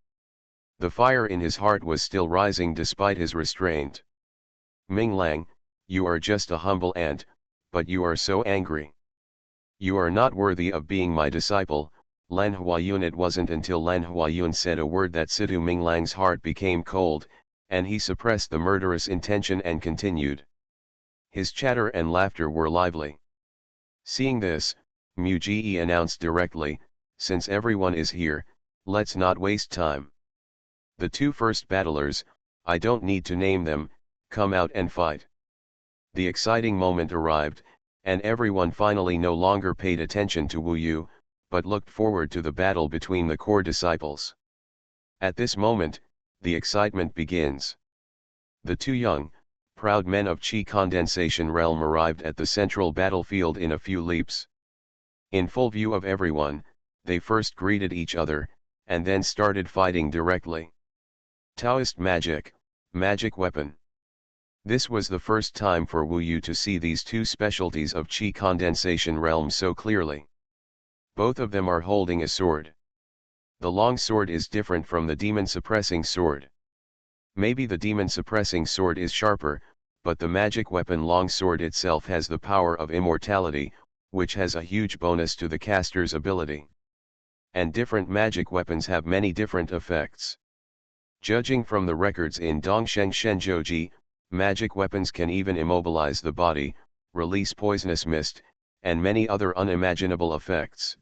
The fire in his heart was still rising despite his restraint. Minglang, you are just a humble ant, but you are so angry. You are not worthy of being my disciple, Lan Huayun. It wasn't until Lan Huayun said a word that Situ Minglang's heart became cold, and he suppressed the murderous intention and continued. His chatter and laughter were lively. Seeing this, Mu Ji announced directly, since everyone is here, let's not waste time. The 2 first battlers, I don't need to name them, come out and fight. The exciting moment arrived, and everyone finally no longer paid attention to Wu Yu, but looked forward to the battle between the core disciples. At this moment, the excitement begins. The 2 young, proud men of Qi condensation realm arrived at the central battlefield in a few leaps. In full view of everyone, they first greeted each other, and then started fighting directly. Taoist magic, magic weapon. This was the first time for Wu Yu to see these 2 specialties of Qi condensation realm so clearly. Both of them are holding a sword. The long sword is different from the demon suppressing sword. Maybe the demon suppressing sword is sharper, but the magic weapon long sword itself has the power of immortality, which has a huge bonus to the caster's ability. And different magic weapons have many different effects. Judging from the records in Dongsheng Shenzhouji, magic weapons can even immobilize the body, release poisonous mist, and many other unimaginable effects.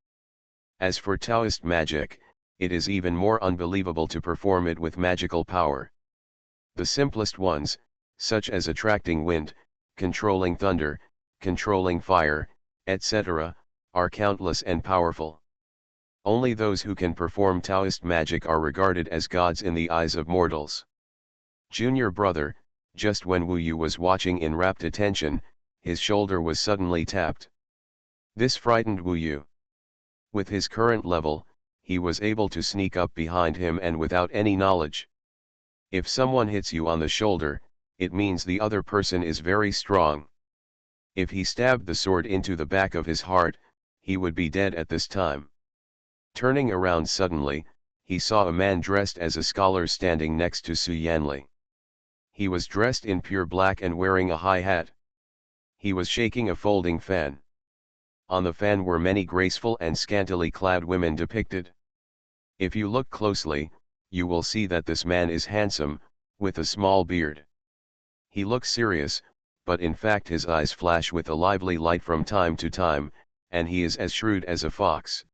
As for Taoist magic, it is even more unbelievable to perform it with magical power. The simplest ones, such as attracting wind, controlling thunder, controlling fire, etc., are countless and powerful. Only those who can perform Taoist magic are regarded as gods in the eyes of mortals. Junior brother, just when Wu Yu was watching in rapt attention, his shoulder was suddenly tapped. This frightened Wu Yu. With his current level, he was able to sneak up behind him and without any knowledge. If someone hits you on the shoulder, it means the other person is very strong. If he stabbed the sword into the back of his heart, he would be dead at this time. Turning around suddenly, he saw a man dressed as a scholar standing next to Xuanhuan. He was dressed in pure black and wearing a high hat. He was shaking a folding fan. On the fan were many graceful and scantily clad women depicted. If you look closely, you will see that this man is handsome, with a small beard. He looks serious, but in fact his eyes flash with a lively light from time to time, and he is as shrewd as a fox.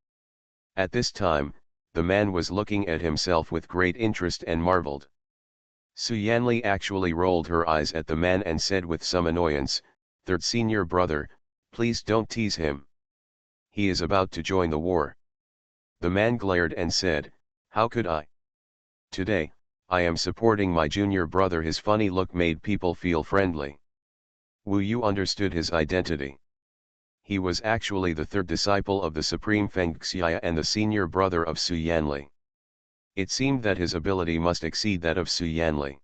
At this time, the man was looking at himself with great interest and marveled. Xuanli actually rolled her eyes at the man and said with some annoyance, "Third senior brother, please don't tease him. He is about to join the war." The man glared and said, "How could I? Today, I am supporting my junior brother." His funny look made people feel friendly. Wu Yu understood his identity. He was actually the third disciple of the Supreme Feng Xiya and the senior brother of Xuanli. It seemed that his ability must exceed that of Xuanli.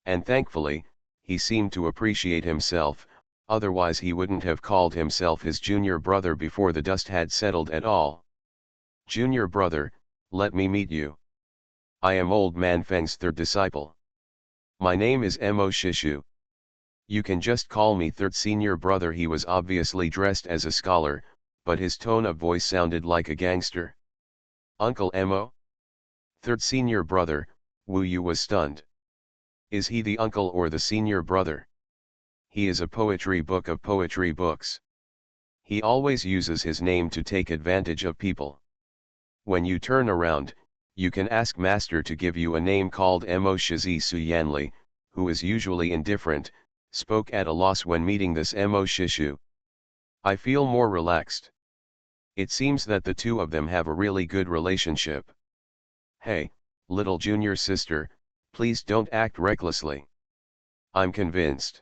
And thankfully, he seemed to appreciate himself, otherwise he wouldn't have called himself his junior brother before the dust had settled at all. "Junior brother, let me meet you. I am Old Man Feng's third disciple. My name is Mo Shishu. You can just call me third senior brother." He was obviously dressed as a scholar, but his tone of voice sounded like a gangster. "Uncle Mo? Third senior brother?" Wu Yu was stunned. Is he the uncle or the senior brother? He is a poetry book of poetry books. He always uses his name to take advantage of people. When you turn around, you can ask master to give you a name called Mo Shizi. Xuanli, who is usually indifferent, spoke at a loss when meeting this Mo Shishu. "I feel more relaxed. It seems that the two of them have a really good relationship. Hey, little junior sister, please don't act recklessly. I'm convinced.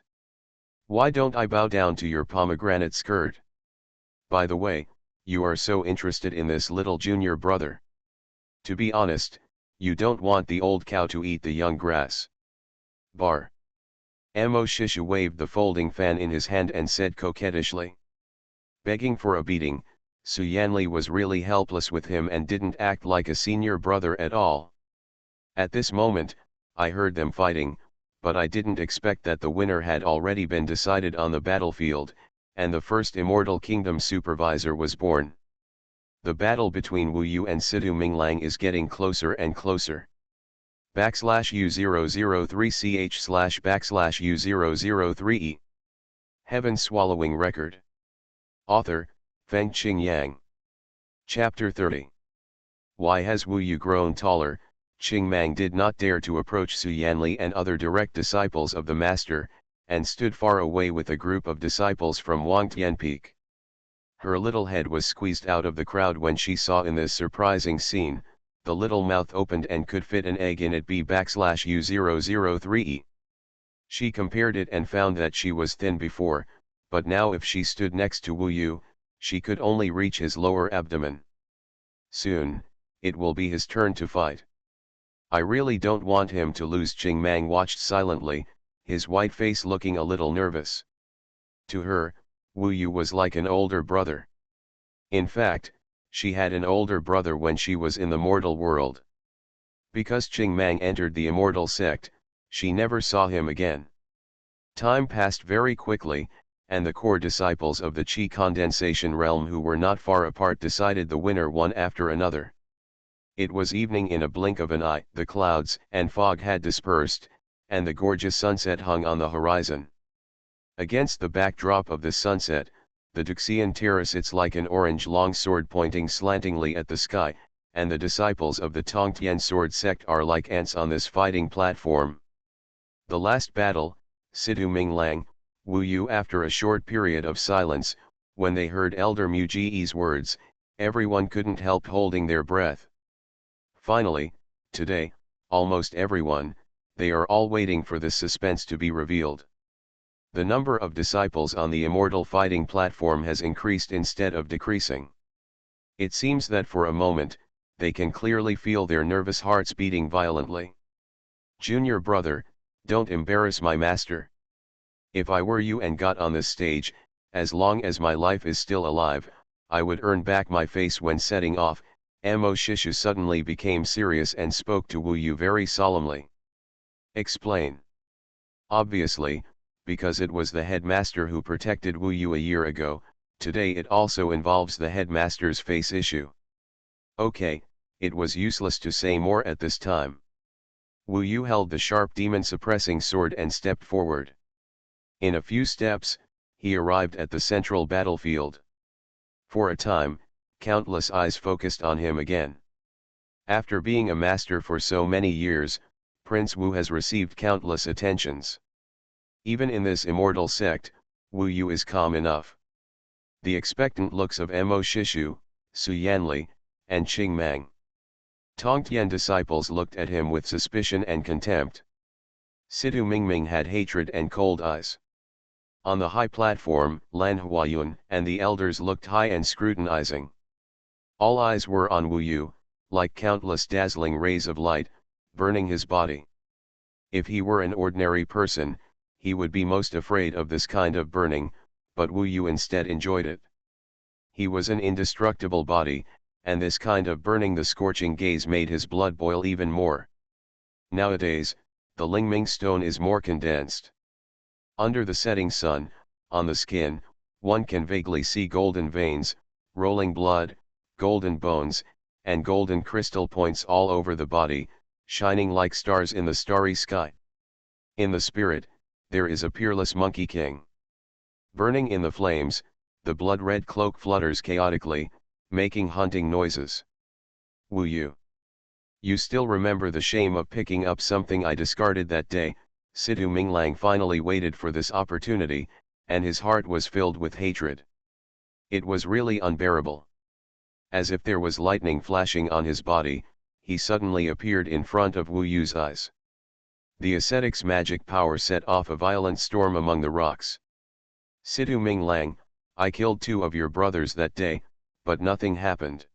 Why don't I bow down to your pomegranate skirt? By the way, you are so interested in this little junior brother. To be honest, you don't want the old cow to eat the young grass. Bar." Mo Shishu waved the folding fan in his hand and said coquettishly. Begging for a beating, Xuanli was really helpless with him and didn't act like a senior brother at all. At this moment, I heard them fighting, but I didn't expect that the winner had already been decided on the battlefield, and the first Immortal Kingdom supervisor was born. The battle between Wu Yu and Sidu Minglang is getting closer and closer. /U003ch//U003e. Heaven Swallowing Record. Author, Feng Qingyang. Chapter 30. Why has Wu Yu grown taller? Qingmang did not dare to approach Xuanli and other direct disciples of the master, and stood far away with a group of disciples from Wangtian Peak. Her little head was squeezed out of the crowd when she saw in this surprising scene. The little mouth opened and could fit an egg in it. /U003e. She compared it and found that she was thin before, but now if she stood next to Wu Yu, she could only reach his lower abdomen. Soon, it will be his turn to fight. I really don't want him to lose. Qingmang watched silently, his white face looking a little nervous. To her, Wu Yu was like an older brother. In fact, she had an older brother when she was in the mortal world. Because Qingmang entered the immortal sect, she never saw him again. Time passed very quickly, and the core disciples of the Qi condensation realm who were not far apart decided the winner one after another. It was evening in a blink of an eye. The clouds and fog had dispersed, and the gorgeous sunset hung on the horizon. Against the backdrop of the sunset, the Duxian terrace sits like an orange longsword pointing slantingly at the sky, and the disciples of the Tongtian sword sect are like ants on this fighting platform. The last battle, Sidu Minglang, Wu Yu. After a short period of silence, when they heard Elder Muji's words, everyone couldn't help holding their breath. Finally, today, almost everyone, they are all waiting for this suspense to be revealed. The number of disciples on the immortal fighting platform has increased instead of decreasing. It seems that for a moment, they can clearly feel their nervous hearts beating violently. "Junior brother, Don't embarrass my master. If I were you and got on this stage, as long as my life is still alive, I would earn back my face when setting off. Mo Shishu suddenly became serious and spoke to Wu Yu very solemnly. Explain. Obviously, because it was the headmaster who protected Wu Yu a year ago, today it also involves the headmaster's face issue. Okay, it was useless to say more at this time. Wu Yu held the sharp demon-suppressing sword and stepped forward. In a few steps, he arrived at the central battlefield. For a time, countless eyes focused on him again. After being a master for so many years, Prince Wu has received countless attentions. Even in this immortal sect, Wu Yu is calm enough. The expectant looks of Mo Shishu, Su Yanli, and Qing Mang Tongtian disciples looked at him with suspicion and contempt. Situ Mingming had hatred and cold eyes. On the high platform, Lan Huayun and the elders looked high and scrutinizing. All eyes were on Wu Yu, like countless dazzling rays of light, burning his body. If he were an ordinary person, he would be most afraid of this kind of burning, but Wu Yu instead enjoyed it. He was an indestructible body, and this kind of burning the scorching gaze made his blood boil even more. Nowadays, the Lingming stone is more condensed. Under the setting sun, on the skin, one can vaguely see golden veins, rolling blood, golden bones, and golden crystal points all over the body, shining like stars in the starry sky. In the spirit, there is a peerless Monkey King. Burning in the flames, the blood-red cloak flutters chaotically, making hunting noises. Wu Yu. You still remember the shame of picking up something I discarded that day? Situ Minglang finally waited for this opportunity, and his heart was filled with hatred. It was really unbearable. As if there was lightning flashing on his body, he suddenly appeared in front of Wu Yu's eyes. The ascetic's magic power set off a violent storm among the rocks. Situ Minglang, I killed 2 of your brothers that day, but nothing happened.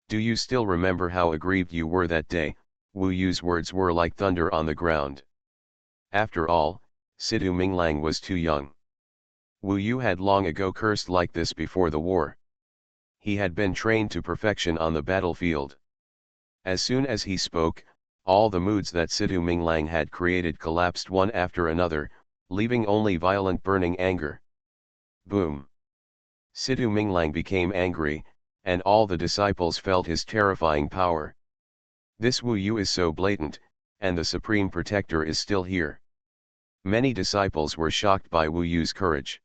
Do you still remember how aggrieved you were that day? Wu Yu's words were like thunder on the ground. After all, Situ Minglang was too young. Wu Yu had long ago cursed like this before the war. He had been trained to perfection on the battlefield. As soon as he spoke, all the moods that Situ Minglang had created collapsed one after another, leaving only violent burning anger. Boom! Situ Minglang became angry, and all the disciples felt his terrifying power. This Wu Yu is so blatant, and the Supreme Protector is still here. Many disciples were shocked by Wu Yu's courage.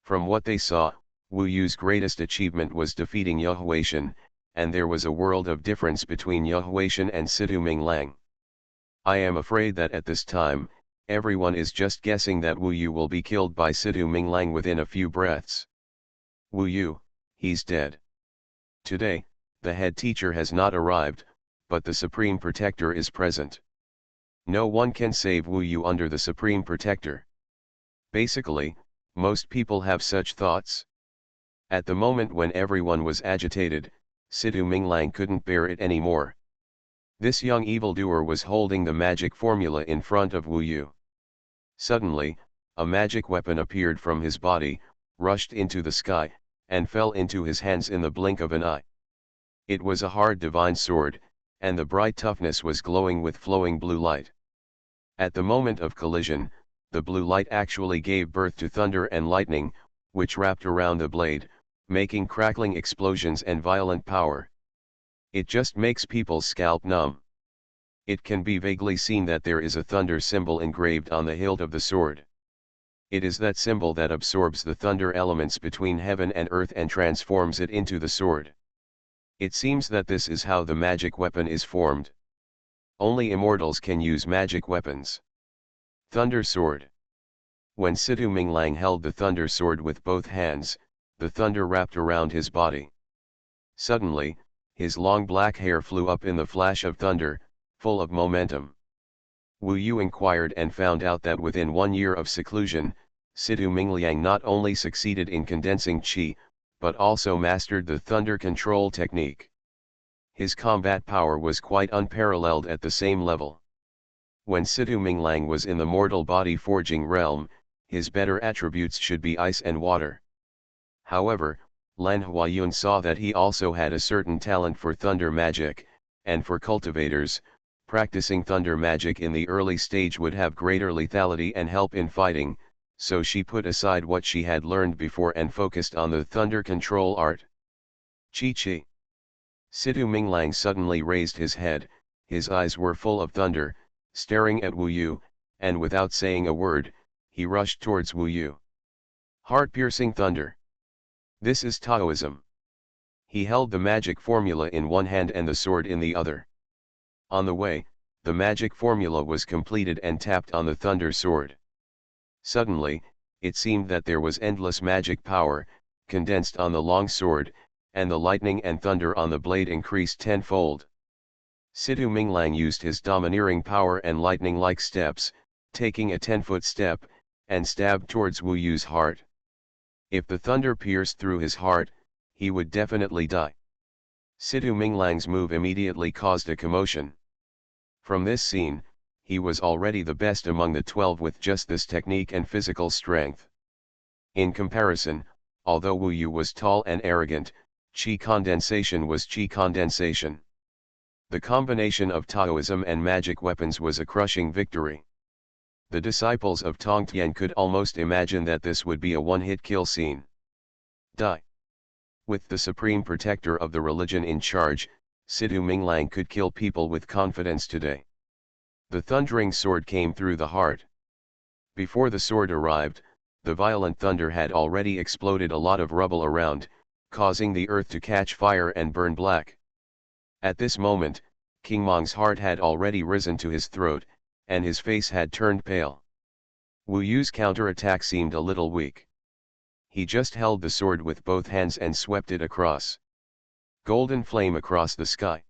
From what they saw, Wu Yu's greatest achievement was defeating Xuanhuan, and there was a world of difference between Xuanhuan and Situ Minglang. I am afraid that at this time, everyone is just guessing that Wu Yu will be killed by Situ Minglang within a few breaths. Wu Yu, he's dead. Today, the head teacher has not arrived, but the Supreme Protector is present. No one can save Wu Yu under the Supreme Protector. Basically, most people have such thoughts. At the moment when everyone was agitated, Situ Minglang couldn't bear it anymore. This young evildoer was holding the magic formula in front of Wu Yu. Suddenly, a magic weapon appeared from his body, rushed into the sky, and fell into his hands in the blink of an eye. It was a hard divine sword, and the bright toughness was glowing with flowing blue light. At the moment of collision, the blue light actually gave birth to thunder and lightning, which wrapped around the blade, making crackling explosions and violent power. It just makes people's scalp numb. It can be vaguely seen that there is a thunder symbol engraved on the hilt of the sword. It is that symbol that absorbs the thunder elements between heaven and earth and transforms it into the sword. It seems that this is how the magic weapon is formed. Only immortals can use magic weapons. Thunder Sword. When Situ Minglang held the thunder sword with both hands, the thunder wrapped around his body. Suddenly, his long black hair flew up in the flash of thunder, full of momentum. Wu Yu inquired and found out that within 1 year of seclusion, Situ Minglang not only succeeded in condensing qi, but also mastered the thunder control technique. His combat power was quite unparalleled at the same level. When Situ Minglang was in the mortal body forging realm, his better attributes should be ice and water. However, Lan Huayun saw that he also had a certain talent for thunder magic, and for cultivators, practicing thunder magic in the early stage would have greater lethality and help in fighting, so she put aside what she had learned before and focused on the thunder control art. Chi. Situ Minglang suddenly raised his head, his eyes were full of thunder, staring at Wu Yu, and without saying a word, he rushed towards Wu Yu. Heart-piercing thunder. This is Taoism. He held the magic formula in one hand and the sword in the other. On the way, the magic formula was completed and tapped on the thunder sword. Suddenly, it seemed that there was endless magic power, condensed on the long sword, and the lightning and thunder on the blade increased tenfold. Situ Minglang used his domineering power and lightning-like steps, taking a 10-foot step, and stabbed towards Wu Yu's heart. If the thunder pierced through his heart, he would definitely die. Situ Minglang's move immediately caused a commotion. From this scene, he was already the best among the 12 with just this technique and physical strength. In comparison, although Wu Yu was tall and arrogant, Qi condensation was Qi condensation. The combination of Taoism and magic weapons was a crushing victory. The disciples of Tongtian could almost imagine that this would be a one-hit kill scene. Die. With the supreme protector of the religion in charge, Situ Minglang could kill people with confidence today. The thundering sword came through the heart. Before the sword arrived, the violent thunder had already exploded a lot of rubble around, causing the earth to catch fire and burn black. At this moment, King Mong's heart had already risen to his throat, and his face had turned pale. Wu Yu's counterattack seemed a little weak. He just held the sword with both hands and swept it across. Golden flame across the sky.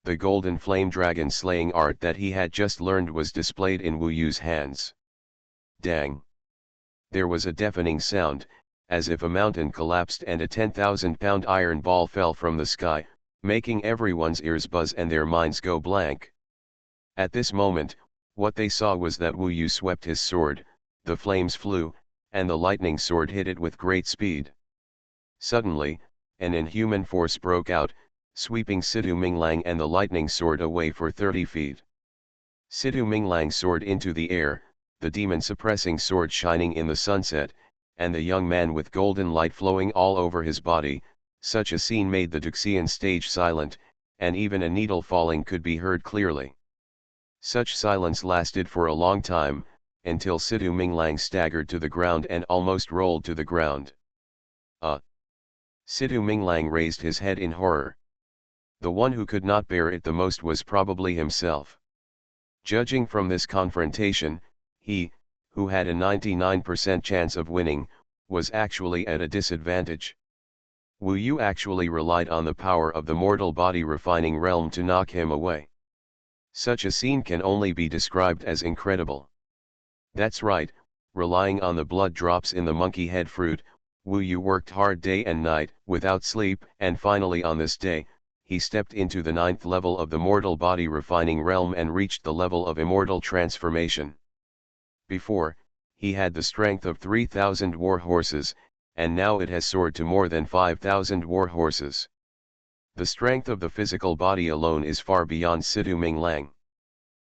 The golden flame dragon slaying art that he had just learned was displayed in Wu Yu's hands. Dang! There was a deafening sound, as if a mountain collapsed and a 10,000-pound iron ball fell from the sky, making everyone's ears buzz and their minds go blank. At this moment, what they saw was that Wu Yu swept his sword, the flames flew, and the lightning sword hit it with great speed. Suddenly, an inhuman force broke out, sweeping Situ Minglang and the lightning sword away for 30 feet. Situ Minglang soared into the air, the demon-suppressing sword shining in the sunset, and the young man with golden light flowing all over his body. Such a scene made the Duxian stage silent, and even a needle falling could be heard clearly. Such silence lasted for a long time, until Situ Minglang staggered to the ground and almost rolled to the ground. Situ Minglang raised his head in horror. The one who could not bear it the most was probably himself. Judging from this confrontation, he, who had a 99% chance of winning, was actually at a disadvantage. Wu Yu actually relied on the power of the mortal body refining realm to knock him away. Such a scene can only be described as incredible. That's right, relying on the blood drops in the monkey head fruit, Wu Yu worked hard day and night, without sleep, and finally on this day, he stepped into the 9th level of the mortal body refining realm and reached the level of immortal transformation. Before, he had the strength of 3,000 war horses, and now it has soared to more than 5,000 war horses. The strength of the physical body alone is far beyond Situ Minglang.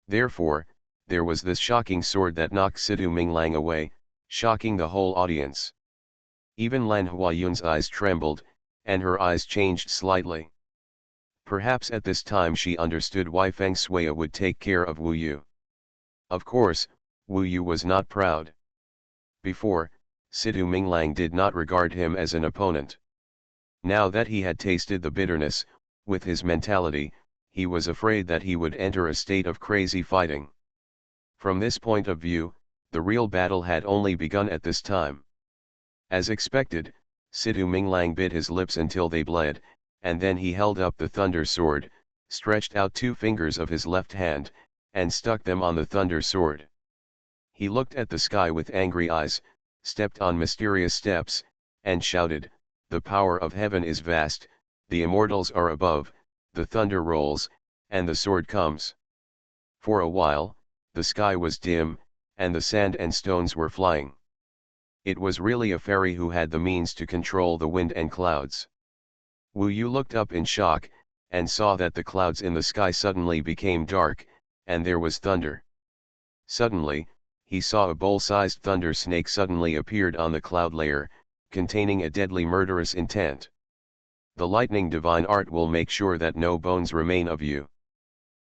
Therefore, there was this shocking sword that knocked Situ Minglang away, shocking the whole audience. Even Lan Huayun's eyes trembled, and her eyes changed slightly. Perhaps at this time she understood why Feng Shui would take care of Wu Yu. Of course, Wu Yu was not proud. Before, Situ Minglang did not regard him as an opponent. Now that he had tasted the bitterness, with his mentality, he was afraid that he would enter a state of crazy fighting. From this point of view, the real battle had only begun at this time. As expected, Situ Minglang bit his lips until they bled, and then he held up the thunder sword, stretched out 2 fingers of his left hand, and stuck them on the thunder sword. He looked at the sky with angry eyes, stepped on mysterious steps, and shouted, "The power of heaven is vast, the immortals are above, the thunder rolls, and the sword comes." For a while, the sky was dim, and the sand and stones were flying. It was really a fairy who had the means to control the wind and clouds. Wu Yu looked up in shock, and saw that the clouds in the sky suddenly became dark, and there was thunder. Suddenly, he saw a bowl-sized thunder snake suddenly appeared on the cloud layer, containing a deadly murderous intent. The lightning divine art will make sure that no bones remain of you.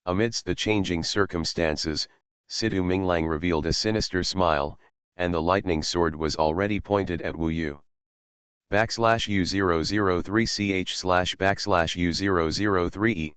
Amidst the changing circumstances, Sidu Minglang revealed a sinister smile, and the lightning sword was already pointed at Wu Yu. /U003ch//U003e